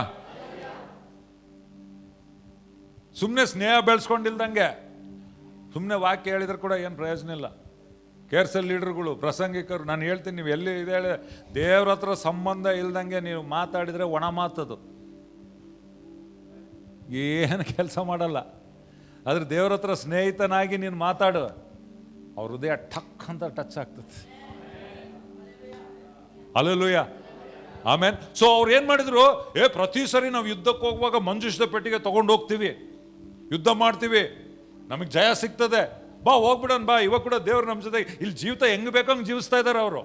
ಸುಮ್ಮನೆ ಸ್ನೇಹ ಬೆಳೆಸ್ಕೊಂಡಿಲ್ದಂಗೆ ಸುಮ್ಮನೆ ವಾಕ್ಯ ಹೇಳಿದ್ರೆ ಕೂಡ ಏನು ಪ್ರಯೋಜನ ಇಲ್ಲ. ಕೇರ್ಸಲ್ ಲೀಡರ್ಗಳು, ಪ್ರಸಂಗಿಕರು, ನಾನು ಹೇಳ್ತೀನಿ, ನೀವು ಎಲ್ಲಿ ಇದೆ ಹೇಳಿ, ದೇವ್ರ ಹತ್ರ ಸಂಬಂಧ ಇಲ್ದಂಗೆ ನೀವು ಮಾತಾಡಿದರೆ ಒಣ ಮಾತದು, ಏನು ಕೆಲಸ ಮಾಡಲ್ಲ. ಆದ್ರೆ ದೇವ್ರ ಹತ್ರ ಸ್ನೇಹಿತನಾಗಿ ನೀನು ಮಾತಾಡು, ಅವ್ರ ಹೃದಯ ಠಕ್ ಅಂತ ಟಚ್ ಆಗ್ತದೆ. ಹಲ್ಲೆಲೂಯಾ, ಆಮೇನ್. ಸೊ ಅವ್ರು ಏನು ಮಾಡಿದ್ರು, ಪ್ರತಿ ಸರಿ ನಾವು ಯುದ್ಧಕ್ಕೆ ಹೋಗುವಾಗ ಮಂಜುಷದ ಪೆಟ್ಟಿಗೆ ತಗೊಂಡು ಹೋಗ್ತೀವಿ, ಯುದ್ಧ ಮಾಡ್ತೀವಿ, ನಮಗೆ ಜಯ ಸಿಗ್ತದೆ, ಬಾ ಹೋಗ್ಬಿಡೋಣ ಬಾ. ಇವಾಗ ಕೂಡ ದೇವ್ರು ನಮ್ಮ ಜೊತೆ ಇಲ್ಲಿ ಜೀವಿತ ಹೆಂಗೆ ಬೇಕಂಗೆ ಜೀವಿಸ್ತಾ ಇದ್ದಾರೆ ಅವರು.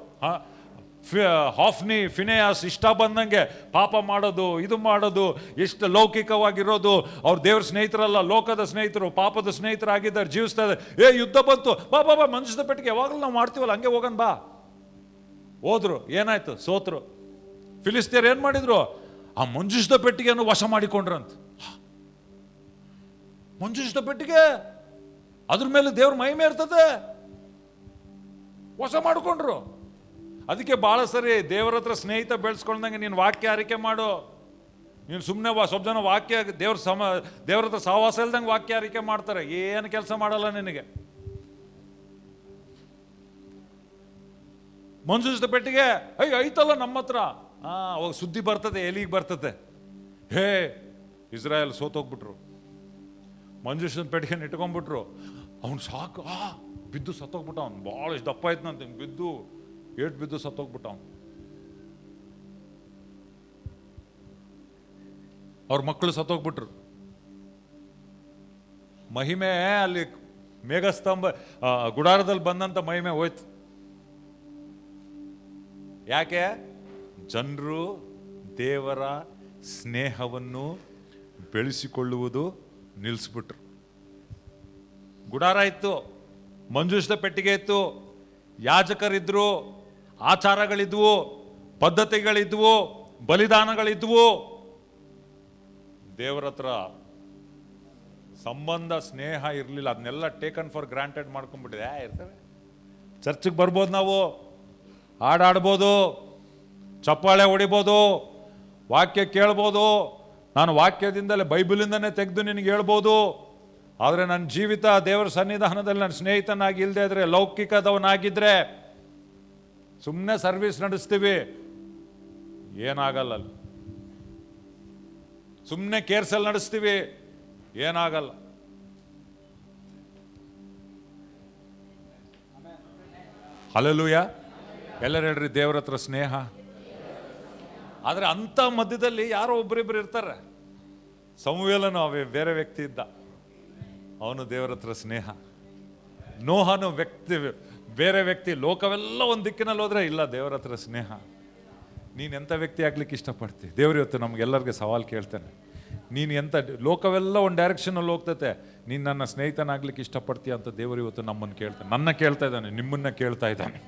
ಹಾಫ್ನಿ ಫಿನೆಯಾಸ್ ಇಷ್ಟ ಬಂದಂಗೆ ಪಾಪ ಮಾಡೋದು, ಇದು ಮಾಡೋದು, ಎಷ್ಟು ಲೌಕಿಕವಾಗಿರೋದು. ಅವ್ರು ದೇವ್ರ ಸ್ನೇಹಿತರಲ್ಲ, ಲೋಕದ ಸ್ನೇಹಿತರು, ಪಾಪದ ಸ್ನೇಹಿತರಾಗಿದ್ದಾರೆ, ಜೀವಿಸ್ತಾ ಇದ್ದಾರೆ. ಯುದ್ಧ ಬಂತು, ಬಾ ಬಾ ಬಾ ಮಂಜುಷದ ಪೆಟ್ಟಿಗೆ ಯಾವಾಗಲೂ ನಾವು ಮಾಡ್ತೀವಲ್ಲ ಹಂಗೆ ಹೋಗೋಣ ಬಾ. ಹೋದ್ರು, ಏನಾಯ್ತು? ಸೋತ್ರು. ಫಿಲಿಸ್ತೀಯರು ಏನು ಮಾಡಿದ್ರು? ಆ ಮಂಜುಷದ ಪೆಟ್ಟಿಗೆಯನ್ನು ವಶ ಮಾಡಿಕೊಂಡ್ರಂತ. ಮಂಜುಷದ ಪೆಟ್ಟಿಗೆ, ಅದ್ರ ಮೇಲೆ ದೇವ್ರ ಮಹಿಮೆ ಇರ್ತದೆ, ವಶ ಮಾಡಿಕೊಂಡ್ರು. ಅದಕ್ಕೆ ಬಹಳ ಸರಿ ದೇವರ ಹತ್ರ ಸ್ನೇಹಿತ ಬೆಳೆಸ್ಕೊಂಡಂಗೆ ನೀನು ವಾಕ್ಯ ಅರಿಕೆ ಮಾಡು. ನೀನು ಸುಮ್ಮನೆ ಸ್ವಲ್ಪ ಜನ ವಾಕ್ಯ ದೇವ್ರ ಹತ್ರ ಸಹವಾಸ ಇಲ್ದಂಗೆ ವಾಕ್ಯ ಅರಿಕೆ ಮಾಡ್ತಾರೆ, ಏನು ಕೆಲಸ ಮಾಡಲ್ಲ ನಿನಗೆ. ಮಂಜುಷದ ಪೆಟ್ಟಿಗೆ ಐತಲ್ಲ ನಮ್ಮ ಹತ್ರ, ಅವಾಗ ಸುದ್ದಿ ಬರ್ತದೆ, ಎಲಿಗೆ ಬರ್ತದೆ, ಹೇ ಇಸ್ರಾಯೇಲ್ ಸೋತೋಗ್ಬಿಟ್ರು, ಮಂಜುಷನ ಪೆಟ್ಟಿಗೆ ಇಟ್ಕೊಂಡ್ಬಿಟ್ರು. ಅವ್ನು ಸಾಕು, ಬಿದ್ದು ಸತ್ತೋಗ್ಬಿಟ್ಟ. ಅವ್ನು ಭಾಳ ಇಷ್ಟು ದಪ್ಪ ಆಯ್ತಂತ, ಬಿದ್ದು ಬಿದ್ದು ಸತ್ತೋಗ್ಬಿಟ್ಟ ಅವ್ನು. ಅವ್ರ ಮಕ್ಕಳು ಸತ್ತೋಗ್ಬಿಟ್ರು. ಮಹಿಮೆ ಅಲ್ಲಿ ಮೇಘಸ್ತಂಭ ಗುಡಾರದಲ್ಲಿ ಬಂದಂತ ಮಹಿಮೆ ಹೋಯ್ತು. ಯಾಕೆ? ಜನರು ದೇವರ ಸ್ನೇಹವನ್ನು ಬೆಳೆಸಿಕೊಳ್ಳುವುದು ನಿಲ್ಲಿಸ್ಬಿಟ್ರು. ಗುಡಾರ ಇತ್ತು, ಮಂಜುಷದ ಪೆಟ್ಟಿಗೆ ಇತ್ತು, ಯಾಜಕರಿದ್ರು, ಆಚಾರಗಳಿದ್ವು, ಪದ್ಧತಿಗಳಿದ್ವು, ಬಲಿದಾನಗಳಿದ್ವು. ದೇವರ ಹತ್ರ ಸಂಬಂಧ ಸ್ನೇಹ ಇರಲಿಲ್ಲ. ಅದನ್ನೆಲ್ಲ ಟೇಕನ್ ಫಾರ್ ಗ್ರಾಂಟೆಡ್ ಮಾಡ್ಕೊಂಡ್ಬಿಟ್ಟಿದೆ. ಇರ್ತವೆ, ಚರ್ಚಿಗೆ ಬರ್ಬೋದು, ನಾವು ಹಾಡಾಡ್ಬೋದು, ಚಪ್ಪಾಳೆ ಹೊಡಿಬೋದು, ವಾಕ್ಯ ಕೇಳ್ಬೋದು, ನಾನು ವಾಕ್ಯದಿಂದಲೇ ಬೈಬಲಿಂದನೇ ತೆಗೆದು ನಿನಗೆ ಹೇಳ್ಬೋದು. ಆದರೆ ನನ್ನ ಜೀವಿತ ದೇವರ ಸನ್ನಿಧಾನದಲ್ಲಿ ನನ್ನ ಸ್ನೇಹಿತನಾಗಿ ಇಲ್ಲದೆ ಇದ್ರೆ, ಲೌಕಿಕದವನಾಗಿದ್ರೆ, ಸುಮ್ಮನೆ ಸರ್ವಿಸ್ ನಡೆಸ್ತೀವಿ, ಏನಾಗಲ್ಲ. ಸುಮ್ಮನೆ ಕೇರ್ಸಲ್ಲಿ ನಡೆಸ್ತೀವಿ, ಏನಾಗಲ್ಲ. ಹಲ್ಲೆಲೂಯಾ. ಎಲ್ಲರೂ ಹೇಳ್ರಿ, ದೇವರ ಹತ್ರ ಸ್ನೇಹ. ಆದರೆ ಅಂಥ ಮಧ್ಯದಲ್ಲಿ ಯಾರೋ ಒಬ್ಬರಿಬ್ಬರು ಇರ್ತಾರೆ. ಸಮುವೇಲನು ಬೇರೆ ವ್ಯಕ್ತಿ ಇದ್ದ, ಅವನು ದೇವರ ಹತ್ರ ಸ್ನೇಹ. ನೋಹನು ಬೇರೆ ವ್ಯಕ್ತಿ. ಲೋಕವೆಲ್ಲ ಒಂದು ದಿಕ್ಕಿನಲ್ಲಿ ಹೋದ್ರೆ, ಇಲ್ಲ ದೇವರ ಹತ್ರ ಸ್ನೇಹ. ನೀನು ಎಂಥ ವ್ಯಕ್ತಿ ಆಗ್ಲಿಕ್ಕೆ ಇಷ್ಟಪಡ್ತಿ? ದೇವ್ರು ಇವತ್ತು ನಮ್ಗೆಲ್ಲರಿಗೆ ಸವಾಲು ಕೇಳ್ತಾನೆ. ನೀನು ಎಂಥ, ಲೋಕವೆಲ್ಲ ಒಂದು ಡೈರೆಕ್ಷನಲ್ಲಿ ಹೋಗ್ತೈತೆ, ನೀನು ನನ್ನ ಸ್ನೇಹಿತನಾಗ್ಲಿಕ್ಕೆ ಇಷ್ಟಪಡ್ತೀಯ ಅಂತ ದೇವರು ಇವತ್ತು ನಮ್ಮನ್ನು ಕೇಳ್ತಾನೆ. ನನ್ನ ಕೇಳ್ತಾ ಇದ್ದಾನೆ, ನಿಮ್ಮನ್ನ ಕೇಳ್ತಾ ಇದ್ದಾನೆ.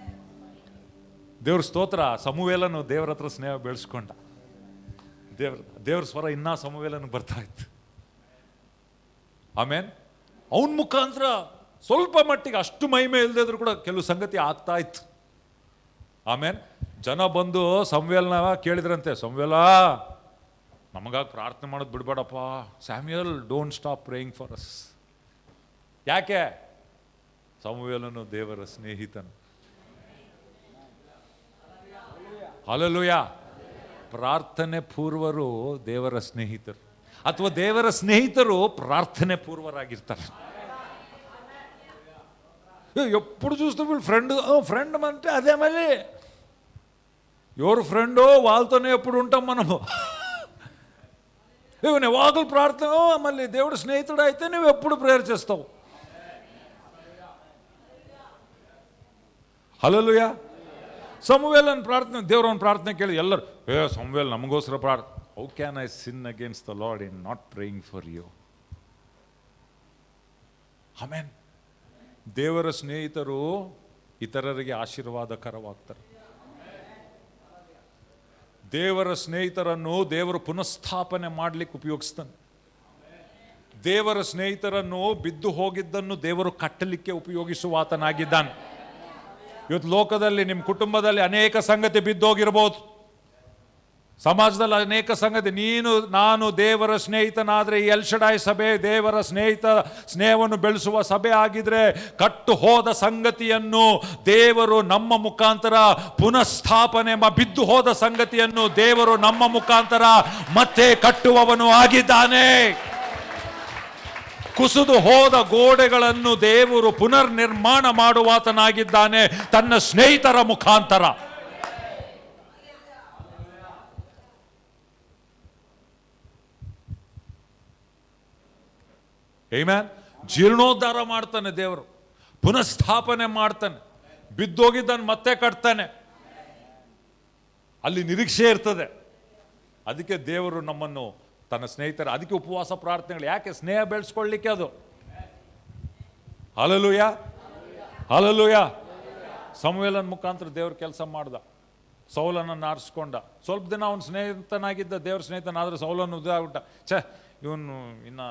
ದೇವ್ರ ಸ್ತೋತ್ರ. ಸಮುವೇಲನು ದೇವರ ಹತ್ರ ಸ್ನೇಹ ಬೆಳೆಸ್ಕೊಂಡ. ದೇವ್ರ ಸ್ವರ ಇನ್ನೂ ಸಮುವೇಲನು ಬರ್ತಾ ಇತ್ತು. ಆಮೇನ್. ಅವನ ಮುಖಾಂತರ ಸ್ವಲ್ಪ ಮಟ್ಟಿಗೆ ಅಷ್ಟು ಮಹಿಮೆ ಇಲ್ಲದಿದ್ರು ಕೂಡ ಕೆಲವು ಸಂಗತಿ ಆಗ್ತಾ ಇತ್ತು. ಆಮೇನ್. ಜನ ಬಂದು ಸಮುವೇಲನ ಕೇಳಿದ್ರಂತೆ, ಸಮುವೇಲ ನಮಗಾಗಿ ಪ್ರಾರ್ಥನೆ ಮಾಡೋದು ಬಿಡ್ಬೇಡಪ್ಪ. Samuel, don't stop praying for us. ಯಾಕೆ? ಸಮುವೇಲನು ದೇವರ ಸ್ನೇಹಿತನು. ಹಲ್ಲೆಲೂಯಾ. ಪ್ರಾರ್ಥನೆ ಪೂರ್ವರು ದೇವರ ಸ್ನೇಹಿತರು, ಅಥವಾ ದೇವರ ಸ್ನೇಹಿತರು ಪ್ರಾರ್ಥನೆ ಪೂರ್ವರಾಗಿರ್ತಾರೆ. ఎప్పుడు చూస్తే వీళ్ళు ఫ్రెండ్ అంటే అదే మళ్ళీ ఎవరు ఫ్రెండో వాళ్ళతోనే ఎప్పుడు ఉంటాం మనము. నువ్వు వాకులు ప్రార్థన, మళ్ళీ దేవుడు స్నేహితుడు అయితే నువ్వు ఎప్పుడు ప్రేయర్ చేస్తావు. ಹಲ್ಲೆಲೂಯಾ. ಸಮುವೇಲನ ಪ್ರಾರ್ಥನೆ, ದೇವರವನ ಪ್ರಾರ್ಥನೆ ಕೇಳಿ ಎಲ್ಲರೂ, ಸಮುವೇಲ್ ನಮಗೋಸ್ಕರ ಪ್ರಾರ್ಥನೆ. How can I sin against the Lord in not praying for you? Amen. ದೇವರ ಸ್ನೇಹಿತರು ಇತರರಿಗೆ ಆಶೀರ್ವಾದಕರವಾಗ್ತಾರೆ. ದೇವರ ಸ್ನೇಹಿತರನ್ನು ದೇವರು ಪುನಃಸ್ಥಾಪನೆ ಮಾಡಲಿಕ್ಕೆ ಉಪಯೋಗಿಸ್ತಾನೆ. ದೇವರ ಸ್ನೇಹಿತರನ್ನು ಬಿದ್ದು ಹೋಗಿದ್ದನ್ನು ದೇವರು ಕಟ್ಟಲಿಕ್ಕೆ ಉಪಯೋಗಿಸುವಾತನಾಗಿದ್ದಾನೆ. ಇವತ್ತು ಲೋಕದಲ್ಲಿ ನಿಮ್ಮ ಕುಟುಂಬದಲ್ಲಿ ಅನೇಕ ಸಂಗತಿ ಬಿದ್ದೋಗಿರ್ಬೋದು, ಸಮಾಜದಲ್ಲಿ ಅನೇಕ ಸಂಗತಿ. ನಾನು ದೇವರ ಸ್ನೇಹಿತನಾದರೆ ಈ ಎಲ್ ಶಡಾಯ್ ಸಭೆ ದೇವರ ಸ್ನೇಹವನ್ನು ಬೆಳೆಸುವ ಸಭೆ ಆಗಿದ್ರೆ, ಕಟ್ಟು ಹೋದ ಸಂಗತಿಯನ್ನು ದೇವರು ನಮ್ಮ ಮುಖಾಂತರ ಪುನಃಸ್ಥಾಪನೆ, ಬಿದ್ದು ಹೋದ ಸಂಗತಿಯನ್ನು ದೇವರು ನಮ್ಮ ಮುಖಾಂತರ ಮತ್ತೆ ಕಟ್ಟುವವನು ಆಗಿದ್ದಾನೆ. ಕುಸಿದು ಹೋದ ಗೋಡೆಗಳನ್ನು ದೇವರು ಪುನರ್ ನಿರ್ಮಾಣ ಮಾಡುವಾತನಾಗಿದ್ದಾನೆ ತನ್ನ ಸ್ನೇಹಿತರ ಮುಖಾಂತರ. ಆಮೆನ್. ಜೀರ್ಣೋದ್ಧಾರ ಮಾಡ್ತಾನೆ ದೇವರು, ಪುನಃಸ್ಥಾಪನೆ ಮಾಡ್ತಾನೆ, ಬಿದ್ದೋಗಿದ್ದನ್ನು ಮತ್ತೆ ಕಟ್ತಾನೆ. ಅಲ್ಲಿ ನಿರೀಕ್ಷೆ ಇರ್ತದೆ. ಅದಕ್ಕೆ ದೇವರು ನಮ್ಮನ್ನು ತನ್ನ ಸ್ನೇಹಿತರ, ಅದಕ್ಕೆ ಉಪವಾಸ ಪ್ರಾರ್ಥನೆಗಳು. ಯಾಕೆ? ಸ್ನೇಹ ಬೆಳೆಸ್ಕೊಳ್ಳಿಕ್ಕೆ. ಅದು ಹಲ್ಲೆಲೂಯ, ಹಲ್ಲೆಲೂಯ. ಸಮುವೇಲನ ಮುಖಾಂತರ ದೇವ್ರ ಕೆಲಸ ಮಾಡ್ದ, ಸೌಲನನ್ನು ಆರಿಸ್ಕೊಂಡ. ಸ್ವಲ್ಪ ದಿನ ಅವನು ಸ್ನೇಹಿತನಾಗಿದ್ದ, ದೇವ್ರ ಸ್ನೇಹಿತನಾದ್ರೆ ಸೌಲನ್ನು ಉದಾಗ್ಬಿಟ್ಟ. ಇವನು ಇನ್ನ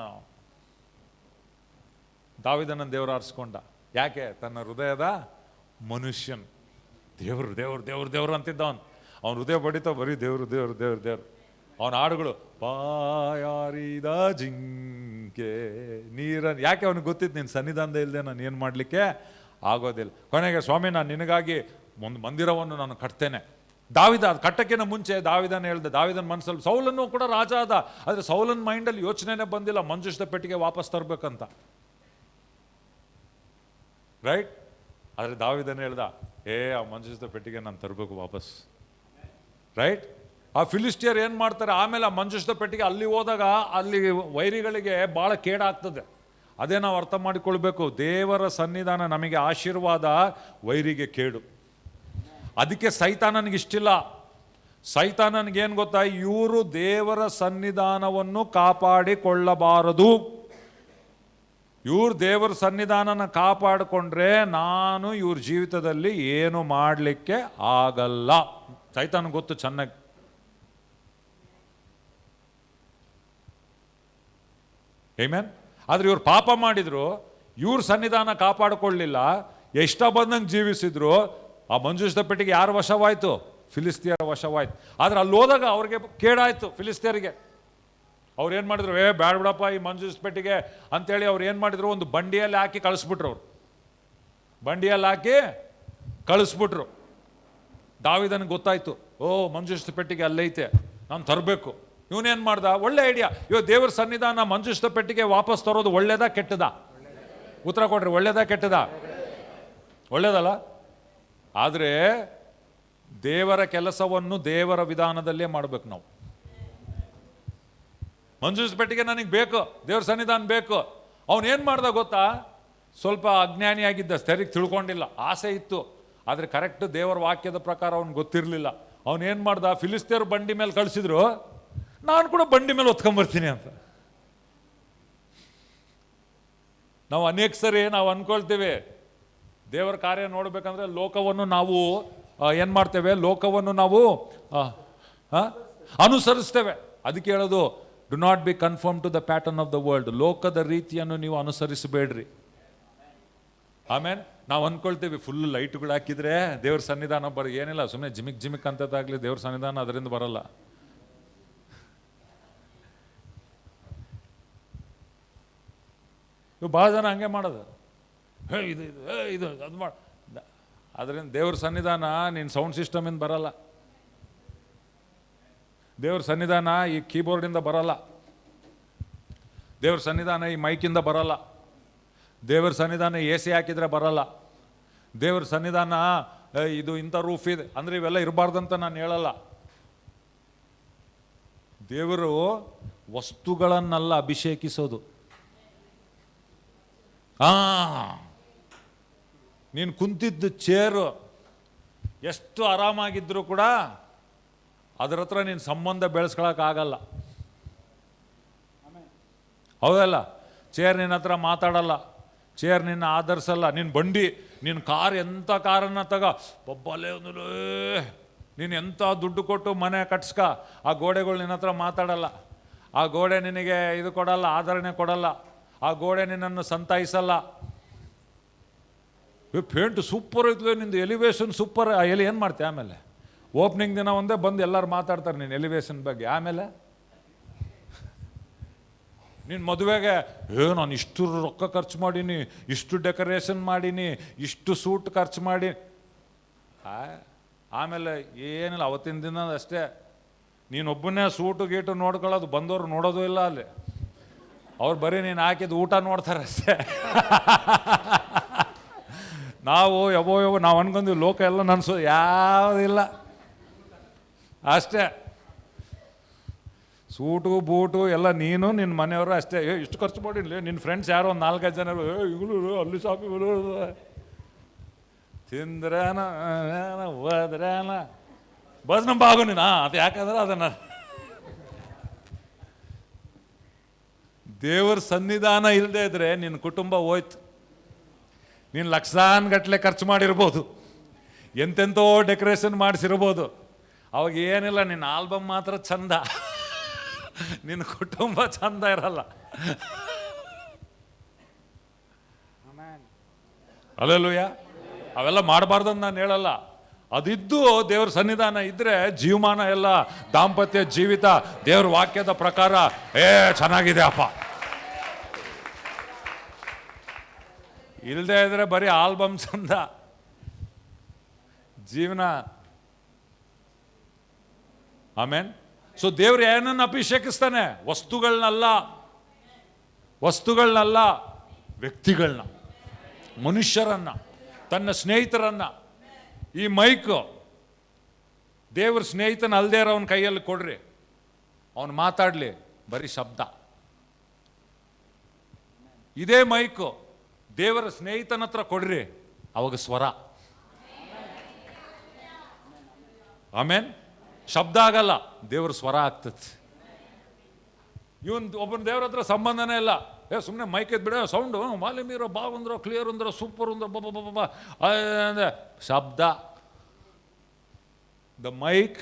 ದಾವೀದನನ್ನು ದೇವರು ಆರಿಸ್ಕೊಂಡ. ಯಾಕೆ? ತನ್ನ ಹೃದಯದ ಮನುಷ್ಯನ್. ದೇವರು ದೇವರು ದೇವ್ರು ದೇವ್ರು ಅಂತಿದ್ದ ಅವನು. ಅವನ ಹೃದಯ ಬಡಿತ ಬರೀ ದೇವರು ದೇವ್ರು ದೇವ್ರು ದೇವ್ರು. ಅವನ ಹಾಡುಗಳು ಬಾಯಾರಿದ ಜಿಂಕೆ ನೀರನ್ನು. ಯಾಕೆ? ಅವನಿಗೆ ಗೊತ್ತಿತ್ತು ನೀನು ಸನ್ನಿಧಾನದ ಇಲ್ಲದೆ ನಾನು ಏನು ಮಾಡಲಿಕ್ಕೆ ಆಗೋದಿಲ್ಲ. ಕೊನೆಗೆ, ಸ್ವಾಮಿ ನಾನು ನಿನಗಾಗಿ ಒಂದು ಮಂದಿರವನ್ನು ನಾನು ಕಟ್ತೇನೆ. ದಾವಿದ ಅದು ಕಟ್ಟಕ್ಕಿಂತ ಮುಂಚೆ ದಾವಿದನ ಹೇಳ್ದೆ, ದಾವಿದನ ಮನಸ್ಸಲ್ಲಿ, ಸೌಲನ್ನು ಕೂಡ ರಾಜ ಆದ, ಆದರೆ ಸೌಲನ ಮೈಂಡಲ್ಲಿ ಯೋಚನೆನೇ ಬಂದಿಲ್ಲ ಮಂಜುಷದ ಪೆಟ್ಟಿಗೆ ವಾಪಸ್ ತರಬೇಕಂತ. ರೈಟ್? ಆದರೆ ದಾವಿದನ ಹೇಳ್ದ, ಆ ಮಂಜುಷದ ಪೆಟ್ಟಿಗೆ ನಾನು ತರಬೇಕು ವಾಪಸ್. ರೈಟ್? ಆ ಫಿಲಿಸ್ಟಿಯರ್ ಏನು ಮಾಡ್ತಾರೆ, ಆಮೇಲೆ ಆ ಮಂಜುಷದ ಪೆಟ್ಟಿಗೆ ಅಲ್ಲಿ ಹೋದಾಗ ಅಲ್ಲಿ ವೈರಿಗಳಿಗೆ ಭಾಳ ಕೇಡಾಗ್ತದೆ. ಅದೇ ನಾವು ಅರ್ಥ ಮಾಡಿಕೊಳ್ಬೇಕು. ದೇವರ ಸನ್ನಿಧಾನ ನಮಗೆ ಆಶೀರ್ವಾದ, ವೈರಿಗೆ ಕೇಡು. ಅದಕ್ಕೆ ಸೈತಾನನಿಗೆ ಇಷ್ಟಿಲ್ಲ. ಸೈತಾನನಿಗೇನು ಗೊತ್ತಾ? ಇವರು ದೇವರ ಸನ್ನಿಧಾನವನ್ನು ಕಾಪಾಡಿಕೊಳ್ಳಬಾರದು. ಇವ್ರು ದೇವರ ಸನ್ನಿಧಾನನ ಕಾಪಾಡಿಕೊಂಡ್ರೆ ನಾನು ಇವ್ರ ಜೀವಿತದಲ್ಲಿ ಏನು ಮಾಡಲಿಕ್ಕೆ ಆಗಲ್ಲ. ಸೈತಾನ ಗೊತ್ತು ಚೆನ್ನಾಗಿ. ಆಮೆನ್. ಆದ್ರೆ ಇವ್ರು ಪಾಪ ಮಾಡಿದ್ರು, ಇವ್ರ ಸನ್ನಿಧಾನ ಕಾಪಾಡಿಕೊಳ್ಳಲಿಲ್ಲ, ಎಷ್ಟ ಬಂದಂಗೆ ಜೀವಿಸಿದ್ರು. ಆ ಮಂಜುಷದ ಪೆಟ್ಟಿಗೆ ಯಾರ ವಶವಾಯ್ತು? ಫಿಲಿಸ್ತಿಯರ ವಶವಾಯ್ತು. ಆದ್ರೆ ಅಲ್ಲಿ ಹೋದಾಗ ಅವ್ರಿಗೆ ಕೇಡಾಯ್ತು ಫಿಲಿಸ್ತಿಯರಿಗೆ. ಅವ್ರು ಏನು ಮಾಡಿದ್ರು? ಬ್ಯಾಡ ಬಿಡಪ್ಪ ಈ ಮಂಜುಷದ ಪೆಟ್ಟಿಗೆ ಅಂತೇಳಿ ಅವ್ರು ಏನು ಮಾಡಿದ್ರು? ಒಂದು ಬಂಡಿಯಲ್ಲಿ ಹಾಕಿ ಕಳಿಸ್ಬಿಟ್ರು. ಅವ್ರು ಬಂಡಿಯಲ್ಲಿ ಹಾಕಿ ಕಳಿಸ್ಬಿಟ್ರು. ದಾವೀದನಿಗೆ ಗೊತ್ತಾಯ್ತು, ಮಂಜುಷದ ಪೆಟ್ಟಿಗೆ ಅಲ್ಲೈತೆ, ನಾನು ತರಬೇಕು. ಇವನೇನು ಮಾಡ್ದ? ಒಳ್ಳೆ ಐಡಿಯಾ. ದೇವರ ಸನ್ನಿಧಾನ ಮಂಜುಷದ ಪೆಟ್ಟಿಗೆ ವಾಪಸ್ ತರೋದು ಒಳ್ಳೇದಾ ಕೆಟ್ಟದಾ? ಉತ್ತರ ಕೊಡ್ರಿ. ಒಳ್ಳೇದಾ ಕೆಟ್ಟದಾ? ಒಳ್ಳೇದಲ್ಲ. ಆದರೆ ದೇವರ ಕೆಲಸವನ್ನು ದೇವರ ವಿಧಾನದಲ್ಲೇ ಮಾಡ್ಬೇಕು ನಾವು. ಮಂಜುಷದ ಪೆಟ್ಟಿಗೆ ನನಗೆ ಬೇಕು, ದೇವ್ರ ಸನ್ನಿಧಾನ ಬೇಕು. ಅವನೇನು ಮಾಡ್ದ ಗೊತ್ತಾ? ಸ್ವಲ್ಪ ಅಜ್ಞಾನಿಯಾಗಿದ್ದ, ಸರಿಗೆ ತಿಳ್ಕೊಂಡಿಲ್ಲ, ಆಸೆ ಇತ್ತು, ಆದರೆ ಕರೆಕ್ಟ್ ದೇವರ ವಾಕ್ಯದ ಪ್ರಕಾರ ಅವ್ನಿಗೆ ಗೊತ್ತಿರಲಿಲ್ಲ. ಅವನೇನು ಮಾಡ್ದ? ಫಿಲಿಸ್ತಿಯರು ಬಂಡಿ ಮೇಲೆ ಕಳಿಸಿದ್ರು, ನಾನು ಕೂಡ ಬಂಡಿ ಮೇಲೆ ಹೊತ್ಕೊಂಬರ್ತೀನಿ ಅಂತ. ನಾವು ಅನೇಕ ಸರಿ ನಾವು ಅನ್ಕೊಳ್ತೇವೆ, ದೇವರ ಕಾರ್ಯ ನೋಡ್ಬೇಕಂದ್ರೆ ಲೋಕವನ್ನು ನಾವು ಏನು ಮಾಡ್ತೇವೆ? ಲೋಕವನ್ನು ನಾವು ಅನುಸರಿಸ್ತೇವೆ. ಅದಕ್ಕೆ ಹೇಳೋದು, do not be confirm to the pattern of the world. ಲೋಕದ ರೀತಿಯನ್ನು ನೀವು ಅನುಸರಿಸಬೇಡ್ರಿ. ಆಮೇಲೆ ನಾವು ಅನ್ಕೊಳ್ತೇವೆ, ಫುಲ್ ಲೈಟ್ಗಳು ಹಾಕಿದ್ರೆ ದೇವ್ರ ಸನ್ನಿಧಾನ ಏನಿಲ್ಲ, ಸುಮ್ಮನೆ ಜಿಮಿಕ್ ಜಿಮಿಕ್ ಅಂತದಾಗ್ಲಿ, ದೇವ್ರ ಸನ್ನಿಧಾನ ಅದರಿಂದ ಬರಲ್ಲ. ಇವು ಭಾಳ ಜನ ಹಂಗೆ ಮಾಡೋದು. ಇದು ಅದು ಮಾಡ. ಅದರಿಂದ ದೇವ್ರ ಸನ್ನಿಧಾನ ನಿನ್ನ ಸೌಂಡ್ ಸಿಸ್ಟಮಿಂದ ಬರಲ್ಲ. ದೇವ್ರ ಸನ್ನಿಧಾನ ಈ ಕೀಬೋರ್ಡಿಂದ ಬರಲ್ಲ. ದೇವ್ರ ಸನ್ನಿಧಾನ ಈ ಮೈಕಿಂದ ಬರಲ್ಲ. ದೇವರ ಸನ್ನಿಧಾನ AC ಹಾಕಿದ್ರೆ ಬರಲ್ಲ. ದೇವರ ಸನ್ನಿಧಾನ ಇದು ಇಂಥ ರೂಫ್ ಇದೆ ಅಂದರೆ ಇವೆಲ್ಲ ಇರಬಾರ್ದಂತ ನಾನು ಹೇಳಲ್ಲ. ದೇವರು ವಸ್ತುಗಳನ್ನೆಲ್ಲ ಅಭಿಷೇಕಿಸೋದು. ನೀನು ಕುಂತಿದ್ದ ಚೇರು ಎಷ್ಟು ಆರಾಮಾಗಿದ್ರೂ ಕೂಡ ಅದರ ಹತ್ರ ನೀನು ಸಂಬಂಧ ಬೆಳೆಸ್ಕೊಳಕ್ಕಾಗಲ್ಲ. ಹೌದಲ್ಲ? ಚೇರ್ ನಿನ್ನ ಹತ್ರ ಮಾತಾಡಲ್ಲ, ಚೇರ್ ನಿನ್ನ ಆಧರಿಸಲ್ಲ. ನಿನ್ನ ಬಂಡಿ, ನಿನ್ನ ಕಾರ್ ಎಂಥ ಕಾರನ್ನು ಬೊಬ್ಬಲೆ ನೀನು ಎಂಥ ದುಡ್ಡು ಕೊಟ್ಟು ಮನೆ ಕಟ್ಸ್ಕ, ಆ ಗೋಡೆಗಳು ನಿನ್ನ ಹತ್ರ ಮಾತಾಡಲ್ಲ. ಆ ಗೋಡೆ ನಿನಗೆ ಇದು ಕೊಡಲ್ಲ, ಆಧರಣೆ ಕೊಡಲ್ಲ. ಆ ಗೋಡೆ ನಿನ್ನನ್ನು ಸಂತಾಯಿಸಲ್ಲ. ಪೇಂಟ್ ಸೂಪರ್ ಐತ್ಲೆ, ನಿಂದು ಎಲಿವೇಶನ್ ಸೂಪರ್. ಆ ಏನು ಮಾಡ್ತೀಯ ಆಮೇಲೆ? ಓಪನಿಂಗ್ ದಿನ ಒಂದೇ ಬಂದು ಎಲ್ಲರೂ ಮಾತಾಡ್ತಾರೆ ನೀನು ಎಲಿವೇಶನ್ ಬಗ್ಗೆ. ಆಮೇಲೆ ನಿನ್ನ ಮದುವೆಗೆ ನಾನು ಇಷ್ಟು ರೊಕ್ಕ ಖರ್ಚು ಮಾಡೀನಿ, ಇಷ್ಟು ಡೆಕೋರೇಷನ್ ಮಾಡೀನಿ, ಇಷ್ಟು ಸೂಟ್ ಖರ್ಚು ಮಾಡಿ, ಆಮೇಲೆ ಏನಿಲ್ಲ, ಅವತ್ತಿನ ದಿನ ಅಷ್ಟೇ. ನೀನೊಬ್ಬನೇ ಸೂಟು ಗೀಟು ನೋಡ್ಕೊಳ್ಳೋದು, ಬಂದವರು ನೋಡೋದು ಇಲ್ಲ ಅಲ್ಲಿ. ಅವ್ರು ಬರೀ ನೀನು ಹಾಕಿದ ಊಟ ನೋಡ್ತಾರೆ ಅಷ್ಟೇ. ನಾವು ಯಾವೋ ನಾವು ಅನ್ಕೊಂಡ್ವಿ ಲೋಕ ಎಲ್ಲ ನನ್ಸೋದು ಯಾವುದಿಲ್ಲ ಅಷ್ಟೇ. ಸೂಟು ಬೂಟು ಎಲ್ಲ ನೀನು ನಿನ್ನ ಮನೆಯವರು ಅಷ್ಟೇ. ಇಷ್ಟು ಖರ್ಚು ಮಾಡಿಲ್ಲ. ನಿನ್ನ ಫ್ರೆಂಡ್ಸ್ ಯಾರೋ ಒಂದು 4-5 ಜನ ಇಗಳು ಅಲ್ಲಿ ಶಾಪಿಗಳು ತಿಂದ್ರೇನ ಹೋದ್ರೇನ ಬಸ್ ನಂಬ ಆಗು ನೀನು. ಅದು ಯಾಕಂದ್ರೆ ಅದನ್ನು ದೇವರ ಸನ್ನಿಧಾನ ಇಲ್ಲದೆ ಇದ್ರೆ ನಿನ್ನ ಕುಟುಂಬ ಹೋಯ್ತು. ನೀನು ಲಕ್ಷಾನ್ಗಟ್ಲೆ ಖರ್ಚು ಮಾಡಿರ್ಬೋದು, ಎಂತೆಂಥೋ ಡೆಕೋರೇಷನ್ ಮಾಡಿಸಿರ್ಬೋದು. ಅವಾಗ ಏನಿಲ್ಲ, ನಿನ್ನ ಆಲ್ಬಮ್ ಮಾತ್ರ ಚಂದ, ನಿನ್ನ ಕುಟುಂಬ ಚಂದ ಇರಲ್ಲ. ಅಲ್ಲೆಲ್ಲೂಯ. ಅವೆಲ್ಲ ಮಾಡಬಾರ್ದಂತ ನಾನು ಹೇಳಲ್ಲ. ಅದಿದ್ದು ದೇವ್ರ ಸನ್ನಿಧಾನ ಇದ್ರೆ ಜೀವಮಾನ ಎಲ್ಲ ದಾಂಪತ್ಯ ಜೀವಿತ ದೇವ್ರ ವಾಕ್ಯದ ಪ್ರಕಾರ ಚೆನ್ನಾಗಿದೆ ಅಪ್ಪ. ಇಲ್ಲದೆ ಇದ್ರೆ ಬರೀ ಆಲ್ಬಮ್ ಚಂದ, ಜೀವನ. ಆಮೇನ್. ಸೊ ದೇವ್ರು ಏನನ್ನು ಅಭಿಷೇಕಿಸ್ತಾನೆ? ವಸ್ತುಗಳನ್ನಲ್ಲ, ವ್ಯಕ್ತಿಗಳನ್ನ, ಮನುಷ್ಯರನ್ನ, ತನ್ನ ಸ್ನೇಹಿತರನ್ನ. ಈ ಮೈಕು ದೇವ್ರ ಸ್ನೇಹಿತನ ಅಲ್ದೇ ಇರೋ ಅವನ ಕೈಯಲ್ಲಿ ಕೊಡ್ರಿ, ಅವನು ಮಾತಾಡ್ಲಿ, ಬರೀ ಶಬ್ದ. ಇದೇ ಮೈಕು ದೇವರ ಸ್ನೇಹಿತನ ಹತ್ರ ಕೊಡ್ರಿ, ಅವಾಗ ಸ್ವರ. ಆಮೇನ್. ಶಬ್ದ ಆಗಲ್ಲ, ದೇವ್ರ ಸ್ವರ ಆಗ್ತದೆ. ಇವನ್ ಒಬ್ಬನ ದೇವ್ರ ಹತ್ರ ಸಂಬಂಧನೇ ಇಲ್ಲ. ಸುಮ್ಮನೆ ಮೈಕ್ ಬಿಡ, ಸೌಂಡು ವಾಲ್ಯೂಮ್ ಇರೋ, ಬಾವಂದ್ರೋ, ಕ್ಲಿಯರ್ ಅಂದ್ರೋ, ಸೂಪರ್ ಅಂದ್ರೋ, ಬಬ್ಬ ಅಂದ್ರೆ ಶಬ್ದ. The mic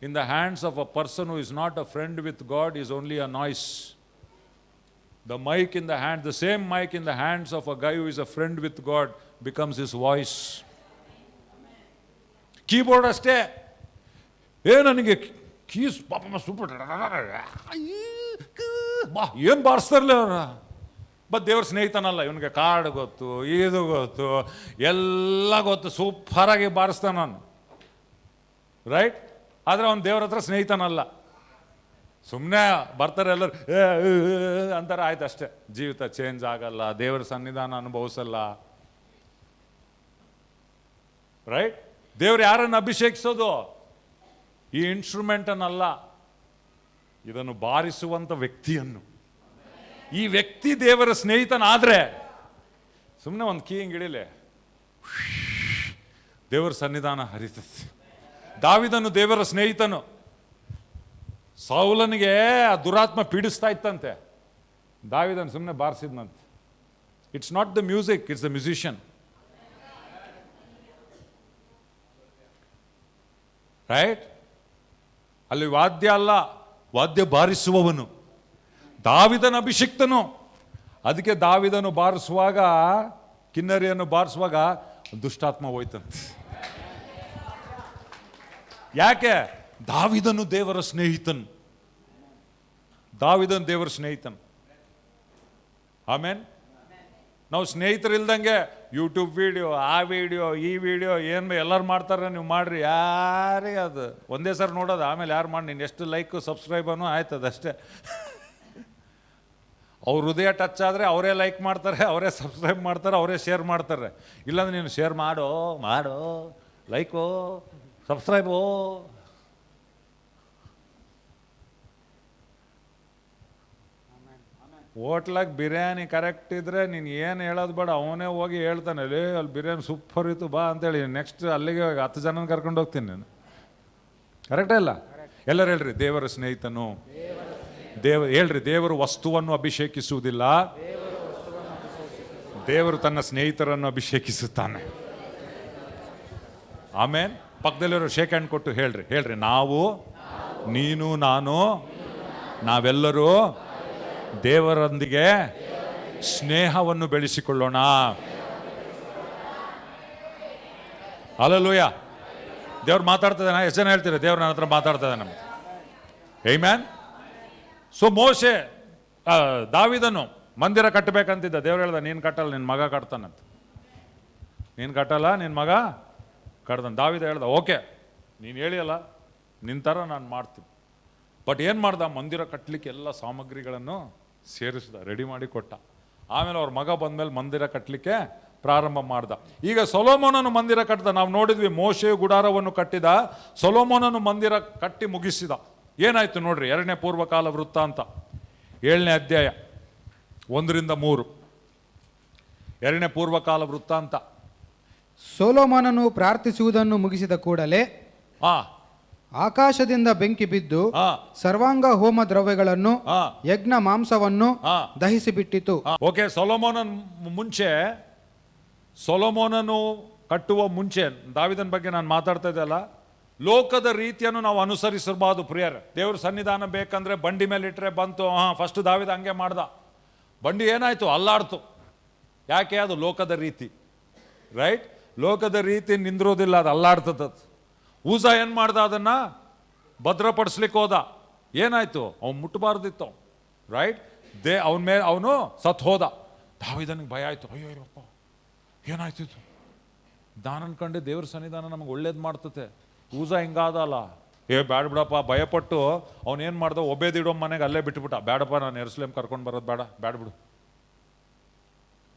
in the hands of a person who is not a friend with God is only a noise. The mic in the hand, the same mic in the hands of a guy who is a friend with God becomes his voice. Keyboard ಅಷ್ಟೇ. ನನಗೆ keys ಪಾಪ super ಏನು ಬಾರಿಸ್ತಾರಲ್ಲ ಅವನ. But ದೇವ್ರ ಸ್ನೇಹಿತನಲ್ಲ, ಇವನಿಗೆ card ಗೊತ್ತು, ಇದು ಗೊತ್ತು, ಎಲ್ಲ ಗೊತ್ತು, ಸೂಪರಾಗಿ ಬಾರಿಸ್ತಾನ ನಾನು, ರೈಟ್? ಆದರೆ ಅವನು ದೇವ್ರ ಹತ್ರ ಸ್ನೇಹಿತನಲ್ಲ. ಸುಮ್ಮನೆ ಬರ್ತಾರೆ ಎಲ್ಲರೂ ಅಂತಾರೆ, ಆಯ್ತು ಅಷ್ಟೇ. ಜೀವಿತ ಚೇಂಜ್ ಆಗಲ್ಲ, ದೇವರ ಸನ್ನಿಧಾನ ಅನುಭವಿಸಲ್ಲ, ರೈಟ್? ದೇವ್ರು ಯಾರನ್ನು ಅಭಿಷೇಕಿಸೋದು? ಈ ಇನ್ಸ್ಟ್ರೂಮೆಂಟನ್ನಲ್ಲ, ಇದನ್ನು ಬಾರಿಸುವಂಥ ವ್ಯಕ್ತಿಯನ್ನು. ಈ ವ್ಯಕ್ತಿ ದೇವರ ಸ್ನೇಹಿತನಾದ್ರೆ ಸುಮ್ಮನೆ ಒಂದು ಕೀ ಹಿಂಗೆ ಹಿಡಿಲೆ, ದೇವರ ಸನ್ನಿಧಾನ ಹರಿತದೆ. ದಾವಿದನು ದೇವರ ಸ್ನೇಹಿತನು. ಸೌಲನಿಗೆ ಆ ದುರಾತ್ಮ ಪೀಡಿಸ್ತಾ ಇತ್ತಂತೆ, ದಾವಿದನು ಸುಮ್ಮನೆ ಬಾರಿಸಿದ್ನಂತೆ. It's not the music, it's the musician, right? ಅಲ್ಲಿ ವಾದ್ಯ ಅಲ್ಲ, ವಾದ್ಯ ಬಾರಿಸುವವನು ದಾವಿದನ ಅಭಿಷಿಕ್ತನು. ಅದಕ್ಕೆ ದಾವಿದನು ಬಾರಿಸುವಾಗ, ಕಿನ್ನರಿಯನ್ನು ಬಾರಿಸುವಾಗ ದುಷ್ಟಾತ್ಮ ಹೋಯ್ತಂತೆ. ಯಾಕೆ? ದಾವಿದನು ದೇವರ ಸ್ನೇಹಿತನು. ದಾವಿದನು ದೇವರ ಸ್ನೇಹಿತನು. ಆಮೇನ್. ನಾವು ಸ್ನೇಹಿತರಿಲ್ದಂಗೆ ಯೂಟ್ಯೂಬ್ ವಿಡಿಯೋ, ಆ ವಿಡಿಯೋ, ಈ ವಿಡಿಯೋ ಏನು ಎಲ್ಲರೂ ಮಾಡ್ತಾರೆ, ನೀವು ಮಾಡ್ರಿ. ಯಾರಿಗೆ ಅದು ಒಂದೇ ಸರಿ ನೋಡೋದು, ಆಮೇಲೆ ಯಾರು ಮಾಡಿ ನೀನು ಎಷ್ಟು ಲೈಕು ಸಬ್ಸ್ಕ್ರೈಬನು ಆಯ್ತದ ಅಷ್ಟೇ. ಅವ್ರ ಹೃದಯ ಟಚ್ ಆದರೆ ಅವರೇ ಲೈಕ್ ಮಾಡ್ತಾರೆ, ಅವರೇ ಸಬ್ಸ್ಕ್ರೈಬ್ ಮಾಡ್ತಾರೆ, ಅವರೇ ಶೇರ್ ಮಾಡ್ತಾರೆ. ಇಲ್ಲಾಂದ್ರೆ ನೀನು ಶೇರ್ ಮಾಡೋ ಲೈಕೋ ಸಬ್ಸ್ಕ್ರೈಬೋ. ಹೋಟ್ಲಾಗ ಬಿರಿಯಾನಿ ಕರೆಕ್ಟ್ ಇದ್ದರೆ ನೀನು ಏನು ಹೇಳೋದು ಬೇಡ, ಅವನೇ ಹೋಗಿ ಹೇಳ್ತಾನೆ, ಅಲ್ಲಿ ಬಿರಿಯಾನಿ ಸೂಪರ್ ಇತ್ತು ಬಾ ಅಂತೇಳಿ. ನೆಕ್ಸ್ಟ್ ಅಲ್ಲಿಗೆ 10 ಜನನ ಕರ್ಕೊಂಡು ಹೋಗ್ತೀನಿ ನಾನು. ಕರೆಕ್ಟೇ ಇಲ್ಲ? ಎಲ್ಲರೂ ಹೇಳ್ರಿ, ದೇವರ ಸ್ನೇಹಿತನು. ಹೇಳ್ರಿ, ದೇವರು ವಸ್ತುವನ್ನು ಅಭಿಷೇಕಿಸುವುದಿಲ್ಲ, ದೇವರು ತನ್ನ ಸ್ನೇಹಿತರನ್ನು ಅಭಿಷೇಕಿಸುತ್ತಾನೆ. ಆಮೇನ್. ಪಕ್ಕದಲ್ಲಿರೋ ಶೇಕ್ ಹ್ಯಾಂಡ್ ಕೊಟ್ಟು ಹೇಳ್ರಿ ನಾವು, ನೀನು, ನಾನು, ನಾವೆಲ್ಲರೂ ದೇವರೊಂದಿಗೆ ಸ್ನೇಹವನ್ನು ಬೆಳೆಸಿಕೊಳ್ಳೋಣ. ಹಲ್ಲೆಲೂಯ. ದೇವ್ರು ಮಾತಾಡ್ತದಾನ? ಎಷ್ಟು ಜನ ಹೇಳ್ತೀರಾ ದೇವ್ರು ನನ್ನ ಹತ್ರ ಮಾತಾಡ್ತದಾನೆ? ಆಮೆನ್. ಸೊ ಮೋಶೆ, ದಾವೀದನು ಮಂದಿರ ಕಟ್ಟಬೇಕಂತಿದ್ದ. ದೇವ್ರು ಹೇಳ್ದ, ನೀನು ಕಟ್ಟಲ್ಲ, ನಿನ್ನ ಮಗ ಕಟ್ತಾನಂತ. ನೀನು ಕಟ್ಟಲ್ಲ, ನಿನ್ನ ಮಗ ಕಟ್ತಾನೆ. ದಾವೀದ ಹೇಳ್ದ, ಓಕೆ ನೀನು ಹೇಳಿಯಲ್ಲ, ನಿನ್ನ ಥರ ನಾನು ಮಾಡ್ತೀನಿ. ಬಟ್ ಏನು ಮಾಡ್ದ? ಮಂದಿರ ಕಟ್ಟಲಿಕ್ಕೆ ಎಲ್ಲ ಸಾಮಗ್ರಿಗಳನ್ನು ಸೇರಿಸ್ದ, ರೆಡಿ ಮಾಡಿ ಕೊಟ್ಟ. ಆಮೇಲೆ ಅವ್ರ ಮಗ ಬಂದಮೇಲೆ ಮಂದಿರ ಕಟ್ಟಲಿಕ್ಕೆ ಪ್ರಾರಂಭ ಮಾಡ್ದ. ಈಗ ಸೊಲೊಮೋನನು ಮಂದಿರ ಕಟ್ಟಿದ. ನಾವು ನೋಡಿದ್ವಿ, ಮೋಶೆ ಗುಡಾರವನ್ನು ಕಟ್ಟಿದ, ಸೊಲೊಮೋನನು ಮಂದಿರ ಕಟ್ಟಿ ಮುಗಿಸಿದ. ಏನಾಯ್ತು ನೋಡ್ರಿ, 2ನೇ ಪೂರ್ವಕಾಲ ವೃತ್ತಾಂತ 7ನೇ ಅಧ್ಯಾಯ 1-3. 2ನೇ ಪೂರ್ವಕಾಲ ವೃತ್ತಾಂತ. ಸೊಲೊಮೋನನು ಪ್ರಾರ್ಥಿಸುವುದನ್ನು ಮುಗಿಸಿದ ಕೂಡಲೇ ಆ ಆಕಾಶದಿಂದ ಬೆಂಕಿ ಬಿದ್ದು ಸರ್ವಾಂಗ ಹೋಮ ದ್ರವ್ಯಗಳನ್ನು, ಯಜ್ಞ ಮಾಂಸವನ್ನು ದಹಿಸಿಬಿಟ್ಟಿತು. ಓಕೆ, ಸೊಲೊಮೋನನು ಕಟ್ಟುವ ಮುಂಚೆ, ದಾವೀದನ ಬಗ್ಗೆ ನಾನು ಮಾತಾಡ್ತಾ ಇದ್ದಲ್ಲ, ಲೋಕದ ರೀತಿಯನ್ನು ನಾವು ಅನುಸರಿಸಬಾರ್ದು ಪ್ರಿಯರ್. ದೇವ್ರ ಸನ್ನಿಧಾನ ಬೇಕಂದ್ರೆ ಬಂಡಿ ಮೇಲೆ ಇಟ್ಟರೆ ಬಂತು. ಫಸ್ಟ್ ದಾವೀದ ಹಂಗೆ ಮಾಡ್ದ. ಬಂಡಿ ಏನಾಯ್ತು? ಅಲ್ಲಾಡ್ತು. ಯಾಕೆ? ಅದು ಲೋಕದ ರೀತಿ, ರೈಟ್? ಲೋಕದ ರೀತಿ ನಿಂದಿರೋದಿಲ್ಲ, ಅದು ಅಲ್ಲಾಡ್ತದ. ಊಸ ಏನು ಮಾಡ್ದ? ಅದನ್ನ ಭದ್ರಪಡಿಸ್ಲಿಕ್ಕೆ ಹೋದ. ಏನಾಯ್ತು? ಅವ್ನು ಮುಟ್ಟಬಾರ್ದಿತ್ತು, ರೈಟ್? ಅವನು ಸತ್ ಹೋದ. ದಾವೀದನಿಗೆ ಭಯ ಆಯ್ತು. ಅಯ್ಯಪ್ಪ, ಏನಾಯ್ತು ಇದು? ನಾನು ಅನ್ಕೊಂಡೆ ದೇವ್ರ ಸನ್ನಿಧಾನ ನಮಗೆ ಒಳ್ಳೇದು ಮಾಡ್ತತೆ, ಊಸ ಹಿಂಗಾದಲ್ಲ. ಬ್ಯಾಡ ಬಿಡಪ್ಪ, ಭಯಪಟ್ಟು ಅವನೇನು ಮಾಡ್ದ? ಒಬೇದಿಡೋ ಮನೆಗೆ ಅಲ್ಲೇ ಬಿಟ್ಬಿಟ್ಟ. ಬೇಡಪ್ಪ, ನಾನು ಯೆರೂಸಲೇಮ್ ಕರ್ಕೊಂಡು ಬರೋದು ಬೇಡ ಬಿಡು,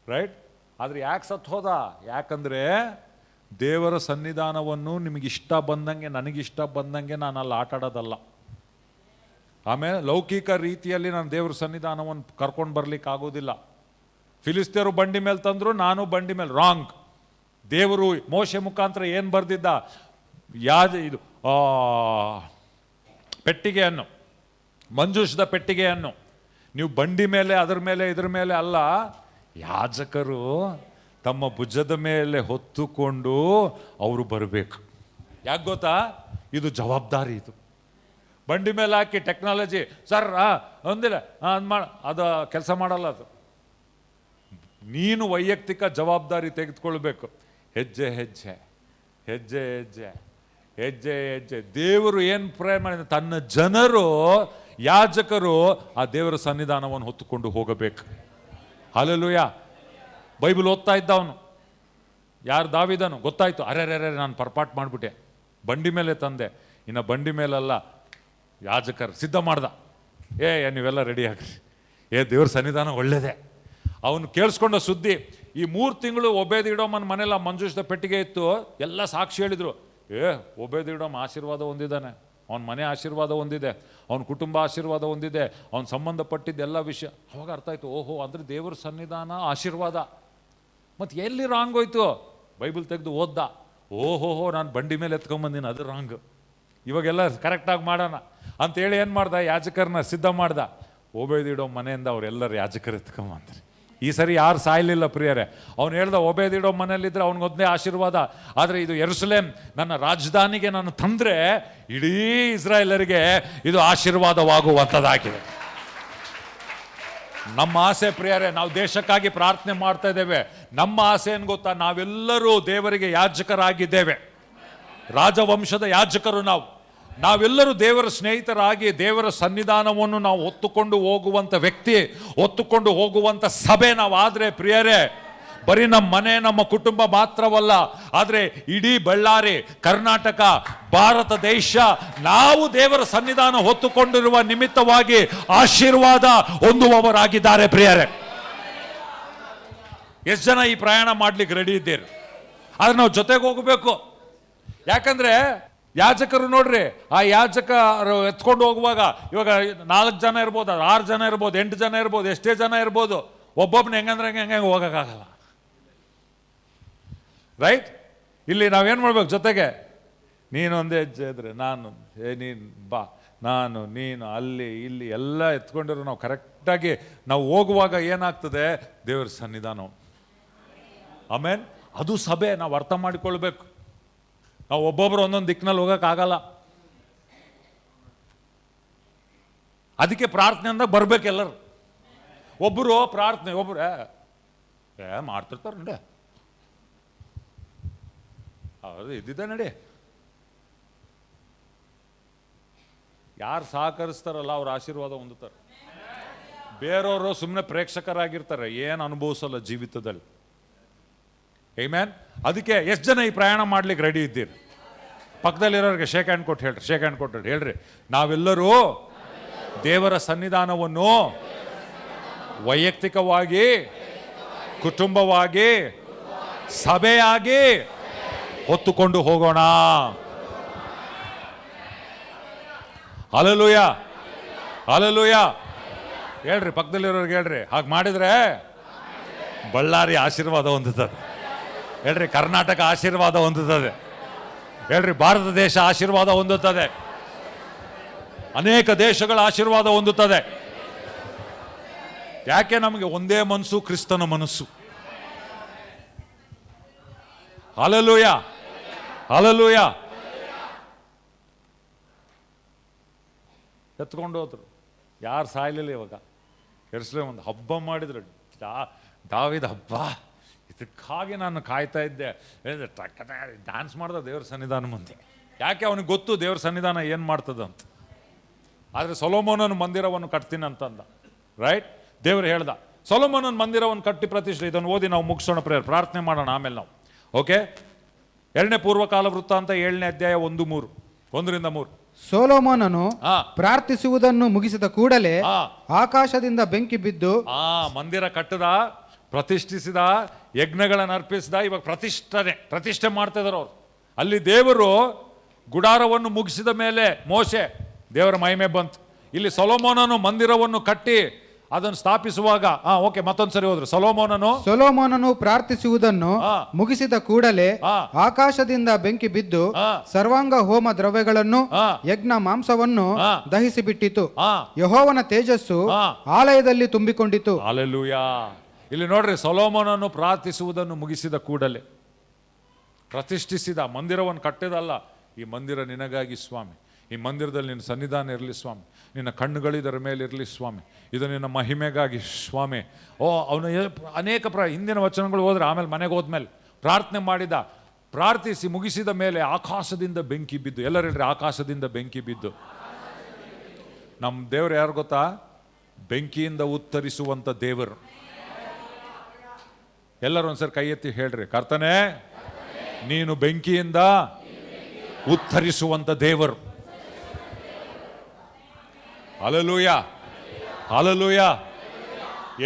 ರೈಟ್? ಆದ್ರೆ ಯಾಕೆ ಸತ್ ಹೋದ? ಯಾಕಂದ್ರೆ ದೇವರ ಸನ್ನಿಧಾನವನ್ನು ನಿಮಗಿಷ್ಟ ಬಂದಂಗೆ, ನನಗಿಷ್ಟ ಬಂದಂಗೆ ನಾನು ಅಲ್ಲಿ ಆಟಾಡೋದಲ್ಲ. ಆಮೇಲೆ ಲೌಕಿಕ ರೀತಿಯಲ್ಲಿ ನಾನು ದೇವರ ಸನ್ನಿಧಾನವನ್ನು ಕರ್ಕೊಂಡು ಬರ್ಲಿಕ್ಕೆ ಆಗೋದಿಲ್ಲ. ಫಿಲಿಸ್ತೀಯರು ಬಂಡಿ ಮೇಲೆ ತಂದ್ರು, ನಾನು ಬಂಡಿ ಮೇಲೆ. ರಾಂಗ್. ದೇವರು ಮೋಶೆ ಮುಖಾಂತರ ಏನು ಬರ್ದಿದ್ದ? ಇದು ಪೆಟ್ಟಿಗೆಯನ್ನು, ಮಂಜೂಷದ ಪೆಟ್ಟಿಗೆಯನ್ನು ನೀವು ಬಂಡಿ ಮೇಲೆ, ಅದರ ಮೇಲೆ, ಇದ್ರ ಮೇಲೆ ಅಲ್ಲ, ಯಾಜಕರು ತಮ್ಮ ಭುಜದ ಮೇಲೆ ಹೊತ್ತುಕೊಂಡು ಅವರು ಬರಬೇಕು. ಯಾಕೆ ಗೊತ್ತಾ? ಇದು ಜವಾಬ್ದಾರಿ. ಇದು ಬಂಡಿ ಮೇಲೆ ಹಾಕಿ ಟೆಕ್ನಾಲಜಿ ಸರ್ ಒಂದಿಲ್ಲ ಅದು ಕೆಲಸ ಮಾಡಲ್ಲ. ಅದು ನೀನು ವೈಯಕ್ತಿಕ ಜವಾಬ್ದಾರಿ ತೆಗೆದುಕೊಳ್ಬೇಕು. ಹೆಜ್ಜೆ ಹೆಜ್ಜೆ ಹೆಜ್ಜೆ ಹೆಜ್ಜೆ ಹೆಜ್ಜೆ ಹೆಜ್ಜೆ. ದೇವರು ಏನು ಪ್ರೇರಣೆ ಮಾಡಿದ? ತನ್ನ ಜನರು, ಯಾಜಕರು ಆ ದೇವರ ಸನ್ನಿಧಾನವನ್ನು ಹೊತ್ತುಕೊಂಡು ಹೋಗಬೇಕು. ಹಲ್ಲೆಲೂಯಾ. ಬೈಬಲ್ ಓದ್ತಾ ಇದ್ದ ಅವನು, ಯಾರು? ದಾವೀದನು. ಗೊತ್ತಾಯ್ತು, ಅರೆ ನಾನು ಪರ್ಪಾಟ್ ಮಾಡಿಬಿಟ್ಟೆ, ಬಂಡಿ ಮೇಲೆ ತಂದೆ. ಇನ್ನು ಬಂಡಿ ಮೇಲಲ್ಲ, ಯಾಜಕರು ಸಿದ್ಧ ಮಾಡ್ದ. ನೀವೆಲ್ಲ ರೆಡಿ ಆಗ್ರಿ, ದೇವ್ರ ಸನ್ನಿಧಾನ ಒಳ್ಳೇದೇ. ಅವನು ಕೇಳಿಸ್ಕೊಂಡ ಸುದ್ದಿ. ಈ 3 ತಿಂಗಳು ಒಬೇದಿಡೋಮನ ಮನೆಲ್ಲ ಮಂಜೂಷದ ಪೆಟ್ಟಿಗೆ ಇತ್ತು. ಎಲ್ಲ ಸಾಕ್ಷಿ ಹೇಳಿದ್ರು, ಒಬೇದಿಡೋಮ್ ಆಶೀರ್ವಾದ ಹೊಂದಿದ್ದಾನೆ, ಅವನ ಮನೆ ಆಶೀರ್ವಾದ ಹೊಂದಿದೆ, ಅವನ ಕುಟುಂಬ ಆಶೀರ್ವಾದ ಹೊಂದಿದೆ, ಅವನು ಸಂಬಂಧಪಟ್ಟಿದ್ದೆಲ್ಲ ವಿಷಯ. ಅವಾಗ ಅರ್ಥ ಆಯ್ತು, ಓಹೋ, ಅಂದರೆ ದೇವ್ರ ಸನ್ನಿಧಾನ ಆಶೀರ್ವಾದ. ಮತ್ತು ಎಲ್ಲಿ ರಾಂಗ್ ಹೋಯ್ತು? ಬೈಬಲ್ ತೆಗೆದು ಓದ್ದ. ಓಹೋಹೋ, ನಾನು ಬಂಡಿ ಮೇಲೆ ಎತ್ಕೊಂಬಂದಿನಿ, ಅದು ರಾಂಗ್. ಇವಾಗೆಲ್ಲ ಕರೆಕ್ಟಾಗಿ ಮಾಡೋಣ ಅಂತೇಳಿ ಏನು ಮಾಡ್ದ? ಯಾಜಕರನ್ನ ಸಿದ್ಧ ಮಾಡ್ದ. ಒಬೇದಿಡೋಮ್ ಮನೆಯಿಂದ ಅವರೆಲ್ಲರೂ ಯಾಜಕರು ಎತ್ಕೊಂಬಂದ್ರಿ. ಈ ಸರಿ ಯಾರು ಸಾಯಲಿಲ್ಲ ಪ್ರಿಯರೇ. ಅವ್ನು ಹೇಳ್ದ, ಒಬೇದಿಡೋ ಮನೆಯಲ್ಲಿದ್ದರೆ ಅವನಿಗೊಂದೇ ಆಶೀರ್ವಾದ, ಆದರೆ ಇದು ಯೆರೂಸಲೇಮ್ ನನ್ನ ರಾಜಧಾನಿಗೆ ನಾನು ತಂದರೆ ಇಡೀ ಇಸ್ರಾಯೇಲರಿಗೆ ಇದು ಆಶೀರ್ವಾದವಾಗುವಂಥದ್ದಾಗಿದೆ. ನಮ್ಮ ಆಸೆ ಪ್ರಿಯರೇ, ನಾವು ದೇಶಕ್ಕಾಗಿ ಪ್ರಾರ್ಥನೆ ಮಾಡ್ತಾ ಇದ್ದೇವೆ. ನಮ್ಮ ಆಸೆ ಏನು ಗೊತ್ತಾ? ನಾವೆಲ್ಲರೂ ದೇವರಿಗೆ ಯಾಜಕರಾಗಿದ್ದೇವೆ, ರಾಜವಂಶದ ಯಾಜಕರು ನಾವೆಲ್ಲರೂ ದೇವರ ಸ್ನೇಹಿತರಾಗಿ ದೇವರ ಸನ್ನಿಧಾನವನ್ನು ನಾವು ಹೊತ್ತುಕೊಂಡು ಹೋಗುವಂಥ ವ್ಯಕ್ತಿ, ಹೊತ್ತುಕೊಂಡು ಹೋಗುವಂಥ ಸಭೆ ನಾವು ಆದರೆ ಪ್ರಿಯರೇ, ಬರೀ ನಮ್ಮ ಮನೆ, ನಮ್ಮ ಕುಟುಂಬ ಮಾತ್ರವಲ್ಲ, ಆದರೆ ಇಡೀ ಬಳ್ಳಾರಿ, ಕರ್ನಾಟಕ, ಭಾರತ ದೇಶ, ನಾವು ದೇವರ ಸನ್ನಿಧಾನ ಹೊತ್ತುಕೊಂಡಿರುವ ನಿಮಿತ್ತವಾಗಿ ಆಶೀರ್ವಾದ ಹೊಂದುವವರಾಗಿದ್ದಾರೆ ಪ್ರಿಯರೇ. ಎಷ್ಟು ಜನ ಈ ಪ್ರಯಾಣ ಮಾಡ್ಲಿಕ್ಕೆ ರೆಡಿ ಇದ್ದೀರಿ? ಆದ್ರೆ ನಾವು ಜೊತೆಗೆ ಹೋಗಬೇಕು. ಯಾಕಂದ್ರೆ ಯಾಜಕರು ನೋಡ್ರಿ, ಆ ಯಾಜಕರು ಎತ್ಕೊಂಡು ಹೋಗುವಾಗ ಇವಾಗ 4 ಜನ ಇರ್ಬೋದು, 6 ಜನ ಇರ್ಬೋದು, 8 ಜನ ಇರ್ಬೋದು, ಎಷ್ಟೇ ಜನ ಇರ್ಬೋದು, ಒಬ್ಬೊಬ್ಬನ ಹೆಂಗಂದ್ರೆ ಹೆಂಗೆ ಹೋಗೋಕ್ಕಾಗಲ್ಲ, ರೈಟ್? ಇಲ್ಲಿ ನಾವೇನು ಮಾಡ್ಬೇಕು? ಜೊತೆಗೆ ನೀನೊಂದೇ ಹೆಜ್ಜೆ ಇದ್ರೆ ನಾನು, ನೀನು ಬಾ, ನಾನು ನೀನು ಅಲ್ಲಿ ಇಲ್ಲಿ ಎಲ್ಲ ಎತ್ಕೊಂಡಿರೋ ನಾವು ಕರೆಕ್ಟಾಗಿ ನಾವು ಹೋಗುವಾಗ ಏನಾಗ್ತದೆ? ದೇವರ ಸನ್ನಿಧಾನ ಆಮೇನ್. ಅದು ಸಭೆ, ನಾವು ಅರ್ಥ ಮಾಡಿಕೊಳ್ಬೇಕು. ನಾವು ಒಬ್ಬೊಬ್ರು ಒಂದೊಂದು ದಿಕ್ಕಿನಲ್ಲಿ ಹೋಗೋಕ್ಕಾಗಲ್ಲ. ಅದಕ್ಕೆ ಪ್ರಾರ್ಥನೆಯಿಂದ ಬರ್ಬೇಕು ಎಲ್ಲರೂ. ಒಬ್ಬರು ಪ್ರಾರ್ಥನೆ, ಒಬ್ಬರು ಮಾಡ್ತಿರ್ತಾರೆ ನಡೆ, ಹೌದು ಇದ್ದಿದ್ದೆ ನಡಿ. ಯಾರು ಸಹಕರಿಸ್ತಾರಲ್ಲ ಅವ್ರ ಆಶೀರ್ವಾದ ಹೊಂದುತ್ತಾರೆ. ಬೇರೆಯವರು ಸುಮ್ಮನೆ ಪ್ರೇಕ್ಷಕರಾಗಿರ್ತಾರೆ, ಏನು ಅನುಭವಿಸಲ್ಲ ಜೀವಿತದಲ್ಲಿ. ಆಮೆನ್. ಅದಕ್ಕೆ ಎಷ್ಟು ಜನ ಈ ಪ್ರಯಾಣ ಮಾಡ್ಲಿಕ್ಕೆ ರೆಡಿ ಇದ್ದೀರಿ? ಪಕ್ಕದಲ್ಲಿರೋರಿಗೆ ಶೇಕ್ ಹ್ಯಾಂಡ್ ಕೊಟ್ಟು ಹೇಳ್ರಿ, ಶೇಕ್ ಹ್ಯಾಂಡ್ ಕೊಟ್ಟು ಹೇಳ್ರಿ, ನಾವೆಲ್ಲರೂ ದೇವರ ಸನ್ನಿಧಾನವನ್ನು ವೈಯಕ್ತಿಕವಾಗಿ, ಕುಟುಂಬವಾಗಿ, ಸಭೆಯಾಗಿ ಹೊತ್ತುಕೊಂಡು ಹೋಗೋಣ. Hallelujah, hallelujah. ಹೇಳ್ರಿ, ಪಕ್ಕದಲ್ಲಿರೋರಿಗೆ ಹೇಳ್ರಿ, ಹಾಗೆ ಮಾಡಿದ್ರೆ ಬಳ್ಳಾರಿ ಆಶೀರ್ವಾದ ಹೊಂದುತ್ತದೆ. ಹೇಳ್ರಿ, ಕರ್ನಾಟಕ ಆಶೀರ್ವಾದ ಹೊಂದುತ್ತದೆ. ಹೇಳ್ರಿ, ಭಾರತ ದೇಶ ಆಶೀರ್ವಾದ ಹೊಂದುತ್ತದೆ. ಅನೇಕ ದೇಶಗಳ ಆಶೀರ್ವಾದ ಹೊಂದುತ್ತದೆ. ಯಾಕೆ? ನಮಗೆ ಒಂದೇ ಮನಸ್ಸು, ಕ್ರಿಸ್ತನ ಮನಸ್ಸು. Hallelujah, hallelujah. ಎತ್ಕೊಂಡು ಹೋದ್ರು, ಯಾರು ಸಾಯ್ಲಿಲ್ಲ. ಇವಾಗ ಎರ್ಸ್ಲೇ ಒಂದು ಹಬ್ಬ ಮಾಡಿದ್ರು, ದಾವಿದ ಹಬ್ಬ. ಇದಕ್ಕಾಗಿ ನಾನು ಕಾಯ್ತಾ ಇದ್ದೆ. ಡ್ಯಾನ್ಸ್ ಮಾಡ್ದ ದೇವ್ರ ಸನ್ನಿಧಾನ ಮುಂದೆ. ಯಾಕೆ? ಅವನಿಗೆ ಗೊತ್ತು ದೇವ್ರ ಸನ್ನಿಧಾನ ಏನು ಮಾಡ್ತದಂತ. ಆದರೆ ಸೊಲೊಮೋನನ ಮಂದಿರವನ್ನು ಕಟ್ತೀನಿ ಅಂತಂದ. ರೈಟ್? ದೇವರು ಹೇಳ್ದ ಸೊಲೊಮೋನನ ಮಂದಿರವನ್ನು ಕಟ್ಟಿ ಪ್ರತಿಷ್ಠೆ. ಇದನ್ನು ಓದಿ ನಾವು ಮುಗಿಸೋಣ, ಪ್ರಾರ್ಥನೆ ಮಾಡೋಣ ಆಮೇಲೆ ನಾವು. ಓಕೆ, 2ನೇ ಪೂರ್ವಕಾಲ ವೃತ್ತಾಂತ 7ನೇ ಅಧ್ಯಾಯ 1-3. ಸೊಲೊಮೋನನು ಪ್ರಾರ್ಥಿಸುವುದನ್ನು ಮುಗಿಸಿದ ಕೂಡಲೇ ಆಕಾಶದಿಂದ ಬೆಂಕಿ ಬಿದ್ದು, ಮಂದಿರ ಕಟ್ಟದ, ಪ್ರತಿಷ್ಠಿಸಿದ, ಯಜ್ಞಗಳನ್ನು ಅರ್ಪಿಸಿದ. ಇವಾಗ ಪ್ರತಿಷ್ಠೆ ಮಾಡ್ತಾ ಇದಾರೆ ಅವ್ರು. ಅಲ್ಲಿ ದೇವರು ಗುಡಾರವನ್ನು ಮುಗಿಸಿದ ಮೇಲೆ ಮೋಶೆ ದೇವರ ಮಹಿಮೆ ಬಂತು. ಇಲ್ಲಿ ಸೊಲೊಮೋನನು ಮಂದಿರವನ್ನು ಕಟ್ಟಿ ಅದನ್ನು ಸ್ಥಾಪಿಸುವಾಗ ಓಕೆ, ಮತ್ತೊಂದ್ಸರಿ ಹೋದ್ರು. ಸೊಲೊಮೋನನು ಪ್ರಾರ್ಥಿಸುವುದನ್ನು ಮುಗಿಸಿದ ಕೂಡಲೇ ಆಕಾಶದಿಂದ ಬೆಂಕಿ ಬಿದ್ದು ಸರ್ವಾಂಗ ಹೋಮ ದ್ರವ್ಯಗಳನ್ನು, ಯಜ್ಞ ಮಾಂಸವನ್ನು ದಹಿಸಿ ಬಿಟ್ಟಿತು. ಯೆಹೋವನ ತೇಜಸ್ಸು ಆಲಯದಲ್ಲಿ ತುಂಬಿಕೊಂಡಿತು. ಹಲ್ಲೆಲೂಯಾ. ಇಲ್ಲಿ ನೋಡ್ರಿ, ಸೊಲೊಮೋನನು ಪ್ರಾರ್ಥಿಸುವುದನ್ನು ಮುಗಿಸಿದ ಕೂಡಲೇ ಪ್ರತಿಷ್ಠಿಸಿದ, ಮಂದಿರವನ್ನು ಕಟ್ಟಿದಲ್ಲ. ಈ ಮಂದಿರ ನಿನಗಾಗಿ ಸ್ವಾಮಿ, ಈ ಮಂದಿರದಲ್ಲಿ ನಿನ್ನ ಸನ್ನಿಧಾನ ಇರಲಿ ಸ್ವಾಮಿ, ನಿನ್ನ ಕಣ್ಣುಗಳಿದರ ಮೇಲೆ ಇರಲಿ ಸ್ವಾಮಿ, ಇದು ನಿನ್ನ ಮಹಿಮೆಗಾಗಿ ಸ್ವಾಮಿ. ಅವನು ಅನೇಕ ಹಿಂದಿನ ವಚನಗಳು ಹೋದ್ರೆ, ಆಮೇಲೆ ಮನೆಗೆ ಹೋದ್ಮೇಲೆ ಪ್ರಾರ್ಥನೆ ಮಾಡಿದ. ಪ್ರಾರ್ಥಿಸಿ ಮುಗಿಸಿದ ಮೇಲೆ ಆಕಾಶದಿಂದ ಬೆಂಕಿ ಬಿದ್ದು. ಎಲ್ಲರೂ ಹೇಳ್ರಿ, ಆಕಾಶದಿಂದ ಬೆಂಕಿ ಬಿದ್ದು. ನಮ್ಮ ದೇವರು ಯಾರು ಗೊತ್ತಾ? ಬೆಂಕಿಯಿಂದ ಉತ್ತರಿಸುವಂಥ ದೇವರು. ಎಲ್ಲರೂ ಒಂದ್ಸರಿ ಕೈ ಎತ್ತಿ ಹೇಳ್ರಿ, ಕರ್ತನೇ ನೀನು ಬೆಂಕಿಯಿಂದ ಉತ್ತರಿಸುವಂಥ ದೇವರು. Hallelujah, hallelujah.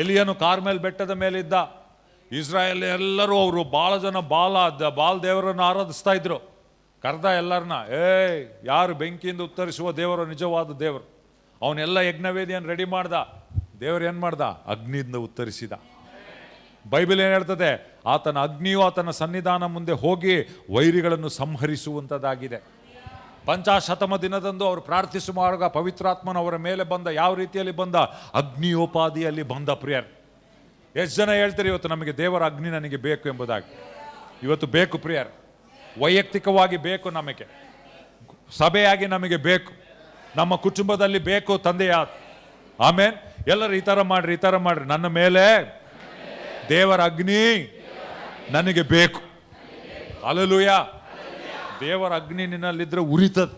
ಎಲಿಯನು ಕಾರ್ಮೆಲ್ ಬೆಟ್ಟದ ಮೇಲಿದ್ದ. ಇಸ್ರಾಯೇಲ್ ಎಲ್ಲರೂ, ಅವರು ಭಾಳ ಜನ ಬಾಲ್ ದೇವರನ್ನು ಆರಾಧಿಸ್ತಾ ಇದ್ರು. ಕರ್ದ ಎಲ್ಲರನ್ನ, ಯಾರು ಬೆಂಕಿಯಿಂದ ಉತ್ತರಿಸುವ ದೇವರು ನಿಜವಾದ ದೇವರು. ಅವನೆಲ್ಲ ಯಜ್ಞವೇದಿಯನ್ನು ರೆಡಿ ಮಾಡ್ದ. ದೇವರು ಏನು ಮಾಡ್ದ? ಅಗ್ನಿಯಿಂದ ಉತ್ತರಿಸಿದ. ಬೈಬಲ್ ಏನು ಹೇಳ್ತದೆ? ಆತನ ಅಗ್ನಿಯು ಆತನ ಸನ್ನಿಧಾನ ಮುಂದೆ ಹೋಗಿ ವೈರಿಗಳನ್ನು ಸಂಹರಿಸುವಂಥದ್ದಾಗಿದೆ. ಪಂಚಾಶತಮ ದಿನದಂದು ಅವರು ಪ್ರಾರ್ಥಿಸುವಾಗ ಪವಿತ್ರಾತ್ಮನ ಅವರ ಮೇಲೆ ಬಂದ. ಯಾವ ರೀತಿಯಲ್ಲಿ ಬಂದ? ಅಗ್ನಿಯೋಪಾದಿಯಲ್ಲಿ ಬಂದ. ಪ್ರಿಯರ್, ಎಷ್ಟು ಜನ ಹೇಳ್ತೀರಿ ಇವತ್ತು ನಮಗೆ ದೇವರ ಅಗ್ನಿ ನನಗೆ ಬೇಕು ಎಂಬುದಾಗಿ? ಇವತ್ತು ಬೇಕು ಪ್ರಿಯರ್, ವೈಯಕ್ತಿಕವಾಗಿ ಬೇಕು, ನಮಗೆ ಸಭೆಯಾಗಿ ನಮಗೆ ಬೇಕು, ನಮ್ಮ ಕುಟುಂಬದಲ್ಲಿ ಬೇಕು ತಂದೆಯ. ಆಮೇನ್. ಎಲ್ಲರೂ ಈ ಥರ ಮಾಡ್ರಿ, ನನ್ನ ಮೇಲೆ ದೇವರ ಅಗ್ನಿ ನನಗೆ ಬೇಕು. ಹಲ್ಲೆಲೂಯಾ. ದೇವರ ಅಗ್ನಿ ನಿನ್ನಲ್ಲಿದ್ರೆ ಉರಿತದ.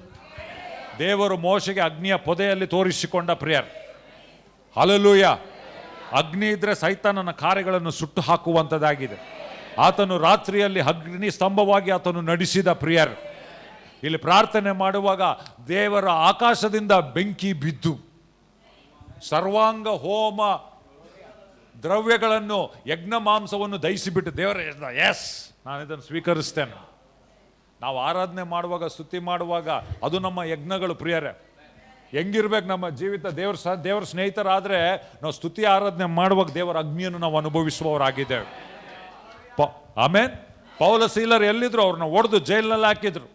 ದೇವರು ಮೋಶೆಗೆ ಅಗ್ನಿಯ ಪೊದೆಯಲ್ಲಿ ತೋರಿಸಿಕೊಂಡ ಪ್ರಿಯರ್. ಹಲ್ಲೆಲೂಯಾ. ಅಗ್ನಿ ಇದ್ರೆ ಸೈತಾನನ ಕಾರ್ಯಗಳನ್ನು ಸುಟ್ಟು ಹಾಕುವಂಥದ್ದಾಗಿದೆ. ಆತನು ರಾತ್ರಿಯಲ್ಲಿ ಅಗ್ನಿ ಸ್ತಂಭವಾಗಿ ಆತನು ನಡೆಸಿದ ಪ್ರಿಯರ್. ಇಲ್ಲಿ ಪ್ರಾರ್ಥನೆ ಮಾಡುವಾಗ ದೇವರ ಆಕಾಶದಿಂದ ಬೆಂಕಿ ಬಿದ್ದು ಸರ್ವಾಂಗ ಹೋಮ ದ್ರವ್ಯಗಳನ್ನು, ಯಜ್ಞ ಮಾಂಸವನ್ನು ದಹಿಸಿಬಿಟ್ಟು ದೇವರ ಎಸ್ ನಾನು ಇದನ್ನು ಸ್ವೀಕರಿಸ್ತೇನೆ. ನಾವು ಆರಾಧನೆ ಮಾಡುವಾಗ, ಸ್ತುತಿ ಮಾಡುವಾಗ ಅದು ನಮ್ಮ ಯಜ್ಞಗಳು ಪ್ರಿಯರೇ. ಹೆಂಗಿರ್ಬೇಕು ನಮ್ಮ ಜೀವಿತ? ದೇವರ ಸ್ನೇಹಿತರಾದರೆ ನಾವು ಸ್ತುತಿ ಆರಾಧನೆ ಮಾಡುವಾಗ ದೇವರ ಅಗ್ನಿಯನ್ನು ನಾವು ಅನುಭವಿಸುವವರಾಗಿದ್ದೇವೆ. ಆಮೇನ್. ಪೌಲ ಸೀಲರ್ ಎಲ್ಲಿದ್ರು? ಅವ್ರನ್ನ ಒಡೆದು ಜೈಲಿನಲ್ಲಿ ಹಾಕಿದ್ರು.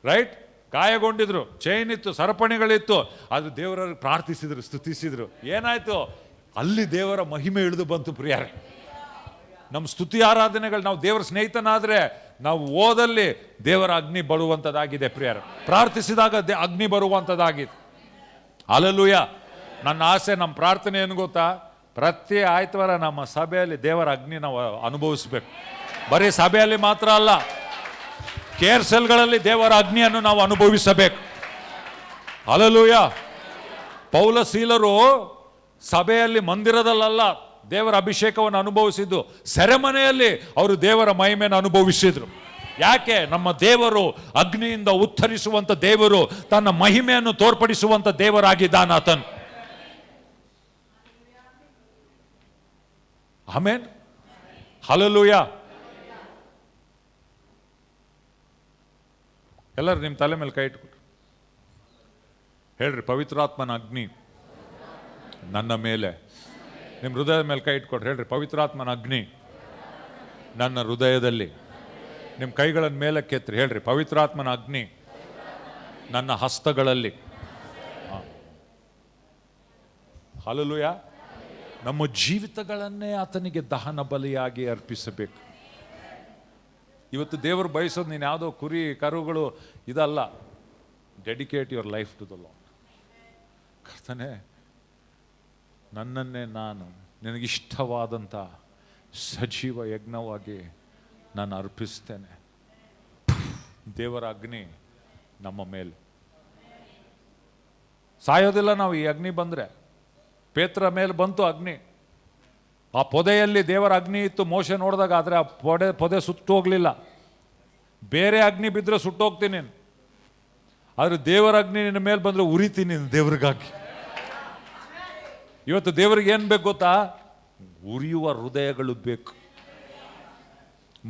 ರೈಟ್? ಗಾಯಗೊಂಡಿದ್ರು, ಚೈನ್ ಇತ್ತು, ಸರಪಣಿಗಳಿತ್ತು. ಅದು ದೇವರವ್ರಿಗೆ ಪ್ರಾರ್ಥಿಸಿದ್ರು, ಸ್ತುತಿಸಿದ್ರು. ಏನಾಯ್ತು? ಅಲ್ಲಿ ದೇವರ ಮಹಿಮೆ ಇಳಿದು ಬಂತು ಪ್ರಿಯರೇ. ನಮ್ಮ ಸ್ತುತಿ ಆರಾಧನೆಗಳು, ನಾವು ದೇವರ ಸ್ನೇಹಿತನಾದ್ರೆ ನಾವು ಓದಲ್ಲಿ ದೇವರ ಅಗ್ನಿ ಬರುವಂಥದ್ದಾಗಿದೆ ಪ್ರಿಯರ. ಪ್ರಾರ್ಥಿಸಿದಾಗ ಅಗ್ನಿ ಬರುವಂಥದ್ದಾಗಿದೆ. ಹಲ್ಲೆಲೂಯಾ. ನನ್ನ ಆಸೆ, ನಮ್ಮ ಪ್ರಾರ್ಥನೆ ಏನು ಗೊತ್ತಾ? ಪ್ರತಿ ಆಯ್ತವಾರ ನಮ್ಮ ಸಭೆಯಲ್ಲಿ ದೇವರ ಅಗ್ನಿ ನಾವು ಅನುಭವಿಸ್ಬೇಕು. ಬರೀ ಸಭೆಯಲ್ಲಿ ಮಾತ್ರ ಅಲ್ಲ, ಕೇರ್ ಸೆಲ್ಗಳಲ್ಲಿ ದೇವರ ಅಗ್ನಿಯನ್ನು ನಾವು ಅನುಭವಿಸಬೇಕು. ಹಲ್ಲೆಲೂಯಾ. ಪೌಲ ಸೀಲರು ಸಭೆಯಲ್ಲಿ, ಮಂದಿರದಲ್ಲ ದೇವರ ಅಭಿಷೇಕವನ್ನು ಅನುಭವಿಸಿದ್ದು, ಸೆರೆಮನೆಯಲ್ಲಿ ಅವರು ದೇವರ ಮಹಿಮೆಯನ್ನು ಅನುಭವಿಸಿದ್ರು. ಯಾಕೆ? ನಮ್ಮ ದೇವರು ಅಗ್ನಿಯಿಂದ ಉತ್ತರಿಸುವಂತ ದೇವರು, ತನ್ನ ಮಹಿಮೆಯನ್ನು ತೋರ್ಪಡಿಸುವಂತ ದೇವರಾಗಿದ್ದಾನ ಆತನು. ಆಮೆನ್. ಹಲ್ಲೆಲೂಯಾ. ಎಲ್ಲರೂ ನಿಮ್ಮ ತಲೆ ಮೇಲೆ ಕೈ ಇಟ್ಕೊಟ್ರು ಹೇಳ್ರಿ, ಪವಿತ್ರಾತ್ಮನ ಅಗ್ನಿ ನನ್ನ ಮೇಲೆ. ನಿಮ್ಮ ಹೃದಯದ ಮೇಲೆ ಕೈ ಇಟ್ಕೊಟ್ರು ಹೇಳ್ರಿ, ಪವಿತ್ರಾತ್ಮನ ಅಗ್ನಿ ನನ್ನ ಹೃದಯದಲ್ಲಿ. ನಿಮ್ಮ ಕೈಗಳನ್ನು ಮೇಲೆ ಕೆತ್ರಿ ಹೇಳ್ರಿ, ಪವಿತ್ರಾತ್ಮನ ಅಗ್ನಿ ನನ್ನ ಹಸ್ತಗಳಲ್ಲಿ. ಹಲ್ಲೆಲೂಯಾ. ನಮ್ಮ ಜೀವಿತಗಳನ್ನೇ ಆತನಿಗೆ ದಹನ ಬಲಿಯಾಗಿ ಅರ್ಪಿಸಬೇಕು. ಇವತ್ತು ದೇವರು ಬಯಸೋದು ನೀನು ಯಾವುದೋ ಕುರಿ ಕರುಗಳು ಇದಲ್ಲ. Dedicate your life to the Lord. ಕರ್ತನೇ, ನನ್ನನ್ನೇ ನಾನು ನಿನಗಿಷ್ಟವಾದಂಥ ಸಜೀವ ಯಜ್ಞವಾಗಿ ನಾನು ಅರ್ಪಿಸ್ತೇನೆ. ದೇವರ ಅಗ್ನಿ ನಮ್ಮ ಮೇಲೆ ಸಾಯೋದಿಲ್ಲ. ನಾವು ಈ ಅಗ್ನಿ ಬಂದರೆ, ಪೇತ್ರ ಮೇಲೆ ಬಂತು ಅಗ್ನಿ, ಆ ಪೊದೆಯಲ್ಲಿ ದೇವರ ಅಗ್ನಿ ಇತ್ತು. ಮೋಶೆ ನೋಡಿದಾಗ, ಆದರೆ ಆ ಪೊದೆ ಸುಟ್ಟು ಹೋಗ್ಲಿಲ್ಲ. ಬೇರೆ ಅಗ್ನಿ ಬಿದ್ದರೆ ಸುಟ್ಟೋಗ್ತೀನಿ, ಆದರೆ ದೇವರ ಅಗ್ನಿ ನಿನ್ನ ಮೇಲೆ ಬಂದರೆ ಉರಿತೀನಿ ದೇವ್ರಿಗಾಗಿ. ಇವತ್ತು ದೇವರಿಗೆ ಏನು ಬೇಕು ಗೊತ್ತಾ? ಉರಿಯುವ ಹೃದಯಗಳು ಬೇಕು.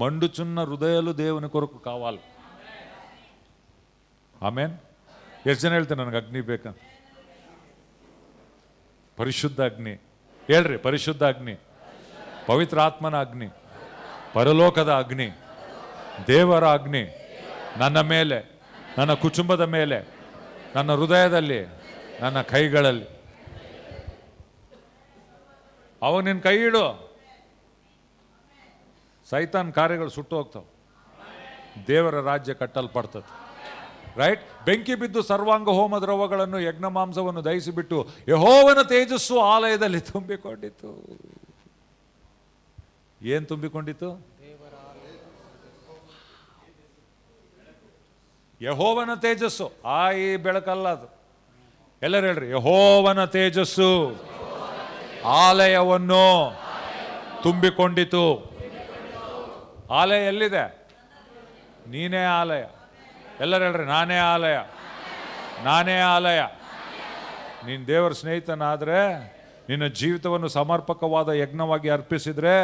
ಮಂಡು ಚುನ್ನ ಹೃದಯಲು ದೇವನ ಕೊರಕು ಕಾವಾಲು. ಆಮೇನ್. ಎಷ್ಟು ಜನ ಹೇಳ್ತಾರೆ ನನಗೆ ಅಗ್ನಿ ಬೇಕಂತ? ಪರಿಶುದ್ಧ ಅಗ್ನಿ ಹೇಳ್ರಿ, ಪರಿಶುದ್ಧ ಅಗ್ನಿ, ಪವಿತ್ರ ಆತ್ಮನ ಅಗ್ನಿ, ಪರಲೋಕದ ಅಗ್ನಿ, ದೇವರ ಅಗ್ನಿ ನನ್ನ ಮೇಲೆ, ನನ್ನ ಕುಟುಂಬದ ಮೇಲೆ, ನನ್ನ ಹೃದಯದಲ್ಲಿ, ನನ್ನ ಕೈಗಳಲ್ಲಿ. ಅವಾಗ ನಿನ್ನ ಕೈ ಇಡು, ಸೈತಾನ್ ಕಾರ್ಯಗಳು ಸುಟ್ಟು ಹೋಗ್ತಾವೆ, ದೇವರ ರಾಜ್ಯ ಕಟ್ಟಲ್ಪಡ್ತದೆ. ರೈಟ್? ಬೆಂಕಿ ಬಿದ್ದು ಸರ್ವಾಂಗ ಹೋಮ ದ್ರವಗಳನ್ನು, ಯಜ್ಞ ಮಾಂಸವನ್ನು ದಹಿಸಿಬಿಟ್ಟು ಯೆಹೋವನ ತೇಜಸ್ಸು ಆಲಯದಲ್ಲಿ ತುಂಬಿಕೊಂಡಿತು. ಏನ್ ತುಂಬಿಕೊಂಡಿತು? ಯೆಹೋವನ ತೇಜಸ್ಸು. ಈ ಬೆಳಕಲ್ಲ ಅದು. ಎಲ್ಲರೂ ಹೇಳ್ರಿ, ಯೆಹೋವನ ತೇಜಸ್ಸು ಆಲಯವನ್ನು ತುಂಬಿಕೊಂಡಿತು. ಆಲಯ ಎಲ್ಲಿದೆ? ನೀನೇ ಆಲಯ. ಎಲ್ಲರೂ ಹೇಳ್ರಿ, ನಾನೇ ಆಲಯ, ನಾನೇ ಆಲಯ. ನೀನು ದೇವರ ಸ್ನೇಹಿತನಾದರೆ, ನಿನ್ನ ಜೀವಿತವನ್ನು ಸಮರ್ಪಕವಾದ ಯಜ್ಞವಾಗಿ ಅರ್ಪಿಸಿದ್ರೆ,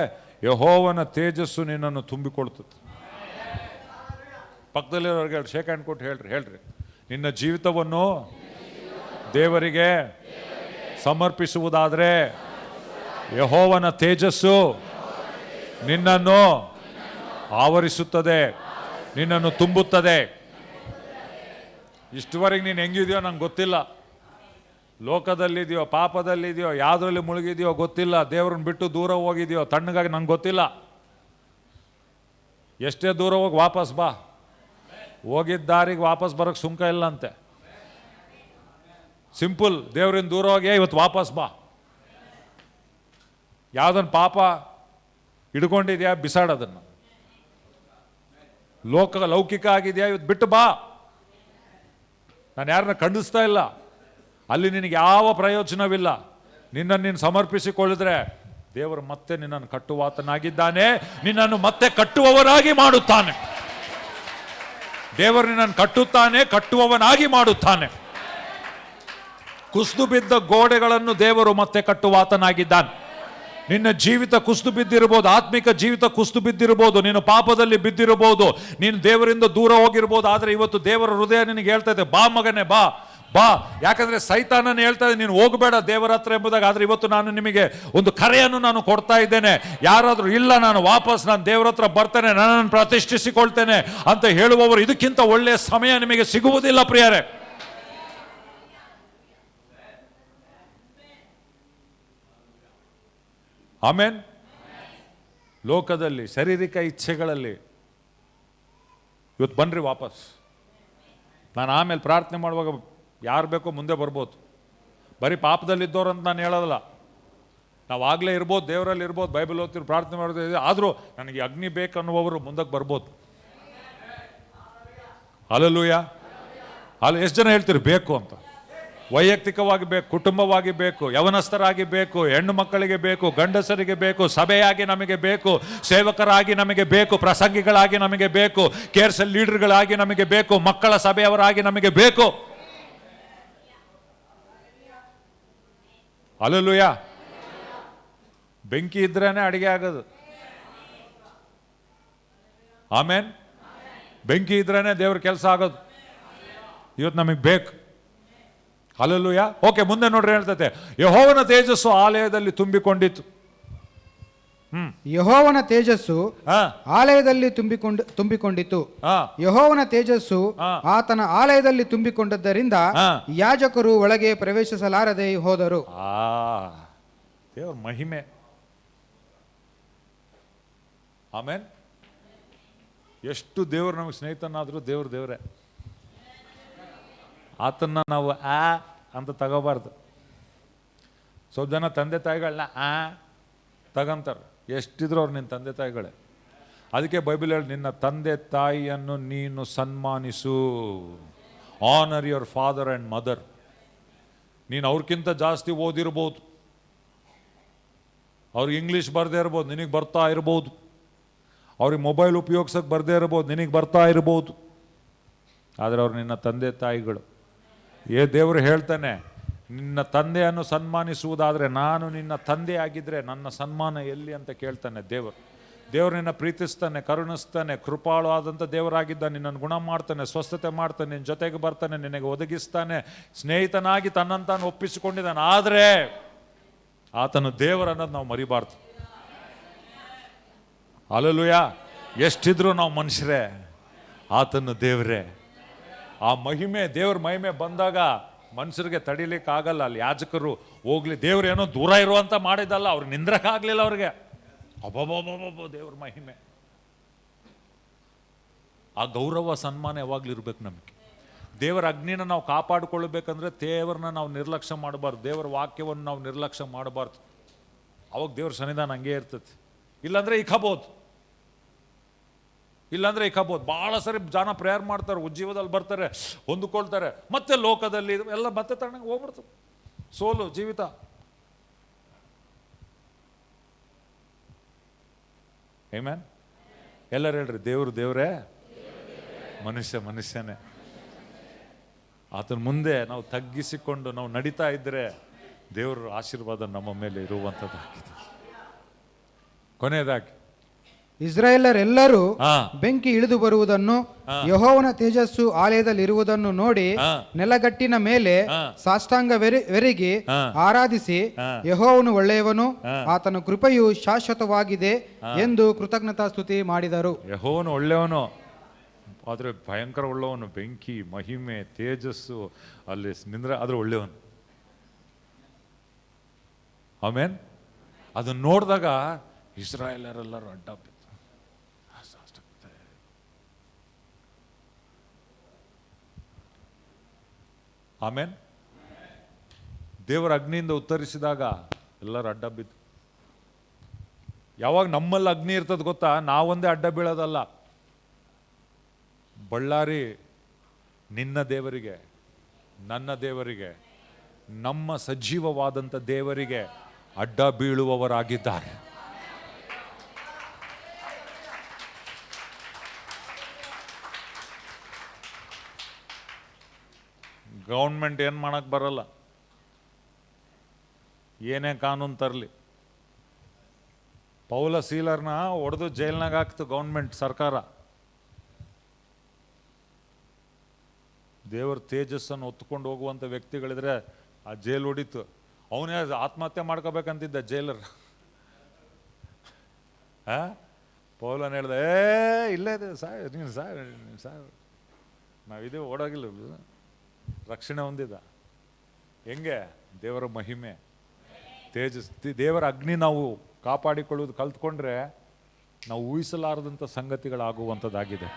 ಯೆಹೋವನ ತೇಜಸ್ಸು ನಿನ್ನನ್ನು ತುಂಬಿಕೊಳ್ತದೆ. ಪಕ್ಕದಲ್ಲಿರೋರಿಗೆ ಶೇಕ್ ಹ್ಯಾಂಡ್ ಕೊಟ್ಟು ಹೇಳ್ರಿ, ನಿನ್ನ ಜೀವಿತವನ್ನು ದೇವರಿಗೆ ಸಮರ್ಪಿಸುವುದಾದರೆ ಯೆಹೋವನ ತೇಜಸ್ಸು ನಿನ್ನನ್ನು ಆವರಿಸುತ್ತದೆ, ನಿನ್ನನ್ನು ತುಂಬುತ್ತದೆ. ಇಷ್ಟುವರೆಗೆ ನೀನು ಹೆಂಗಿದೆಯೋ ನಂಗೆ ಗೊತ್ತಿಲ್ಲ. ಲೋಕದಲ್ಲಿದೆಯೋ, ಪಾಪದಲ್ಲಿದೆಯೋ, ಯಾವುದರಲ್ಲಿ ಮುಳುಗಿದೆಯೋ ಗೊತ್ತಿಲ್ಲ. ದೇವ್ರನ್ನ ಬಿಟ್ಟು ದೂರ ಹೋಗಿದೆಯೋ, ತಣ್ಣಗಾಗಿ ನಂಗೆ ಗೊತ್ತಿಲ್ಲ. ಎಷ್ಟೇ ದೂರ ಹೋಗಿ ವಾಪಸ್ ಬಾ. ಹೋಗಿದ್ದ ದಾರಿಗೆ ವಾಪಸ್ ಬರೋಕ್ಕೆ ಸುಂಕ ಇಲ್ಲ ಅಂತೆ. ಸಿಂಪಲ್. ದೇವ್ರಿಂದ ದೂರ ಹೋಗಿ ಇವತ್ತು ವಾಪಸ್ ಬಾ. ಯಾವುದನ್ನು ಪಾಪ ಹಿಡ್ಕೊಂಡಿದ್ಯಾ ಬಿಸಾಡೋದನ್ನು. ಲೌಕಿಕ ಆಗಿದೆಯಾ ಇವತ್ತು ಬಿಟ್ಟು ಬಾ. ನಾನು ಯಾರನ್ನ ಖಂಡಿಸ್ತಾ ಇಲ್ಲ. ಅಲ್ಲಿ ನಿನಗೆ ಯಾವ ಪ್ರಯೋಜನವಿಲ್ಲ. ನಿನ್ನನ್ನು ನೀನು ಸಮರ್ಪಿಸಿಕೊಳ್ಳಿದ್ರೆ ದೇವರು ಮತ್ತೆ ನಿನ್ನನ್ನು ಕಟ್ಟುವಾತನಾಗಿದ್ದಾನೆ, ನಿನ್ನನ್ನು ಮತ್ತೆ ಕಟ್ಟುವವನಾಗಿ ಮಾಡುತ್ತಾನೆ. ದೇವರು ನಿನ್ನನ್ನು ಕಟ್ಟುತ್ತಾನೆ, ಕಟ್ಟುವವನಾಗಿ ಮಾಡುತ್ತಾನೆ. ಕುಸಿದು ಬಿದ್ದ ಗೋಡೆಗಳನ್ನು ದೇವರು ಮತ್ತೆ ಕಟ್ಟುವಾತನಾಗಿದ್ದಾನೆ. ನಿನ್ನ ಜೀವಿತ ಕುಸಿದು ಬಿದ್ದಿರಬಹುದು, ಆತ್ಮಿಕ ಜೀವಿತ ಕುಸಿದು ಬಿದ್ದಿರಬಹುದು, ನೀನು ಪಾಪದಲ್ಲಿ ಬಿದ್ದಿರಬಹುದು, ನೀನು ದೇವರಿಂದ ದೂರ ಹೋಗಿರ್ಬೋದು. ಆದರೆ ಇವತ್ತು ದೇವರ ಹೃದಯ ನಿನಗೆ ಹೇಳ್ತಾ ಇದೆ, ಬಾ ಮಗನೇ, ಬಾ ಬಾ. ಯಾಕಂದ್ರೆ ಸೈತಾನನ್ನು ಹೇಳ್ತಾ ಇದೆ ನೀನು ಹೋಗಬೇಡ ದೇವರ ಹತ್ರ ಎಂಬುದಾಗ. ಆದರೆ ಇವತ್ತು ನಾನು ನಿಮಗೆ ಒಂದು ಕರೆಯನ್ನು ನಾನು ಕೊಡ್ತಾ ಇದ್ದೇನೆ. ಯಾರಾದರೂ ಇಲ್ಲ ನಾನು ವಾಪಸ್ ನಾನು ದೇವರ ಹತ್ರ ಬರ್ತೇನೆ, ನನ್ನನ್ನು ಪ್ರತಿಷ್ಠಿಸಿಕೊಳ್ತೇನೆ ಅಂತ ಹೇಳುವವರು ಇದಕ್ಕಿಂತ ಒಳ್ಳೆಯ ಸಮಯ ನಿಮಗೆ ಸಿಗುವುದಿಲ್ಲ ಪ್ರಿಯರೇ. ಆಮೇನ್. ಲೋಕದಲ್ಲಿ ಶಾರೀರಿಕ ಇಚ್ಛೆಗಳಲ್ಲಿ. ಇವತ್ತು ಬನ್ನಿರಿ ವಾಪಸ್. ನಾನು ಆಮೇಲೆ ಪ್ರಾರ್ಥನೆ ಮಾಡುವಾಗ ಯಾರು ಬೇಕೋ ಮುಂದೆ ಬರ್ಬೋದು. ಬರೀ ಪಾಪದಲ್ಲಿದ್ದವ್ರು ಅಂತ ನಾನು ಹೇಳೋದಲ್ಲ. ನಾವು ಆಗಲೇ ಇರ್ಬೋದು, ದೇವರಲ್ಲಿ ಇರ್ಬೋದು, ಬೈಬಲ್ ಓದ್ತಿರು, ಪ್ರಾರ್ಥನೆ ಮಾಡೋದು, ಆದರೂ ನನಗೆ ಅಗ್ನಿ ಬೇಕನ್ನುವವರು ಮುಂದಕ್ಕೆ ಬರ್ಬೋದು. ಹಲ್ಲೆಲೂಯಾ. ಅಲ್ಲಿ ಎಷ್ಟು ಜನ ಹೇಳ್ತೀರಿ ಬೇಕು ಅಂತ? ವೈಯಕ್ತಿಕವಾಗಿ ಬೇಕು, ಕುಟುಂಬವಾಗಿ ಬೇಕು, ಯವನಸ್ಥರಾಗಿ ಬೇಕು, ಹೆಣ್ಣು ಮಕ್ಕಳಿಗೆ ಬೇಕು, ಗಂಡಸರಿಗೆ ಬೇಕು, ಸಭೆಯಾಗಿ ನಮಗೆ ಬೇಕು, ಸೇವಕರಾಗಿ ನಮಗೆ ಬೇಕು, ಪ್ರಸಂಗಿಗಳಾಗಿ ನಮಗೆ ಬೇಕು, ಕೇರ್ಸಲ್ ಲೀಡರ್ಗಳಾಗಿ ನಮಗೆ ಬೇಕು, ಮಕ್ಕಳ ಸಭೆಯವರಾಗಿ ನಮಗೆ ಬೇಕು. ಹಲ್ಲೆಲೂಯಾ. ಬೆಂಕಿ ಇದ್ರೇನೆ ಅಡಿಗೆ ಆಗೋದು. ಆಮೇನ್. ಬೆಂಕಿ ಇದ್ರೇನೆ ದೇವ್ರ ಕೆಲಸ ಆಗೋದು. ಇವತ್ತು ನಮಗೆ ಬೇಕು. ಹಲ್ಲೆಲೂಯಾ. ಓಕೆ, ಮುಂದೆ ನೋಡ್ರಿ ಹೇಳ್ತತೆ, ಯೆಹೋವನ ತೇಜಸ್ಸು ಆಲಯದಲ್ಲಿ ತುಂಬಿಕೊಂಡಿತ್ತು. ಯೆಹೋವನ ತೇಜಸ್ಸು ಆಲಯದಲ್ಲಿ ತುಂಬಿಕೊಂಡಿತು. ಯೆಹೋವನ ತೇಜಸ್ಸು ಆತನ ಆಲಯದಲ್ಲಿ ತುಂಬಿಕೊಂಡದ್ದರಿಂದ ಯಾಜಕರು ಒಳಗೆ ಪ್ರವೇಶಿಸಲಾರದೆ ಹೋದರು. ದೇವ್ರ ಮಹಿಮೆ. ಆಮೇನ್. ಎಷ್ಟು ದೇವ್ರು ನಮಗೆ ಸ್ನೇಹಿತನಾದ್ರೂ ದೇವ್ರೇ. ಆತನ್ನ ನಾವು ಅಂತ ತಗೋಬಾರ್ದು. ಸ್ವಲ್ಪ ಜನ ತಂದೆ ತಾಯಿಗಳನ್ನ ತಗಂತಾರೆ. ಎಷ್ಟಿದ್ರು ಅವ್ರು ನಿನ್ನ ತಂದೆ ತಾಯಿಗಳೇ. ಅದಕ್ಕೆ ಬೈಬಲ್ ಹೇಳಿ, ನಿನ್ನ ತಂದೆ ತಾಯಿಯನ್ನು ನೀನು ಸನ್ಮಾನಿಸು. Honour your father and mother. ನೀನು ಅವ್ರಿಗಿಂತ ಜಾಸ್ತಿ ಓದಿರ್ಬೋದು, ಅವ್ರಿಗೆ ಇಂಗ್ಲೀಷ್ ಬರದೇ ಇರ್ಬೋದು, ನಿನಗೆ ಬರ್ತಾ ಇರ್ಬೋದು. ಅವ್ರಿಗೆ ಮೊಬೈಲ್ ಉಪಯೋಗಿಸೋಕೆ ಬರದೇ ಇರ್ಬೋದು, ನಿನಗೆ ಬರ್ತಾ ಇರ್ಬೋದು. ಆದರೆ ಅವ್ರು ನಿನ್ನ ತಂದೆ ತಾಯಿಗಳು. ದೇವರು ಹೇಳ್ತಾನೆ, ನಿನ್ನ ತಂದೆಯನ್ನು ಸನ್ಮಾನಿಸುವುದಾದರೆ ನಾನು ನಿನ್ನ ತಂದೆ ಆಗಿದ್ರೆ ನನ್ನ ಸನ್ಮಾನ ಎಲ್ಲಿ ಅಂತ ಕೇಳ್ತಾನೆ ದೇವರು ನಿನ್ನ ಪ್ರೀತಿಸ್ತಾನೆ, ಕರುಣಿಸ್ತಾನೆ, ಕೃಪಾಳು ಆದಂಥ ದೇವರಾಗಿದ್ದ. ನಿನ್ನನ್ನು ಗುಣ ಮಾಡ್ತಾನೆ, ಸ್ವಸ್ಥತೆ ಮಾಡ್ತಾನೆ, ನಿನ್ನ ಜೊತೆಗೆ ಬರ್ತಾನೆ, ನಿನಗೆ ಒದಗಿಸ್ತಾನೆ, ಸ್ನೇಹಿತನಾಗಿ ತನ್ನಂತಾನು ಒಪ್ಪಿಸಿಕೊಂಡಿದ್ದಾನೆ. ಆದರೆ ಆತನು ದೇವರನ್ನೋದು ನಾವು ಮರಿಬಾರ್ದು. ಹಲ್ಲೆಲೂಯಾ. ಎಷ್ಟಿದ್ರು ನಾವು ಮನುಷ್ಯರೇ, ಆತನು ದೇವರೇ. ಆ ಮಹಿಮೆ, ದೇವ್ರ ಮಹಿಮೆ ಬಂದಾಗ ಮನುಷ್ಯರಿಗೆ ತಡಿಲಿಕ್ಕೆ ಆಗಲ್ಲ. ಅಲ್ಲಿ ಯಾಜಕರು ಹೋಗ್ಲಿ, ದೇವ್ರೇನೋ ದೂರ ಇರುವಂತ ಮಾಡಿದಲ್ಲ, ಅವ್ರು ನಿಂದ್ರಕ್ಕಾಗ್ಲಿಲ್ಲ ಅವ್ರಿಗೆ. ಅಬ್ಬಬ್ಬಬ್ಬಬ್ಬ ದೇವ್ರ ಮಹಿಮೆ. ಆ ಗೌರವ ಸನ್ಮಾನ ಯಾವಾಗ್ಲೂ ಇರ್ಬೇಕು ನಮಗೆ. ದೇವರ ಅಗ್ನಿನ ನಾವು ಕಾಪಾಡಿಕೊಳ್ಬೇಕಂದ್ರೆ ದೇವರನ್ನ ನಾವು ನಿರ್ಲಕ್ಷ್ಯ ಮಾಡಬಾರ್ದು, ದೇವರ ವಾಕ್ಯವನ್ನು ನಾವು ನಿರ್ಲಕ್ಷ್ಯ ಮಾಡಬಾರ್ದು. ಅವಾಗ ದೇವ್ರ ಸನ್ನಿಧಾನ ಹಂಗೆ ಇರ್ತದೆ. ಇಲ್ಲಾಂದ್ರೆ ಇಕ್ಕಬೋದು. ಭಾಳ ಸರಿ ಜನ ಪ್ರೇಯರ್ ಮಾಡ್ತಾರೆ, ಉಜ್ಜೀವದಲ್ಲಿ ಬರ್ತಾರೆ, ಹೊಂದ್ಕೊಳ್ತಾರೆ, ಮತ್ತೆ ಲೋಕದಲ್ಲಿ ಎಲ್ಲ ಮತ್ತೆ ತಣ್ಣಗೆ ಹೋಗ್ಬಿಡ್ತದೆ. ಸೋಲು ಜೀವಿತ. ಆಮೆನ್. ಎಲ್ಲರೂ ಹೇಳ್ರಿ, ದೇವ್ರೇ, ಮನುಷ್ಯನೇ. ಆತನ ಮುಂದೆ ನಾವು ತಗ್ಗಿಸಿಕೊಂಡು ನಾವು ನಡೀತಾ ಇದ್ರೆ ದೇವರ ಆಶೀರ್ವಾದ ನಮ್ಮ ಮೇಲೆ ಇರುವಂಥದ್ದಾಗಿದೆ. ಕೊನೆಯದಾಗಿ ಇಸ್ರಾಯೇಲರೆಲ್ಲರೂ ಬೆಂಕಿ ಇಳಿದು ಬರುವುದನ್ನು, ಯೆಹೋವನ ತೇಜಸ್ಸು ಆಲಯದಲ್ಲಿ ಇರುವುದನ್ನು ನೋಡಿ ನೆಲಗಟ್ಟಿನ ಮೇಲೆ ಸಾಷ್ಟಾಂಗವೆರಗಿ ಆರಾಧಿಸಿ, ಯೆಹೋವನು ಒಳ್ಳೆಯವನು, ಆತನ ಕೃಪೆಯು ಶಾಶ್ವತವಾಗಿದೆ ಎಂದು ಕೃತಜ್ಞತಾ ಸ್ತುತಿ ಮಾಡಿದರು. ಯೆಹೋವನು ಒಳ್ಳೆಯವನು, ಆದರೆ ಭಯಂಕರ ಒಳ್ಳೆಯವನು. ಬೆಂಕಿ, ಮಹಿಮೆ, ತೇಜಸ್ಸು ಅಲ್ಲಿ ಆದ್ರೆ ಒಳ್ಳೆಯವನು. ಆಮೇನ್. ಅದನ್ನ ನೋಡಿದಾಗ ಇಸ್ರಾಯೇಲರೆಲ್ಲರೂ ಅಡ್ಡ ಬಿತ್ತು. ಆಮೇನ್. ದೇವರ ಅಗ್ನಿಯಿಂದ ಉತ್ತರಿಸಿದಾಗ ಎಲ್ಲರೂ ಅಡ್ಡ ಬಿದ್ದು. ಯಾವಾಗ ನಮ್ಮಲ್ಲಿ ಅಗ್ನಿ ಇರ್ತದೆ ಗೊತ್ತಾ, ನಾವೊಂದೇ ಅಡ್ಡ ಬೀಳೋದಲ್ಲ. ಬಳ್ಳಾರಿ ನಿನ್ನ ದೇವರಿಗೆ, ನನ್ನ ದೇವರಿಗೆ, ನಮ್ಮ ಸಜೀವವಾದಂಥ ದೇವರಿಗೆ ಅಡ್ಡ ಬೀಳುವವರಾಗಿದ್ದಾರೆ. ಗೌರ್ಮೆಂಟ್ ಏನು ಮಾಡಕ್ ಬರಲ್ಲ, ಏನೇ ಕಾನೂನು ತರಲಿ. ಪೌಲ ಸೀಲರ್ನ ಹೊಡೆದು ಜೈಲ್ನಾಗ ಹಾಕ್ತು ಗೌರ್ಮೆಂಟ್, ಸರ್ಕಾರ. ದೇವರ ತೇಜಸ್ಸನ್ನು ಹೊತ್ಕೊಂಡು ಹೋಗುವಂಥ ವ್ಯಕ್ತಿಗಳಿದ್ರೆ ಆ ಜೈಲು ಹೊಡಿತು. ಅವನೇ ಆತ್ಮಹತ್ಯೆ ಮಾಡ್ಕೋಬೇಕಂತಿದ್ದ ಜೈಲರ್. ಪೌಲನ್ ಹೇಳ್ದೆ, ಇಲ್ಲೇ ಇದೆ ನೀನು ಸಾಯ್ ನಾವಿದೇ ಓಡೋಗಿಲ್ಲ, ರಕ್ಷಣೆ ಹೊಂದಿದ. ಹೆಂಗೆ? ದೇವರ ಮಹಿಮೆ, ತೇಜಸ್, ದೇವರ ಅಗ್ನಿ ನಾವು ಕಾಪಾಡಿಕೊಳ್ಳುವುದು ಕಲ್ತ್ಕೊಂಡ್ರೆ ನಾವು ಊಹಿಸಲಾರದಂಥ ಸಂಗತಿಗಳಾಗುವಂಥದ್ದಾಗಿದೆ.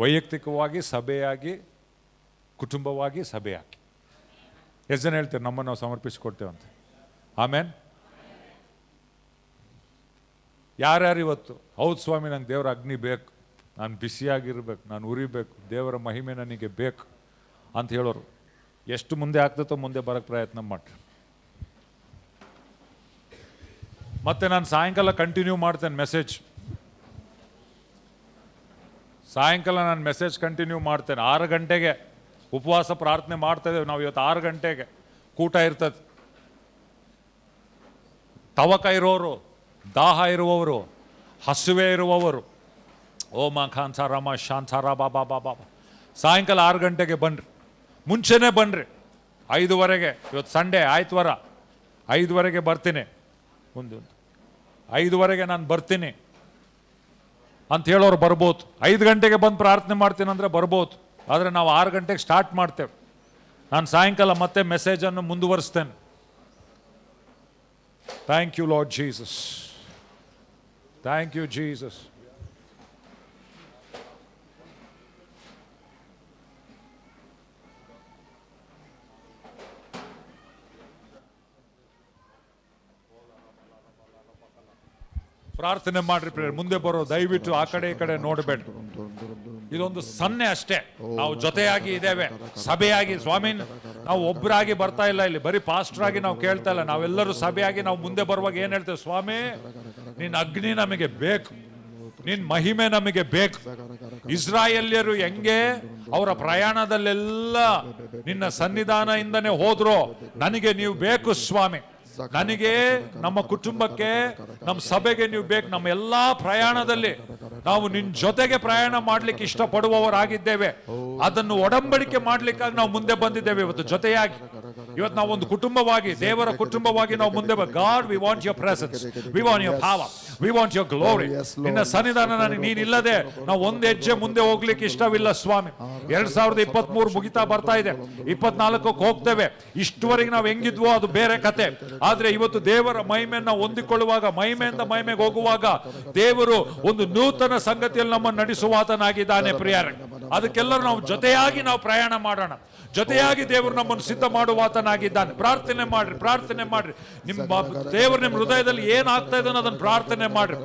ವೈಯಕ್ತಿಕವಾಗಿ, ಸಭೆಯಾಗಿ, ಕುಟುಂಬವಾಗಿ, ಸಭೆಯಾಗಿ. ಎಷ್ಟು ಜನ ಹೇಳ್ತೀವಿ ನಮ್ಮನ್ನು ನಾವು ಸಮರ್ಪಿಸಿಕೊಡ್ತೇವೆ ಅಂತ? ಆಮೇನ್. ಯಾರ್ಯಾರು ಇವತ್ತು ಹೌದು ಸ್ವಾಮಿ ನಂಗೆ ದೇವರ ಅಗ್ನಿ ಬೇಕು, ನಾನು ಬಿಸಿಯಾಗಿರ್ಬೇಕು, ನಾನು ಉರಿಬೇಕು, ದೇವರ ಮಹಿಮೆ ನನಗೆ ಬೇಕು ಅಂತ ಹೇಳೋರು ಎಷ್ಟು ಮುಂದೆ ಆಗ್ತದೋ ಮುಂದೆ ಬರೋಕ್ಕೆ ಪ್ರಯತ್ನ ಮಾಡ್ರಿ. ಮತ್ತೆ ನಾನು ಸಾಯಂಕಾಲ ಕಂಟಿನ್ಯೂ ಮಾಡ್ತೇನೆ ಮೆಸೇಜ್. ಸಾಯಂಕಾಲ ನಾನು ಮೆಸೇಜ್ ಕಂಟಿನ್ಯೂ ಮಾಡ್ತೇನೆ. 6 ಗಂಟೆಗೆ ಉಪವಾಸ ಪ್ರಾರ್ಥನೆ ಮಾಡ್ತಾ ಇದ್ದೇವೆ ನಾವು ಇವತ್ತು. 6 ಗಂಟೆಗೆ ಕೂಟ ಇರ್ತದೆ. ತವಕ ಇರೋರು, ದಾಹ ಇರುವವರು, ಹಸುವೆ ಇರುವವರು, ಓಮ ಖಾನ್ಸಾರಾಮ ಶಾಂತಾರ ಬಾಬಾ ಬಾಬಾ ಸಾಯಂಕಾಲ 6 ಗಂಟೆಗೆ ಬನ್ರಿ. ಮುಂಚೆನೇ ಬನ್ರಿ. 5:15 ಇವತ್ತು ಸಂಡೇ ಆಯ್ತವಾರ 5:15 ಬರ್ತೀನಿ. 5:15 ನಾನು ಬರ್ತೀನಿ ಅಂತ ಹೇಳೋರು ಬರ್ಬೋದು. 5 ಗಂಟೆಗೆ ಬಂದು ಪ್ರಾರ್ಥನೆ ಮಾಡ್ತೀನಿ ಅಂದರೆ ಬರ್ಬೋದು. ಆದರೆ ನಾವು 6 ಗಂಟೆಗೆ ಸ್ಟಾರ್ಟ್ ಮಾಡ್ತೇವೆ. ನಾನು ಸಾಯಂಕಾಲ ಮತ್ತೆ ಮೆಸೇಜನ್ನು ಮುಂದುವರಿಸ್ತೇನೆ. Thank you Lord Jesus, thank you Jesus. ಪ್ರಾರ್ಥನೆ ಮಾಡ್ರಿ ಪ್ರೇಯರ್. ಮುಂದೆ ಬರೋ ದಯವಿಟ್ಟು ಆ ಕಡೆ ಈ ಕಡೆ ನೋಡಬೇಡ್ರಿ. ಇದೊಂದು ಸನ್ನೆ ಅಷ್ಟೇ. ನಾವು ಜೊತೆಯಾಗಿ ಇದ್ದೇವೆ, ಸಭೆಯಾಗಿ. ಸ್ವಾಮಿ ನಾವು ಒಬ್ಬರಾಗಿ ಬರ್ತಾ ಇಲ್ಲ ಇಲ್ಲಿ, ಬರೀ ಪಾಸ್ಟರ್ ಆಗಿ ನಾವು ಕೇಳ್ತಾ ಇಲ್ಲ. ನಾವೆಲ್ಲರೂ ಸಭೆಯಾಗಿ ನಾವು ಮುಂದೆ ಬರುವಾಗ ಏನ್ ಹೇಳ್ತೇವೆ? ಸ್ವಾಮಿ ನಿನ್ನ ಅಗ್ನಿ ನಮಗೆ ಬೇಕು, ನಿನ್ನ ಮಹಿಮೆ ನಮಗೆ ಬೇಕು. ಇಸ್ರಾಯೇಲ್ಯರು ಹೆಂಗೆ ಅವರ ಪ್ರಯಾಣದಲ್ಲೆಲ್ಲ ನಿನ್ನ ಸನ್ನಿಧಾನದಿಂದನೇ ಹೋದ್ರು, ನನಗೆ ನೀವು ಬೇಕು ಸ್ವಾಮಿ. ನನಗೆ, ನಮ್ಮ ಕುಟುಂಬಕ್ಕೆ, ನಮ್ಮ ಸಭೆಗೆ ನೀವು ಬೇಕು. ನಮ್ಮ ಎಲ್ಲಾ ಪ್ರಯಾಣದಲ್ಲಿ ನಾವು ನಿನ್ನ ಜೊತೆಗೆ ಪ್ರಯಾಣ ಮಾಡ್ಲಿಕ್ಕೆ ಇಷ್ಟಪಡುವವರಾಗಿದ್ದೇವೆ. ಅದನ್ನು ಒಡಂಬಡಿಕೆ ಮಾಡ್ಲಿಕ್ಕಾಗಿ ನಾವು ಮುಂದೆ ಬಂದಿದ್ದೇವೆ ಇವತ್ತು ಜೊತೆಯಾಗಿ. ಇವತ್ತು ನಾವು ಒಂದು ಕುಟುಂಬವಾಗಿ, ದೇವರ ಕುಟುಂಬವಾಗಿ ನಾವು ಮುಂದೆ god, we want your presence, we want your power, we want your glory. ನಿನ್ನ ಸನ್ನಿಧಾನ ನನಗೆ ನೀನಿಲ್ಲದೆ ನಾವು ಒಂದು ಹೆಜ್ಜೆ ಮುಂದೆ ಹೋಗ್ಲಿಕ್ಕೆ ಇಷ್ಟವಿಲ್ಲ ಸ್ವಾಮಿ. 2023 ಮುಗಿತಾ ಬರ್ತಾ ಇದೆ, 24ಕ್ಕೆ ಹೋಗ್ತೇವೆ. ಇಷ್ಟುವರೆಗೆ ನಾವು ಹೆಂಗಿದ್ವೋ ಅದು ಬೇರೆ ಕತೆ. ಆದ್ರೆ ಇವತ್ತು ದೇವರ ಮಹಿಮೆಯನ್ನು ಹೊಂದಿಕೊಳ್ಳುವಾಗ, ಮಹಿಮೆಯಿಂದ ಮಹಿಮೆಗೆ ಹೋಗುವಾಗ, ದೇವರು ಒಂದು ನೂತನ ಸಂಗತಿಯಲ್ಲಿ ನಮ್ಮನ್ನು ನಡೆಸುವಾತನಾಗಿದ್ದಾನೆ ಪ್ರಿಯರೇ. ಅದಕ್ಕೆಲ್ಲರೂ ನಾವು ಜೊತೆಯಾಗಿ ನಾವು ಪ್ರಯಾಣ ಮಾಡೋಣ. ಜೊತೆಯಾಗಿ ದೇವರು ನಮ್ಮನ್ನು ಸಿದ್ಧ ಮಾಡುವಾತನಾಗಿದ್ದಾನೆ. ಪ್ರಾರ್ಥನೆ ಮಾಡ್ರಿ, ಪ್ರಾರ್ಥನೆ ಮಾಡ್ರಿ. ನಿಮ್ಮ ದೇವರು ನಿಮ್ಮ ಹೃದಯದಲ್ಲಿ ಏನಾಗ್ತಾ ಇದೆ ಅದನ್ನು ಪ್ರಾರ್ಥನೆ ಮಾಡ್ರಿ.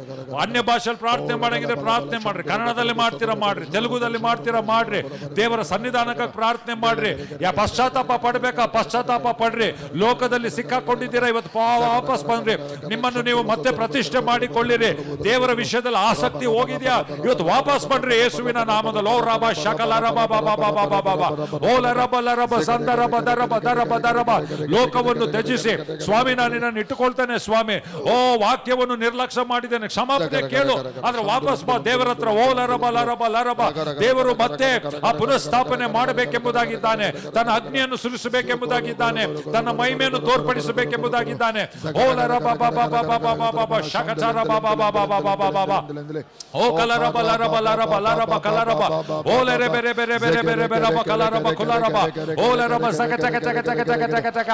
ಅನ್ಯ ಭಾಷೆಯಲ್ಲಿ ಪ್ರಾರ್ಥನೆ ಮಾಡಂಗಿದ್ರೆ ಪ್ರಾರ್ಥನೆ ಮಾಡ್ರಿ. ಕನ್ನಡದಲ್ಲಿ ಮಾಡ್ತೀರಾ ಮಾಡ್ರಿ, ತೆಲುಗುದಲ್ಲಿ ಮಾಡ್ತೀರಾ ಮಾಡ್ರಿ. ದೇವರ ಸನ್ನಿಧಾನಕ್ಕೆ ಪ್ರಾರ್ಥನೆ ಮಾಡ್ರಿ. ಪಶ್ಚಾತ್ತಾಪ ಪಡ್ಬೇಕಾ ಪಶ್ಚಾತ್ತಾಪ ಪಡ್ರಿ. ಲೋಕದಲ್ಲಿ ಸಿಕ್ಕಾಕೊಂಡಿದ್ದೀರಾ, ಇವತ್ತು ವಾಪಸ್ ಬಂದ್ರಿ. ನಿಮ್ಮನ್ನು ನೀವು ಮತ್ತೆ ಪ್ರತಿಷ್ಠೆ ಮಾಡಿಕೊಳ್ಳಿರಿ. ದೇವರ ವಿಷಯದಲ್ಲಿ ಆಸಕ್ತಿ ಹೋಗಿದ್ಯಾ, ಇವತ್ತು ವಾಪಸ್ ಬನ್ರಿ ಯೇಸುವಿನ ನಾಮದಲ್ಲಿ. ಓ ರಬ ಶಕಲ ರಬ ಬಾಬಾ ಬಾಬಾ ಬಾಬಾ ಓಲ ರಬ ಲರಬ ಸಂದರಬ ದರಬ ದರಬ ದರಬ. ಲೋಕವನ್ನು ತ್ಯಜಿಸಿ ಸ್ವಾಮಿ ನಾನು ನಿನ್ನನ್ನು ಇಟ್ಟುಕೊಳ್ತೇನೆ ಸ್ವಾಮಿ. ಓ ವಾಕ್ಯವನ್ನು ನಿರ್ಲಕ್ಷ್ಯ ಮಾಡಿದ್ದೇನೆ, ಕ್ಷಮಾಪಣೆ ಕೇಳು. ಆದ್ರೆ ವಾಪಸ್ ಬಾ ದೇವರ ಹತ್ರ. ಓ ಲರಬ ಲರಬ ಲರಬ. ದೇವರು ಮತ್ತೆ ಆ ಪುನಃಸ್ಥಾಪನೆ ಮಾಡಬೇಕೆಂಬುದಾಗಿದ್ದಾನೆ. ತನ್ನ ಅಗ್ನಿಯನ್ನು ಸುರಿಸಬೇಕೆಂಬುದಾಗಿದ್ದಾನೆ. ತನ್ನ ಮಹಿಮೆಯನ್ನು ತೋರ್ಪಡಿಸಬೇಕೆಂಬುದಾಗಿದ್ದಾನೆ. ಓ ಲರಬ ಬಾಬಾ ಬಾಬಾ ಬಾಬಾ ಬಾಬಾ ಶಕಚಾರ ಬಾಬಾ ಬಾಬಾ ಬಾಬಾ ಬಾಬಾ. ಓ ಕಲರಬ ಲರಬ ಲರಬ ಲರಬ ಕಲರಬ. ಓ ಲೆರೆ ಬೆರೆ ಬೆರೆ ಬೆರೆ ಬೆರೆ ಬೆರಬ ಕಲರಬ ಕುಲರಬ. ಓ ಲರಬ ಸಕ ಚಕ ಚಕ ಚಕ ಚಕ ಚಕ ಚಕ.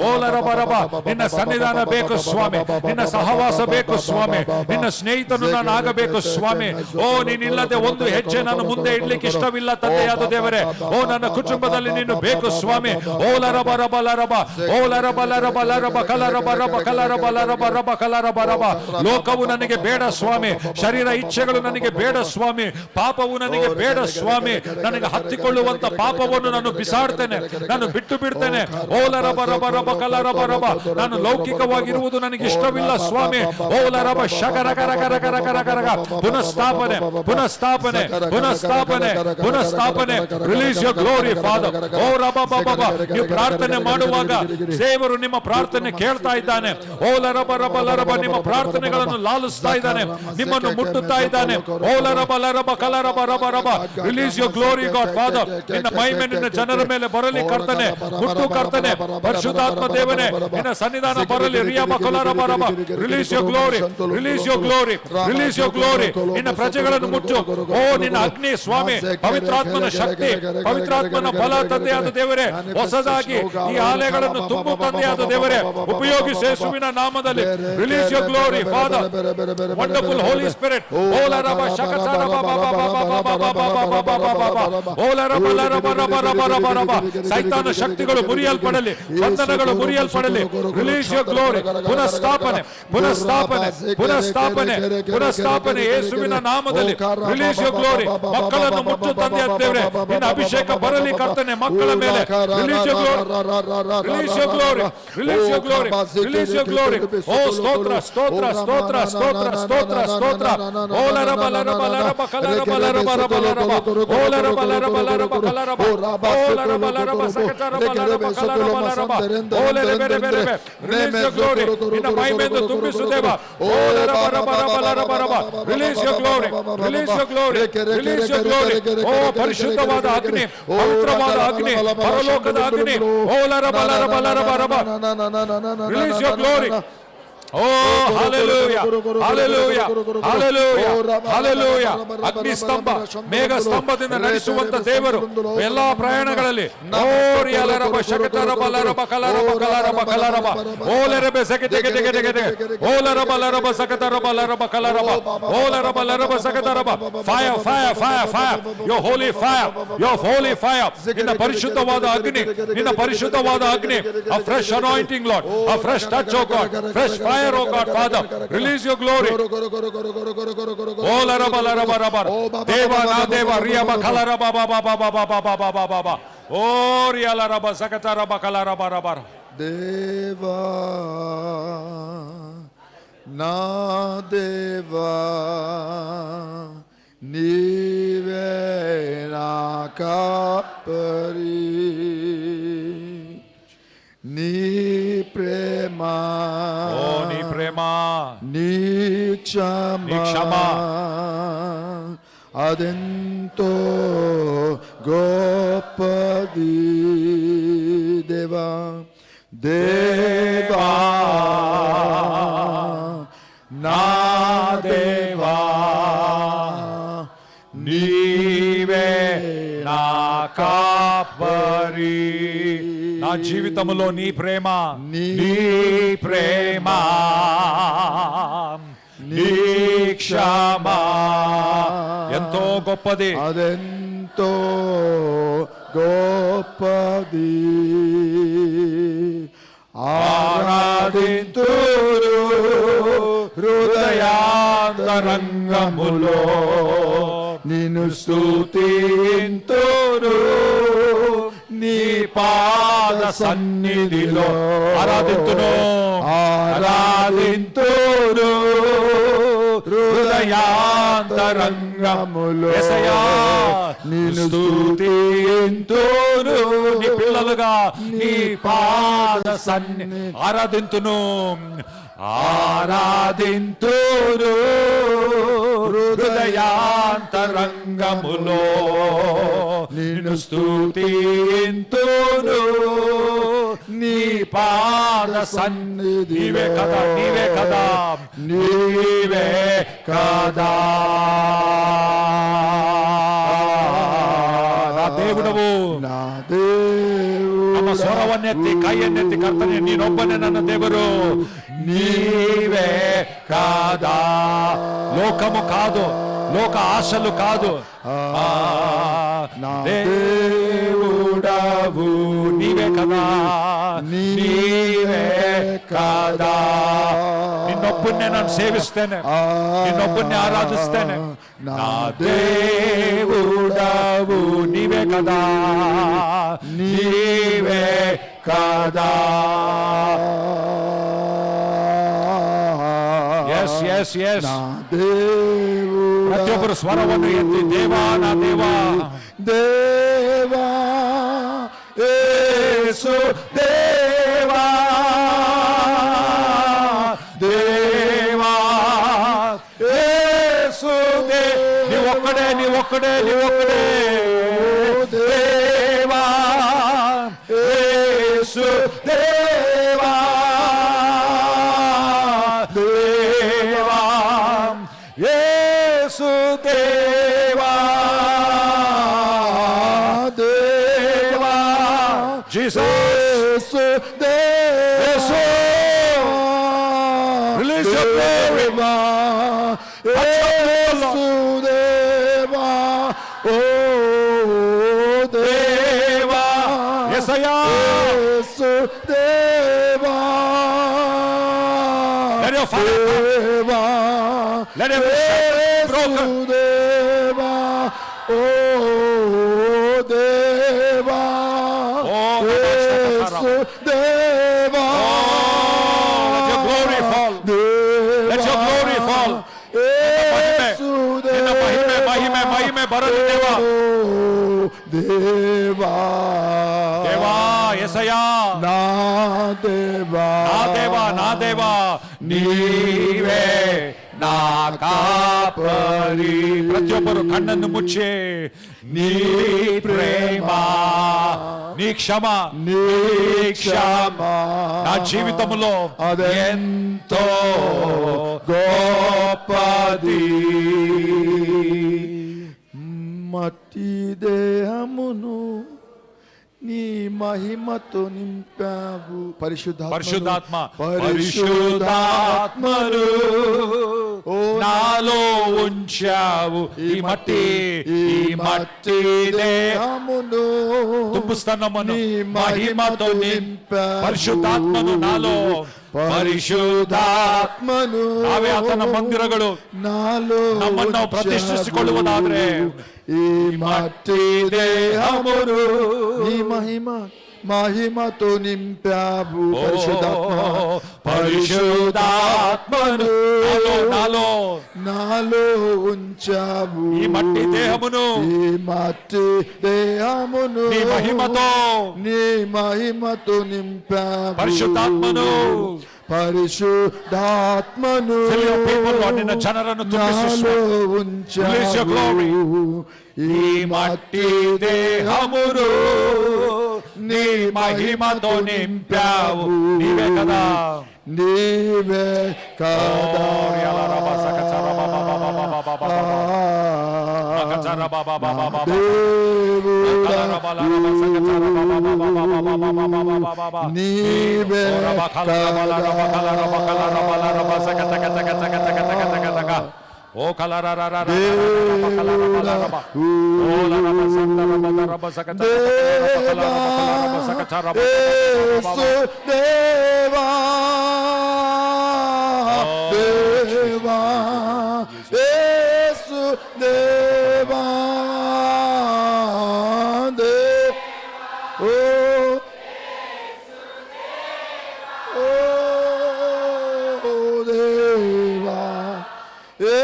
ಓ ಲರಬ ರಬ. ನಿನ್ನ ಸನ್ನಿಧಾನ ಬೇಕು ಸ್ವಾಮಿ, ನಿನ್ನ ಸಹವಾಸ ಬೇಕು ಸ್ವಾಮಿ, ನಿನ್ನ ಸ್ನೇಹಿತನು ನಾನು ಆಗಬೇಕು ಸ್ವಾಮಿ. ಓ ನೀನಿಲ್ಲದೆ ಒಂದು ಹೆಜ್ಜೆ ನಾನು ಮುಂದೆ ಇಡ್ಲಿಕ್ಕೆ ಇಷ್ಟವಿಲ್ಲ ತಂದೆಯಾದ ದೇವರೇ. ಓ ನನ್ನ ಕುಟುಂಬದಲ್ಲಿ ನೀನು ಬೇಕು ಸ್ವಾಮಿ. ಓ ಲರಬ ರಬ ಲರಬ. ಓ ಲರಬ ಲರಬ ಲರಬ ಕಲರಬ ರಬ ಕಲರಬ ಲರಬ ರಬ ಕಲರಬ ರಬ. ಲೋಕವು ನನಗೆ ಬೇಡ ಸ್ವಾಮಿ, ಶರೀರ ಇಚ್ಛೆಗಳು ನನಗೆ ಬೇಡ ಸ್ವಾಮಿ, ಪಾಪವು ನನಗೆ ಬೇಡ ಸ್ವಾಮಿ. ನನಗೆ ಹತ್ತಿಕೊಳ್ಳುವಂತ ಪಾಪವನ್ನು ನಾನು ಬಿಸಾಡ್ತೇನೆ, ನಾನು ಬಿಟ್ಟು ಬಿಡ್ತೇನೆ. ಓಲ ರಬ ರಬ ರಬ ಕಲರಬ ರಬ. ನಾನು ಲೌಕಿಕವಾಗಿರುವುದು ನನಗೆ ಇಷ್ಟವಿಲ್ಲ ಸ್ವಾಮಿ. ಓಲ ರಬ ಶಕರ ಕರ ಕರ ಕರ ಕರ ಕರ. ಪುನಃಸ್ಥಾಪನೆ ಪುನಃಸ್ಥಾಪನೆ ಪುನಃಸ್ಥಾಪನೆ ಪುನಃಸ್ಥಾಪನೆ. Release your glory father. ಓ ರಬ ಬಬ. ನೀವು ಪ್ರಾರ್ಥನೆ ಮಾಡುವಾಗ ದೇವರು ನಿಮ್ಮ ಪ್ರಾರ್ಥನೆ ಕೇಳ್ತಾ ಇದ್ದಾನೆ. ಓಲ ರಬ ರಬ ಲರಬ. ನಿಮ್ಮ ಪ್ರಾರ್ಥನೆಗಳನ್ನು ಲಾಲಿಸ್ತಾ ಇದ್ದಾನೆ, ನಿಮ್ಮನ್ನು ಮುಟ್ಟುತ್ತಾ ಇದ್ದಾನೆ. ಓಲ ರಬ ಲರಬ ಕಲರಬ ರಬ ರಬ. Release release your glory God father. ನಿನ್ನ ಮಹಿಮೆ ನಿನ್ನ ಜನರ ಮೇಲೆ ಬರಲಿ ಕರ್ತನೆ, ಮುಟ್ಟು ಕರ್ತನೆ, ಪರಿಶುದ್ಧಾತ್ಮ ದೇವನೇ ನಿನ್ನ ಸನ್ನಿಧಾನ ಬರಲಿ. ರಿಯಾಬ ಕೊಲಾರ ಬರಬ, release your glory, release your glory, release your glory. ನಿನ್ನ ಪ್ರಜೆಗಳನ್ನು ಮುಟ್ಟು. ಓ ನಿನ್ನ ಅಗ್ನಿ ಸ್ವಾಮಿ, ಪವಿತ್ರಾತ್ಮನ ಶಕ್ತಿ, ಪವಿತ್ರಾತ್ಮನ ಬಲ ತಂದೆಯಾದ ದೇವರೇ, ಹೊಸದಾಗಿ ಈ ಆಲಯಗಳನ್ನು ತುಂಬು ತಂದೆಯಾದ ದೇವರೇ, ಉಪಯೋಗಿಸಿ ಯೇಸುವಿನ ನಾಮದಲ್ಲಿ. Release your glory father, wonderful holy spirit. ಓಲರಬ ಶಕಚರಬ ಬಬ ಸೈತಾನ ಶಕ್ತಿಗಳು ಮುರಿಯಲ್ಪಡಲಿ, ಬಂಧನಗಳು ಮುರಿಯಲ್ಪಡಲಿ. Release your glory. ಪುನಃಸ್ಥಾಪನೆ, ಪುನಃಸ್ಥಾಪನೆ, ಪುನಃಸ್ಥಾಪನೆ, ಪುನಃಸ್ಥಾಪನೆ ಯೇಸುವಿನ ನಾಮದಲ್ಲಿ. Release your glory. ಮಕ್ಕಳನ್ನು ಮುಟ್ಟು ತಂದೆಯಾದ ದೇವರೇ, ನಿನ್ನ ಅಭಿಷೇಕ ಬರಲಿ ಕರ್ತನೆ ಮಕ್ಕಳ ಮೇಲೆ. Release your glory, release your glory, release your glory, release your glory. ಓ ಸ್ತೋತ್ರ, ಸ್ತೋತ್ರ, ಸ್ತೋತ್ರ, ಸ್ತೋತ್ರ, ಸ್ತೋತ್ರ, ಸ್ತೋತ್ರ. ಓಲರಬ ಲರಬ ಲರಬ ಕಲರಬ ಲರಬ ರಬ ಲರಬ, ಓಲರಬ ಲರಬ ಲರಬ ಕಲರಬ, ಓಲರಬ ಲರಬ ಸಕಚರಬ ಲರಬ ಕಲರಬ ಲರಬ, ಓಲೆರೆ ಬೇರೆ ಬೇರೆ. Release your glory. ನಿನ್ನ ಮಹಿಮೆಯನ್ನು ತುಂಬಿಸು ದೇವ. ಓಲರಬ ರಬ ರಬ ಲರಬ ರಬ. Release your glory, release your glory, release your glory. ಓ ಪರಿಶುದ್ಧವಾದ ಅಗ್ನಿ, ಪವಿತ್ರವಾದ ಅಗ್ನಿ, ಪರಲೋಕದ ಅಗ್ನಿ. ಓಲರಬ ಲರಬ ಲರಬ ರಬ. Release your glory. ಓ ಹಲ್ಲೆಲೂಯಾ, ಹಲ್ಲೆಲೂಯಾ, ಹಲ್ಲೆಲೂಯಾ, ಹಲ್ಲೆಲೂಯಾ. ಅಗ್ನಿ ಸ್ತಂಭ, ಮೇಘ ಸ್ತಂಭದಿಂದ ನಡೆಸುವಂತ ದೇವರು ಎಲ್ಲಾ ಪ್ರಯಾಣಗಳಲ್ಲಿ. ಓರಿಯಲರಬ ಶಕಟರಬ ಲರಬ ಕಲರಬ ಕಲರಬ ಕಲರಬ, ಓಲೆರಬೆ ಸಕಟೆ ಗೆಟೆ ಗೆಟೆ ಗೆಟೆ, ಓಲರಬ ಲರಬ ಸಕಟರಬ ಲರಬ ಕಲರಬ, ಓಲರಬ ಲರಬ ಸಕಟರಬ. Fire, fire, fire, fire. Your holy fire, your holy fire. ನಿನ್ನ ಪರಿಶುದ್ಧವಾದ ಅಗ್ನಿ, ನಿನ್ನ ಪರಿಶುದ್ಧವಾದ ಅಗ್ನಿ. A fresh anointing Lord, a fresh touch oh God, fresh fire oh God Father. Release your glory. Oh la raba la raba raba. Deva na deva riya ba khala raba ba ba ba ba ba ba ba ba ba ba. Oh riya la raba sakata raba khala raba raba. Deva na deva nive na kapari నీ ప్రేమ, ఓ నీ ప్రేమ, నీ క్షమ, అదెంతో గొప్పది దేవా. దేవా నా దేవా నీవే నా కాపరి. నా జీవితంలో నీ ప్రేమ, నీ ప్రేమ, నీ క్షమ ఎంతో గొప్పది. అదెంతో గొప్పది. ఆరాధింతురు హృదయాంతరంగములో, నిన్ను స్తుతింతురు నీ పాద సన్నిధిలో. ఆరాధింతును, ఆరాధింతురు హృదయాంతరంగములో, నిన్ను స్తుతింతురు నీ పిల్లలుగా నీ పాద సన్నిధి. ఆరాధింతును, ఆరాధింతురు హృదయాంతరంగములో, నిన్ను స్తుతింతును నీ పాద సన్నిధి. నీవే కదా, నీవే కదా, నీవే కదా నా దేవుడవు. నా దేవుడు. ನಮ್ಮ ಸ್ವರವನ್ನೆತ್ತಿ ಕೈಯನ್ನೆತ್ತಿ ಕರ್ತನೆ, ನೀನೊಬ್ಬನೇ ನನ್ನ ದೇವರು. నీవే కాదా, లోకము కాదు, లోక ఆశలు కాదు. నా దేవుడవు నీవే కదా, నీవే కాదా. నిన్నొప్పునే నన్ను సేవిస్తేనే, నిన్నొప్పునే ఆరాధిస్తేనే. నా దేవుడవు నీవే కదా, నీవే కదా. Yes, yes, yes. ಪ್ರತಿಯೊಬ್ಬರು ಸ್ವರವನ್ನು ಎತ್ತಿ ದೇವಾ, ನಾ ದೇವಾ, ದೇವಾ ಯೇಸು ದೇವಾ, ದೇವಾ ಯೇಸು. ನೀವು నీవొక్కడే నీవొక్కడే నీవొక్కడే దేవా యేసు దేవా దేవా యేసు దేవా దేవా Jesus Yesu release your glory యేసుదేవా ఓ దేవా యేసయ్యా యేసుదేవా let your fire దేవా let every shackle broken యేసుదేవా ఓ దేవా యేసుదేవా let your glory fall let your glory fall నిన్న మహిమే మహిమే మహిమే బరలు దేవా దేవా దేవా యేసయ్యా నా దేవా నా దేవా నా దేవా నీవే నా కాపరి ప్రతి ఒక్కరు కಣ್ಣನ್ನು ముಚ್ಚే నీ ప్రేమ నీ క్షమ నీ క్షమ నా జీవితంలో అదెంతో గొప్పది మట్టి దేహమును నీ మహిమతో నింపావు పరిశుద్ధాత్మ పరిశుద్ధాత్మను నాలో ఉంచావు ఈ మట్టి దేహమును తుప్పుస్తన్నమను మహిమతో పరిశుద్ధాత్మను నాలో ಪರಿಶುದ್ಧಾತ್ಮನು ನಾವೇ ಆತನ ಮಂದಿರಗಳು ನಮ್ಮನ್ನು ನಾವು ಪ್ರತಿಷ್ಠಿಸಿಕೊಳ್ಳುವುದಾದ್ರೆ ಈ ಮಟ್ಟಿ ದೇಹమును నీ మహిమతో నింపావు పరిశుద్ధాత్మను నాలో ఉంచావు ఈ మట్టి దేహమును నీ మహిమతో నింపావు పరిశుద్ధాత్మను నిన్న ಜನರನ್ನು ఉంచావు ఈ మట్టి దేహమును నీ మహిమతో నింపావు నీవే కదా నీవే కదా నీవే ఓ కలరా దేవా దేవా యేసు దేవా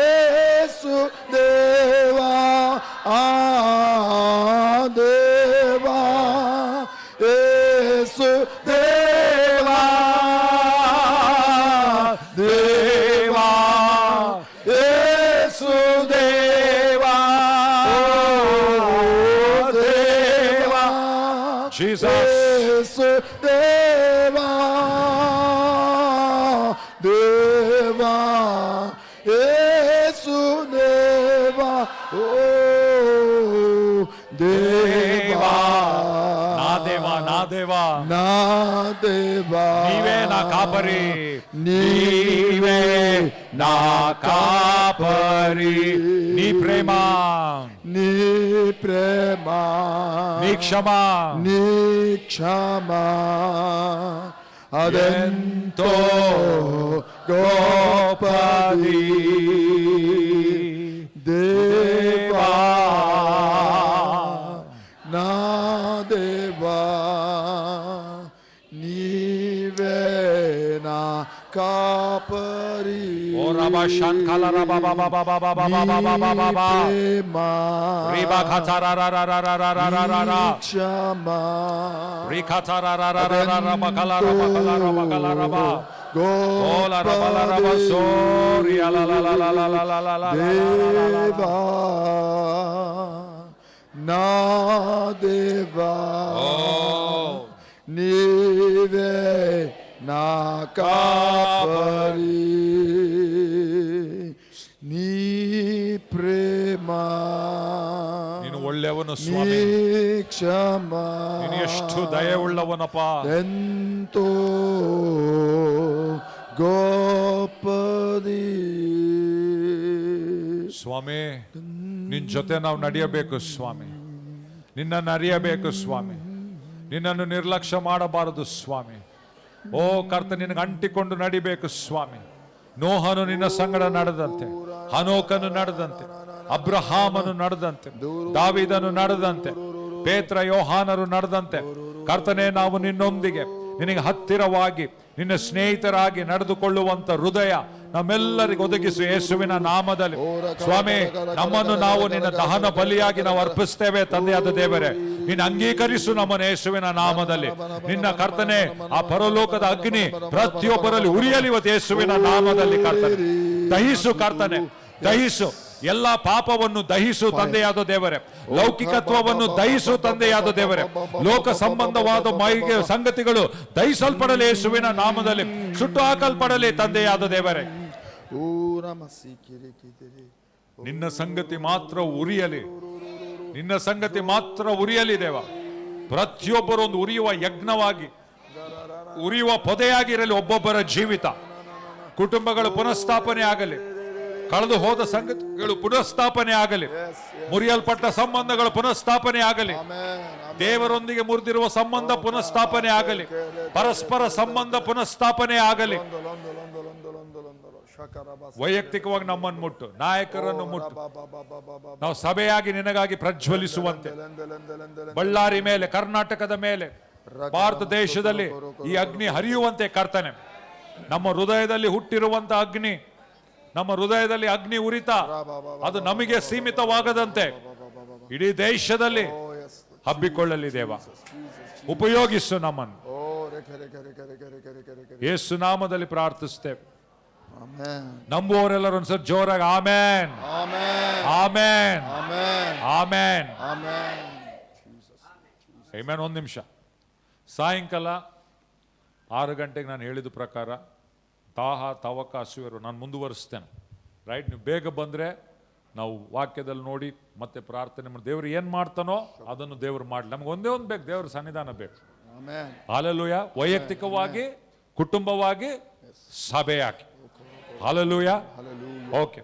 యేసు దేవా దేవా యేసు దేవా దేవా యేసు దేవా దేవా యేసు దేవా దేవా యేసు దేవా ఓ దేవా నా దేవా నా దేవా నా దేవా నీవే నా కాపరి నీవే నా కాపరి నీ ప్రేమ నీ ప్రేమ నీ క్షమ నీ క్షమ అదెంతో గొప్పది దేవా నా దేవా నీవే నా కాపరి ఓ రబా శంకల రబా బాబా బాబా బాబా బాబా బాబా రిబా ఖతరా రా రా రా రా రా రా రా రా క్షమా రిఖతరా రా రా రా రా రబా కల రబా కల రబా కల రబా Ola rabala rabasori ala la la la la la la la la ದೇವಾ ನಾ ದೇವಾ ನೀವೇ ನಾ ಕಾಪರಿ ನೀ ಪ್ರೇಮ ನೀನು ಒಳ್ಳೆಯವನು ಸ್ವಾಮಿ, ನೀ ಕ್ಷಮ ನೀನು ಎಷ್ಟು ದಯೆಯುಳ್ಳವನಪ್ಪ. ಎಂತೋ ಗೋಪದಿ ಸ್ವಾಮಿ, ನಿನ್ ಜೊತೆ ನಾವು ನಡೆಯಬೇಕು ಸ್ವಾಮಿ, ನಿನ್ನನ್ನು ಅರಿಯಬೇಕು ಸ್ವಾಮಿ, ನಿನ್ನನ್ನು ನಿರ್ಲಕ್ಷ್ಯ ಮಾಡಬಾರದು ಸ್ವಾಮಿ. ಓ ಕರ್ತ, ನಿನಗೆ ಅಂಟಿಕೊಂಡು ನಡಿಬೇಕು ಸ್ವಾಮಿ. ನೋಹನು ನಿನ್ನ ಸಂಗಡ ನಡೆದಂತೆ, ಹನೋಕನು ನಡೆದಂತೆ, ಅಬ್ರಹಾಮನು ನಡೆದಂತೆ, ದಾವೀದನು ನಡೆದಂತೆ, ಪೇತ್ರ ಯೋಹಾನರು ನಡೆದಂತೆ ಕರ್ತನೇ, ನಾವು ನಿನ್ನೊಂದಿಗೆ ನಿನಗೆ ಹತ್ತಿರವಾಗಿ ನಿನ್ನ ಸ್ನೇಹಿತರಾಗಿ ನಡೆದುಕೊಳ್ಳುವಂತ ಹೃದಯ ನಮ್ಮೆಲ್ಲರಿಗೂ ಒದಗಿಸು ಯೇಸುವಿನ ನಾಮದಲ್ಲಿ. ಸ್ವಾಮಿ, ನಮ್ಮನ್ನು ನಾವು ನಿನ್ನ ದಹನ ಬಲಿಯಾಗಿ ನಾವು ಅರ್ಪಿಸ್ತೇವೆ ತಂದೆಯಾದ ದೇವರೇ. ನಿನ್ನ ಅಂಗೀಕರಿಸು ನಮ್ಮನ್ನು ಯೇಸುವಿನ ನಾಮದಲ್ಲಿ. ನಿನ್ನ ಕರ್ತನೆ, ಆ ಪರಲೋಕದ ಅಗ್ನಿ ಪ್ರತಿಯೊಬ್ಬರಲ್ಲಿ ಉರಿಯಲಿ ಇವತ್ತು ಯೇಸುವಿನ ನಾಮದಲ್ಲಿ. ಕರ್ತನೆ, ದಹಿಸು ಕರ್ತನೆ, ದಹಿಸು ಎಲ್ಲ ಪಾಪವನ್ನು ದಹಿಸು ತಂದೆಯಾದ ದೇವರೇ. ಲೌಕಿಕತ್ವವನ್ನು ದಹಿಸು ತಂದೆಯಾದ ದೇವರೇ. ಲೋಕ ಸಂಬಂಧವಾದ ಮೈಗೆ ಸಂಗತಿಗಳು ದಹಿಸಲ್ಪಡಲಿ ಯೇಸುವಿನ ನಾಮದಲ್ಲಿ, ಸುಟ್ಟು ಹಾಕಲ್ಪಡಲಿ ತಂದೆಯಾದ ದೇವರೇ. ನಿನ್ನ ಸಂಗತಿ ಮಾತ್ರ ಉರಿಯಲಿ, ನಿನ್ನ ಸಂಗತಿ ಮಾತ್ರ ಉರಿಯಲಿ ದೇವ. ಪ್ರತಿಯೊಬ್ಬರು ಒಂದು ಉರಿಯುವ ಯಜ್ಞವಾಗಿ, ಉರಿಯುವ ಪೊದೆಯಾಗಿರಲಿ ಒಬ್ಬೊಬ್ಬರ ಜೀವಿತ. ಕುಟುಂಬಗಳು ಪುನಃಸ್ಥಾಪನೆ ಆಗಲಿ, ಕಳೆದು ಹೋದ ಸಂಗತಿಗಳು ಪುನಃಸ್ಥಾಪನೆ ಆಗಲಿ, ಮುರಿಯಲ್ಪಟ್ಟ ಸಂಬಂಧಗಳು ಪುನಃಸ್ಥಾಪನೆ ಆಗಲಿ, ದೇವರೊಂದಿಗೆ ಮುರಿದಿರುವ ಸಂಬಂಧ ಪುನಃಸ್ಥಾಪನೆ ಆಗಲಿ, ಪರಸ್ಪರ ಸಂಬಂಧ ಪುನಃಸ್ಥಾಪನೆ ಆಗಲಿ. ವೈಯಕ್ತಿಕವಾಗಿ ನಮ್ಮನ್ನು ಮುಟ್ಟು, ನಾಯಕರನ್ನು ಮುಟ್ಟು, ನಾವು ಸಭೆಯಾಗಿ ನಿನಗಾಗಿ ಪ್ರಜ್ವಲಿಸುವಂತೆ ಬಳ್ಳಾರಿ ಮೇಲೆ, ಕರ್ನಾಟಕದ ಮೇಲೆ, ಭಾರತ ದೇಶದಲ್ಲಿ ಈ ಅಗ್ನಿ ಹರಿಯುವಂತೆ ಕರ್ತನೆ. ನಮ್ಮ ಹೃದಯದಲ್ಲಿ ಹುಟ್ಟಿರುವಂತ ಅಗ್ನಿ, ನಮ್ಮ ಹೃದಯದಲ್ಲಿ ಅಗ್ನಿ ಉರಿತ ಅದು ನಮಗೆ ಸೀಮಿತವಾಗದಂತೆ ಇಡೀ ದೇಶದಲ್ಲಿ ಹಬ್ಬಿಕೊಳ್ಳಲಿ ದೇವ. ಉಪಯೋಗಿಸು ನಮ್ಮನ್ನು. ಯೇಸು ನಾಮದಲ್ಲಿ ಪ್ರಾರ್ಥಿಸ್ತೇವೆ. ನಂಬುವವರೆಲ್ಲರೂ ಒಂದ್ಸರಿ ಜೋರಾಗಿ ಆಮೇನ್, ಆಮೇನ್, ಆಮೇನ್, ಆಮೇನ್. ಒಂದು ನಿಮಿಷ, ಸಾಯಂಕಾಲ 6 ಗಂಟೆಗೆ ನಾನು ಹೇಳಿದ ಪ್ರಕಾರ ದಾಹ, ತವಕ, ಹಸಿವೆರು ನಾನು ಮುಂದುವರಿಸ್ತೇನೆ. ರೈಟ್, ನೀವು ಬೇಗ ಬಂದರೆ ನಾವು ವಾಕ್ಯದಲ್ಲಿ ನೋಡಿ ಮತ್ತೆ ಪ್ರಾರ್ಥನೆ ಮಾಡಿ ದೇವರು ಏನು ಮಾಡ್ತಾನೋ ಅದನ್ನು ದೇವರು ಮಾಡಲಿ. ನಮ್ಗೆ ಒಂದೇ ಒಂದು ಬೇಕು, ದೇವರ ಸನ್ನಿಧಾನ ಬೇಕು. ಹಾಲೆಲೂಯ. ವೈಯಕ್ತಿಕವಾಗಿ, ಕುಟುಂಬವಾಗಿ, ಸಭೆಯಾಗಿ. ಹಾಲೆಲೂಯ. ಓಕೆ.